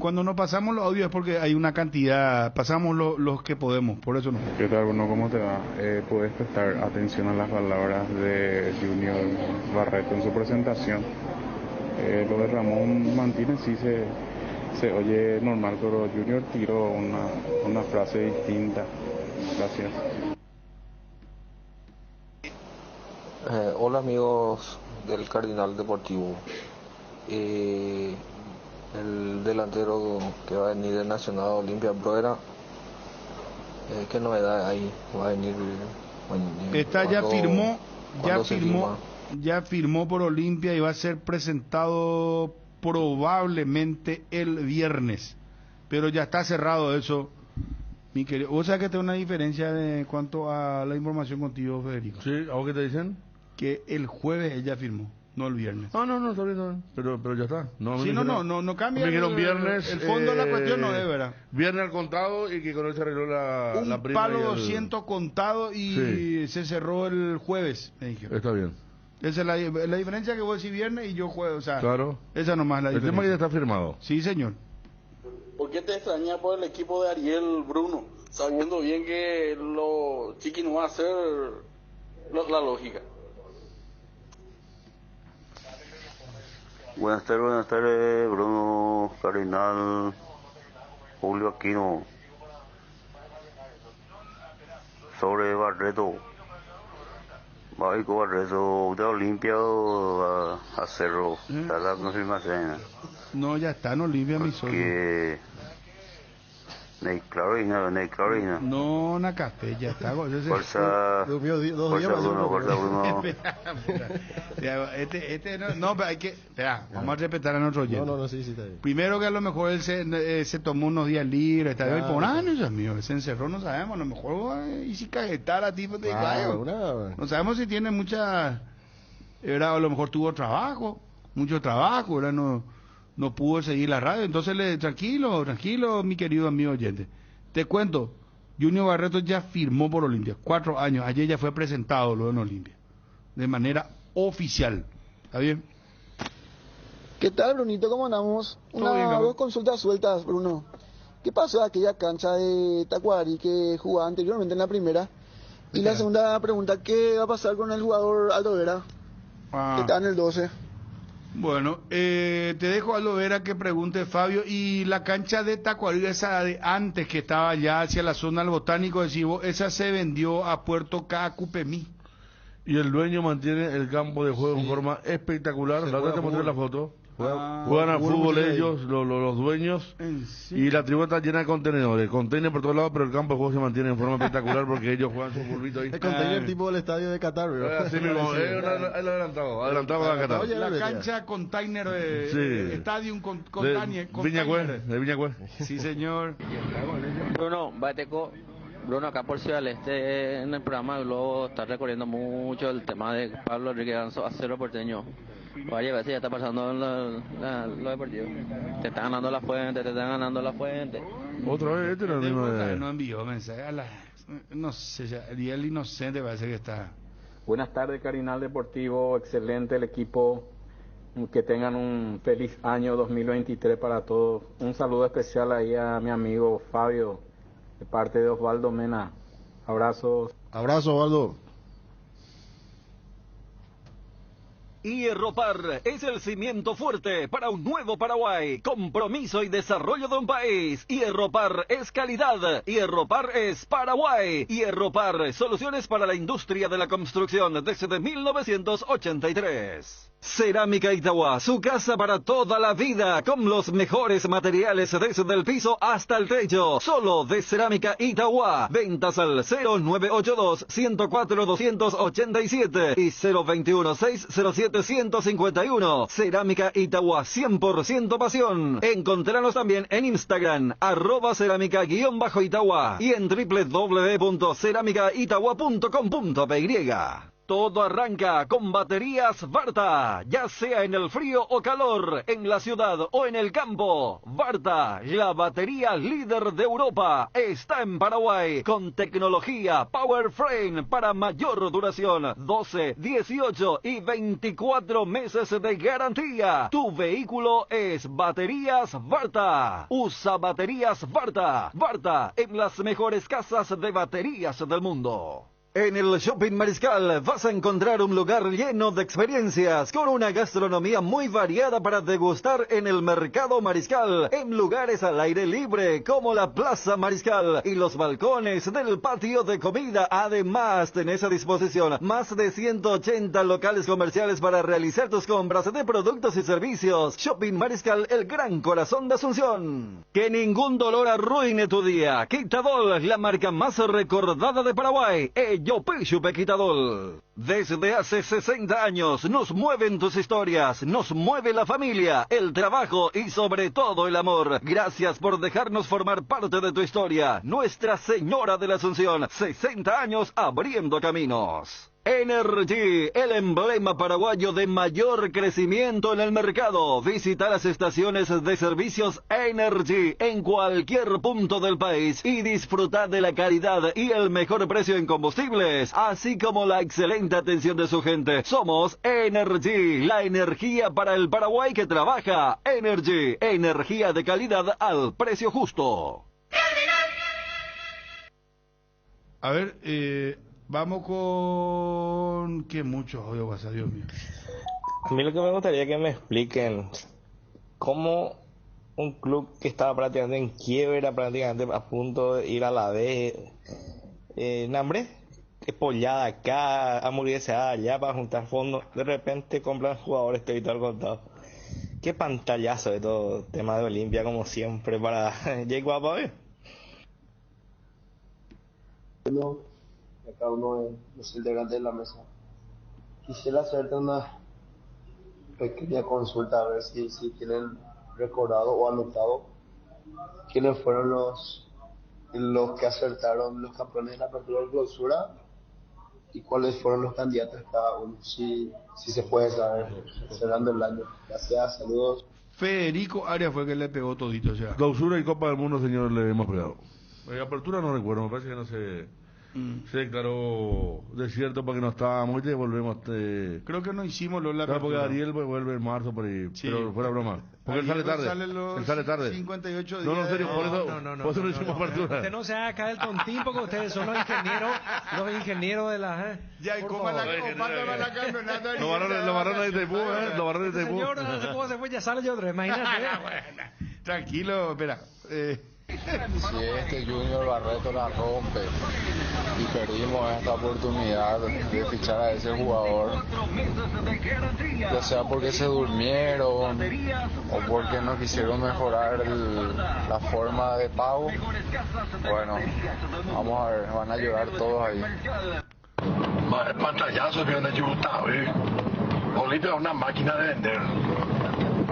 cuando nos pasamos los audios es porque hay una cantidad, pasamos los que podemos, por eso no. ¿Qué tal, Bruno? ¿Cómo te va? Puedes prestar atención a las palabras de Junior Barreto en su presentación. Lo de Ramón Martínez sí se oye normal, pero Junior tiró una frase distinta. Gracias. Hola amigos del Cardinal Deportivo. El delantero que va a venir de Nacional Olimpia, Bruera, ¿qué novedad hay? Va a venir. Ya firmó por Olimpia y va a ser presentado probablemente el viernes, pero ya está cerrado eso, mi querido. ¿Vos sabés que tengo una diferencia de cuanto a la información contigo, Federico? Sí, ¿algo que te dicen? Que el jueves ella firmó, no el viernes. No, está bien. Pero ya está. No cambia. Me dijeron viernes. El fondo de la cuestión no es, ¿verdad? Viernes al contado y que con él se arregló la prima. Un palo 200 contado y se cerró el jueves, me dijeron. Está bien. Esa es la diferencia, que vos decís viernes y yo jueves, o sea, claro. Esa nomás es la diferencia. El tema ya está firmado. Sí, señor. ¿Por qué te extrañas por el equipo de Ariel, Bruno? Sabiendo bien que lo Chiqui no va a hacer la lógica. Buenas tardes, Bruno, Cardinal, Julio Aquino. Sobre Barreto. Va a ir con Barreto de Olimpia o a Cerro. Está la confirmación. No, ya está en Olimpia, mi socio. Neiclorina. No, na café, ya está. Fuerza Bruno. No, pero hay que... Espera, vamos a respetar a nuestro oyente. No, sí, está bien. Primero que a lo mejor él se tomó unos días libres, está bien, por años, mío, se encerró, no sabemos, a lo mejor y si cajetar a ti, no sabemos si tiene mucha... a lo mejor tuvo mucho trabajo, no pudo seguir la radio, entonces tranquilo, mi querido amigo oyente. Te cuento, Junior Barreto ya firmó por Olimpia, 4 años, ayer ya fue presentado luego en Olimpia, de manera oficial. ¿Está bien? ¿Qué tal, Brunito? ¿Cómo andamos? Dos consultas sueltas, Bruno. ¿Qué pasó de aquella cancha de Tacuari que jugaba anteriormente en la primera? Y la segunda pregunta, ¿qué va a pasar con el jugador Aldo Vera? Que está en el 12. Bueno, te dejo a Aldo Vera que pregunte, Fabio. Y la cancha de Tacuari, esa de antes que estaba ya hacia la zona del Botánico de Cibo, esa se vendió a Puerto Cacupemí. Y el dueño mantiene el campo de juego en forma espectacular. La otra te mostré la foto. Juegan al fútbol ellos, los dueños, y la tribuna está llena de contenedores por todos lados, pero el campo de juego se mantiene en forma espectacular porque ellos juegan su curvito ahí. El container tipo del estadio de Qatar, ¿verdad? Así mismo, adelantado a Qatar. La cancha container de estadio container. De Viñagüe. Sí, señor. Bruno, Bruno, acá por Ciudad del Este, en el programa del Globo, está recorriendo mucho el tema de Pablo Enrique Ganso, Acero Porteño. Vaya, a ver si ya está pasando lo deportivo. Te están ganando la fuente, Otra vez, no envió mensaje no sé, el inocente parece que está. Buenas tardes, Cardinal Deportivo, excelente el equipo, que tengan un feliz año 2023 para todos. Un saludo especial ahí a mi amigo Fabio, de parte de Osvaldo Mena. Abrazos. Abrazo, Osvaldo. Hierropar es el cimiento fuerte para un nuevo Paraguay. Compromiso y desarrollo de un país. Hierropar es calidad. Hierropar es Paraguay. Hierropar, soluciones para la industria de la construcción desde 1983. Cerámica Itagua, su casa para toda la vida, con los mejores materiales desde el piso hasta el techo. Solo de Cerámica Itagua. Ventas al 0982-104-287 y 021-607-151. Cerámica Itagua, 100% pasión. Encontranos también en Instagram, @cerámica_Itagua y en www.ceramicaitagua.com.py. Todo arranca con baterías Varta, ya sea en el frío o calor, en la ciudad o en el campo. Varta, la batería líder de Europa, está en Paraguay con tecnología Power Frame para mayor duración, 12, 18 y 24 meses de garantía. Tu vehículo es baterías Varta. Usa baterías Varta. Varta, en las mejores casas de baterías del mundo. En el Shopping Mariscal vas a encontrar un lugar lleno de experiencias, con una gastronomía muy variada para degustar en el Mercado Mariscal, en lugares al aire libre como la Plaza Mariscal y los balcones del patio de comida. Además, tenés a disposición más de 180 locales comerciales para realizar tus compras de productos y servicios. Shopping Mariscal, el gran corazón de Asunción. Que ningún dolor arruine tu día. Quitadol, la marca más recordada de Paraguay. Yopechupe Quitadol. Desde hace 60 años nos mueven tus historias, nos mueve la familia, el trabajo y sobre todo el amor. Gracias por dejarnos formar parte de tu historia. Nuestra Señora de la Asunción, 60 años abriendo caminos. Energy, el emblema paraguayo de mayor crecimiento en el mercado. Visita las estaciones de servicios Energy en cualquier punto del país y disfruta de la calidad y el mejor precio en combustibles, así como la excelente atención de su gente. Somos Energy, la energía para el Paraguay que trabaja. Energy, energía de calidad al precio justo. A ver, vamos con... ¿Qué mucho odio pasa, Dios mío? A mí lo que me gustaría que me expliquen cómo un club que estaba prácticamente en quiebra, prácticamente a punto de ir a la B, Nambre, espollada acá, hamburguesada allá para juntar fondos, de repente compran jugadores que todo al contado. Qué pantallazo de todo tema de Olimpia, como siempre, para Jake Guapa, ¿eh? No, cada uno de los integrantes de la mesa. Quisiera hacerte una pequeña consulta a ver si tienen recordado o anotado quiénes fueron los que acertaron los campeones de la apertura y clausura y cuáles fueron los candidatos cada uno, si se puede saber, cerrando el año. Gracias, saludos. Federico Arias fue el que le pegó todito ya. Clausura y Copa del Mundo, señor, le hemos pegado. Apertura no recuerdo, me parece que no se declaró desierto porque no estábamos y volvemos creo que no hicimos la apertura. Porque Ariel vuelve en marzo por ahí, sí. Pero fuera broma. Porque él sale tarde. 58 días. No, en serio, por eso no hicimos apertura. Usted no se haga caer el tontín porque ustedes son los ingenieros de la... Ya, y como la campeonata. Los varones de Itaipú, los varones de Itaipú. Señor, no sé cómo se fue, ya sale yo otra vez, imagínate. Tranquilo, espera. Si este Junior Barreto la rompe y perdimos esta oportunidad de fichar a ese jugador, ya sea porque se durmieron o porque no quisieron mejorar la forma de pago, bueno, vamos a ver, van a llorar todos ahí. Madre pantallazo que han hecho Olimpia es una máquina de vender.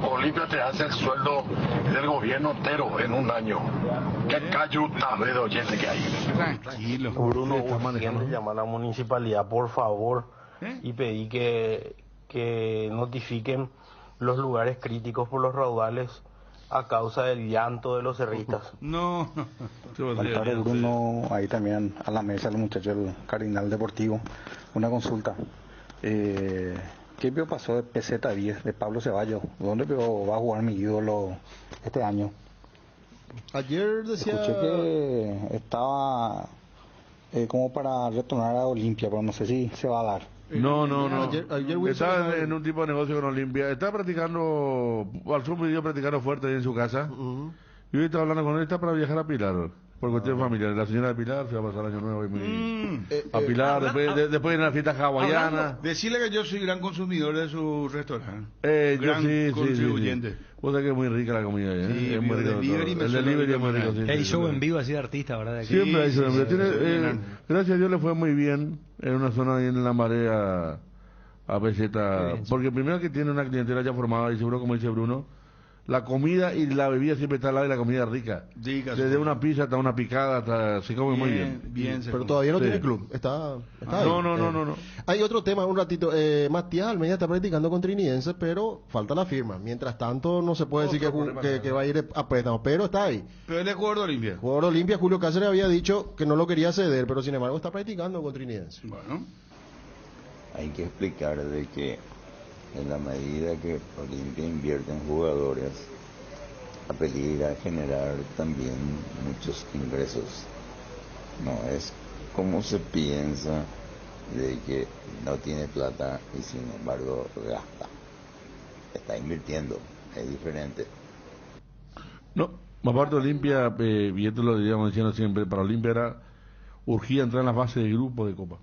Olimpia te hace el sueldo del gobierno entero en un año. Qué cayuta de oyente que hay. Tranquilo. Bruno, urgente llamar a la municipalidad, por favor, y pedí que notifiquen los lugares críticos por los raudales a causa del llanto de los cerristas. No. Alcalde Bruno, ahí también a la mesa el muchacho del Cardinal Deportivo. Una consulta. ¿Qué pasó de PZ10 de Pablo Ceballos? ¿Dónde va a jugar mi ídolo este año? Ayer decía... Escuché que estaba como para retornar a Olimpia, pero no sé si se va a dar. No. Ayer Estaba en un tipo de negocio con Olimpia. Estaba practicando, al sur pidió practicando fuerte ahí en su casa. Y hoy estaba hablando con él, está para viajar a Pilar. Por cuestiones familiares. La señora de Pilar se va a pasar el año nuevo a Pilar, después en la fiesta hawaiana. Decirle que yo soy gran consumidor de su restaurante. Gran contribuyente. Sí. Vos sabés que es muy rica la comida. Sí, es muy rico. El delivery es muy rico. Sí, el show en vivo así de artista, ¿verdad? Siempre hay show en vivo. Gracias a Dios le fue muy bien en una zona ahí en la marea a Peseta. Porque primero que tiene una clientela ya formada y seguro, como dice Bruno, la comida y la bebida siempre está al lado de la comida rica. Desde una pizza hasta una picada, se come muy bien. Pero todavía no tiene club. Está ahí. No. Hay otro tema, un ratito. Matías Almeida está practicando con Trinidense, pero falta la firma. Mientras tanto, no se puede decir que va a ir a préstamo, pero está ahí. Pero él es jugador de Olimpia. Jugador de Olimpia, Julio Cáceres había dicho que no lo quería ceder, pero sin embargo está practicando con Trinidense. Bueno. Hay que explicar de que en la medida que Olimpia invierte en jugadores, a generar también muchos ingresos. No es como se piensa de que no tiene plata y sin embargo gasta. Está invirtiendo, es diferente. No, aparte Olimpia, y esto lo diríamos diciendo siempre, para Olimpia era urgía entrar en la fase de grupo de Copa.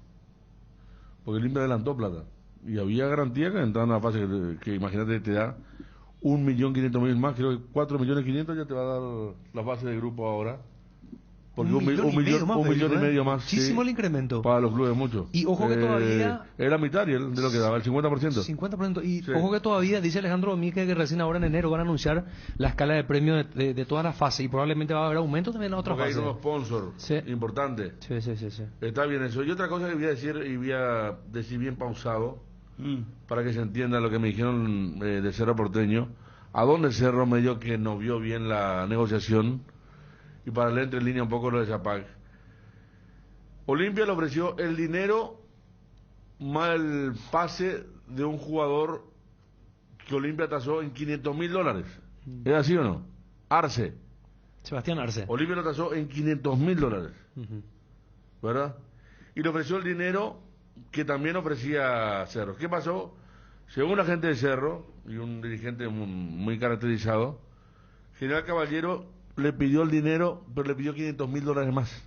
Porque Olimpia adelantó plata. Y había garantía que entraba en la fase que imagínate te da 1.500.000 más, creo que 4.500.000 ya te va a dar la fase de grupo ahora. Porque un millón y medio más. Muchísimo el incremento. Para los clubes, mucho. Y ojo que todavía... Era mitad de lo que daba, el 50%. 50%. Y ojo que todavía, dice Alejandro Domínguez, que recién ahora en enero van a anunciar la escala de premios de toda la fase. Y probablemente va a haber aumento también en la otra fase. Porque hay unos sponsors importantes. Sí. Está bien eso. Y otra cosa que voy a decir, y voy a decir bien pausado, para que se entienda lo que me dijeron de Cerro Porteño, a dónde Cerro me dio que no vio bien la negociación, y para leer entre línea un poco lo de Zapag. Olimpia le ofreció el dinero más el pase de un jugador que Olimpia tasó en $500.000. ¿Es así o no? Arce. Sebastián Arce. Olimpia lo tasó en $500.000. ¿Verdad? Y le ofreció el dinero que también ofrecía Cerro. ¿Qué pasó? Según la gente de Cerro y un dirigente muy caracterizado, General Caballero le pidió el dinero, pero le pidió $500.000 más.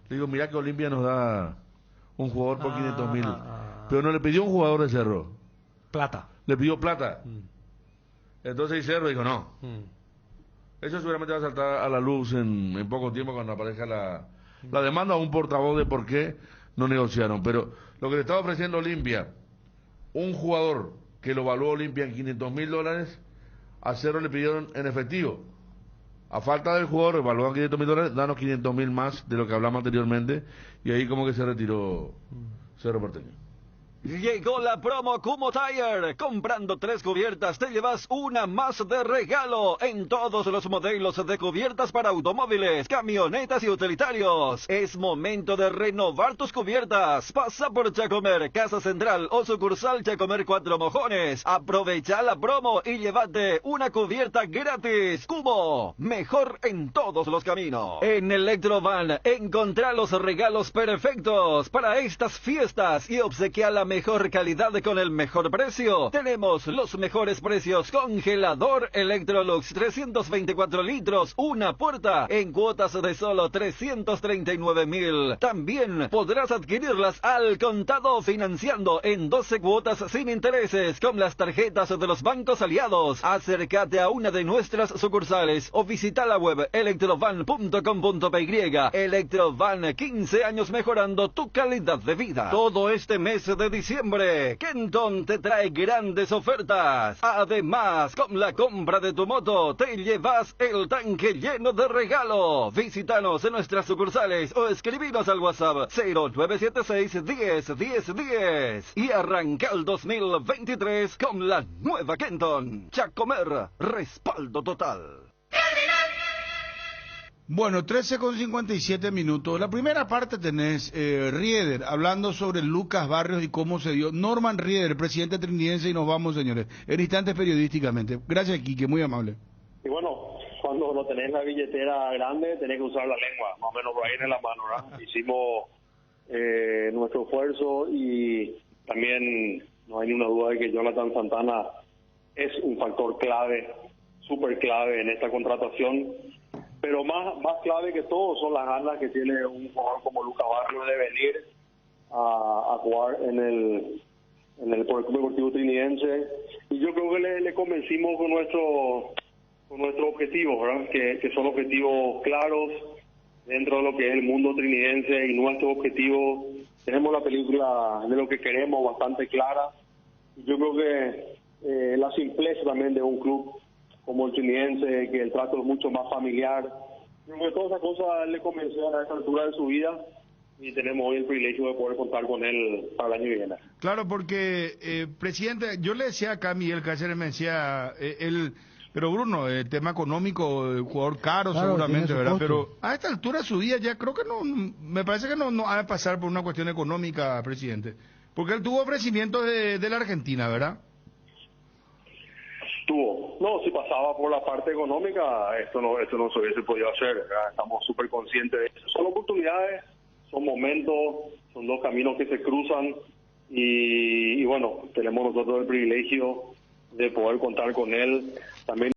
Le digo, mirá que Olimpia nos da un jugador por 500.000, pero no le pidió un jugador de Cerro. Plata. Le pidió plata. Entonces Cerro dijo, no. Eso seguramente va a saltar a la luz en poco tiempo cuando aparezca la demanda o un portavoz de por qué no negociaron. Pero lo que le estaba ofreciendo Olimpia, un jugador que lo evaluó Olimpia en $500.000, a Cerro le pidieron en efectivo. A falta del jugador, evaluaban $500.000, danos 500.000 más de lo que hablamos anteriormente, y ahí como que se retiró Cerro Porteño. Llegó la promo Kumo Tire. Comprando 3 cubiertas te llevas una más de regalo en todos los modelos de cubiertas para automóviles, camionetas y utilitarios. Es momento de renovar tus cubiertas. Pasa por Chacomer, Casa Central o sucursal Chacomer 4 Mojones. Aprovecha la promo y llévate una cubierta gratis. Kumo, mejor en todos los caminos. En Electrovan encontrá los regalos perfectos para estas fiestas y obsequia la mejor calidad con el mejor precio. Tenemos los mejores precios. Congelador Electrolux 324 litros, una puerta, en cuotas de solo 339.000. También podrás adquirirlas al contado financiando en 12 cuotas sin intereses con las tarjetas de los bancos aliados. Acércate a una de nuestras sucursales o visita la web electrovan.com.py. Electrovan, 15 años mejorando tu calidad de vida. Todo este mes de diciembre, Kenton te trae grandes ofertas. Además, con la compra de tu moto, te llevas el tanque lleno de regalo. Visítanos en nuestras sucursales o escribinos al WhatsApp 0976 10 10 10 y arranca el 2023 con la nueva Kenton. Chacomer, respaldo total. Bueno, 13:57. La primera parte tenés Rieder, hablando sobre Lucas Barrios y cómo se dio. Norman Rieder, presidente trinidense, y nos vamos, señores, en instantes periodísticamente. Gracias, Quique, muy amable. Y bueno, cuando no tenés la billetera grande, tenés que usar la lengua, más o menos por ahí en la mano, ¿verdad? Hicimos nuestro esfuerzo, y también no hay ninguna duda de que Jonathan Santana es un factor clave, súper clave en esta contratación, pero más clave que todo son las ganas que tiene un jugador como Lucas Barrios de venir a jugar por el Club Deportivo Trinidense, y yo creo que le convencimos con nuestros objetivos, ¿verdad? Que son objetivos claros dentro de lo que es el mundo trinidense, y nuestro objetivo, tenemos la película de lo que queremos bastante clara. Yo creo que la simpleza también de un club como el Trinidense, que el trato es mucho más familiar, yo creo que todas esas cosas le convencieron a esta altura de su vida, y tenemos hoy el privilegio de poder contar con él para el año que viene. Claro, porque, presidente, yo le decía acá a Miguel Cáceres, me decía, pero Bruno, el tema económico, el jugador caro, claro, seguramente, ¿verdad? Pero a esta altura de su vida ya creo que no, me parece que no ha de pasar por una cuestión económica, presidente, porque él tuvo ofrecimientos de la Argentina, ¿verdad? No, si pasaba por la parte económica, esto no se hubiese podido hacer, ¿verdad? Estamos súper conscientes de eso. Son oportunidades, son momentos, son dos caminos que se cruzan, y bueno, tenemos nosotros el privilegio de poder contar con él también.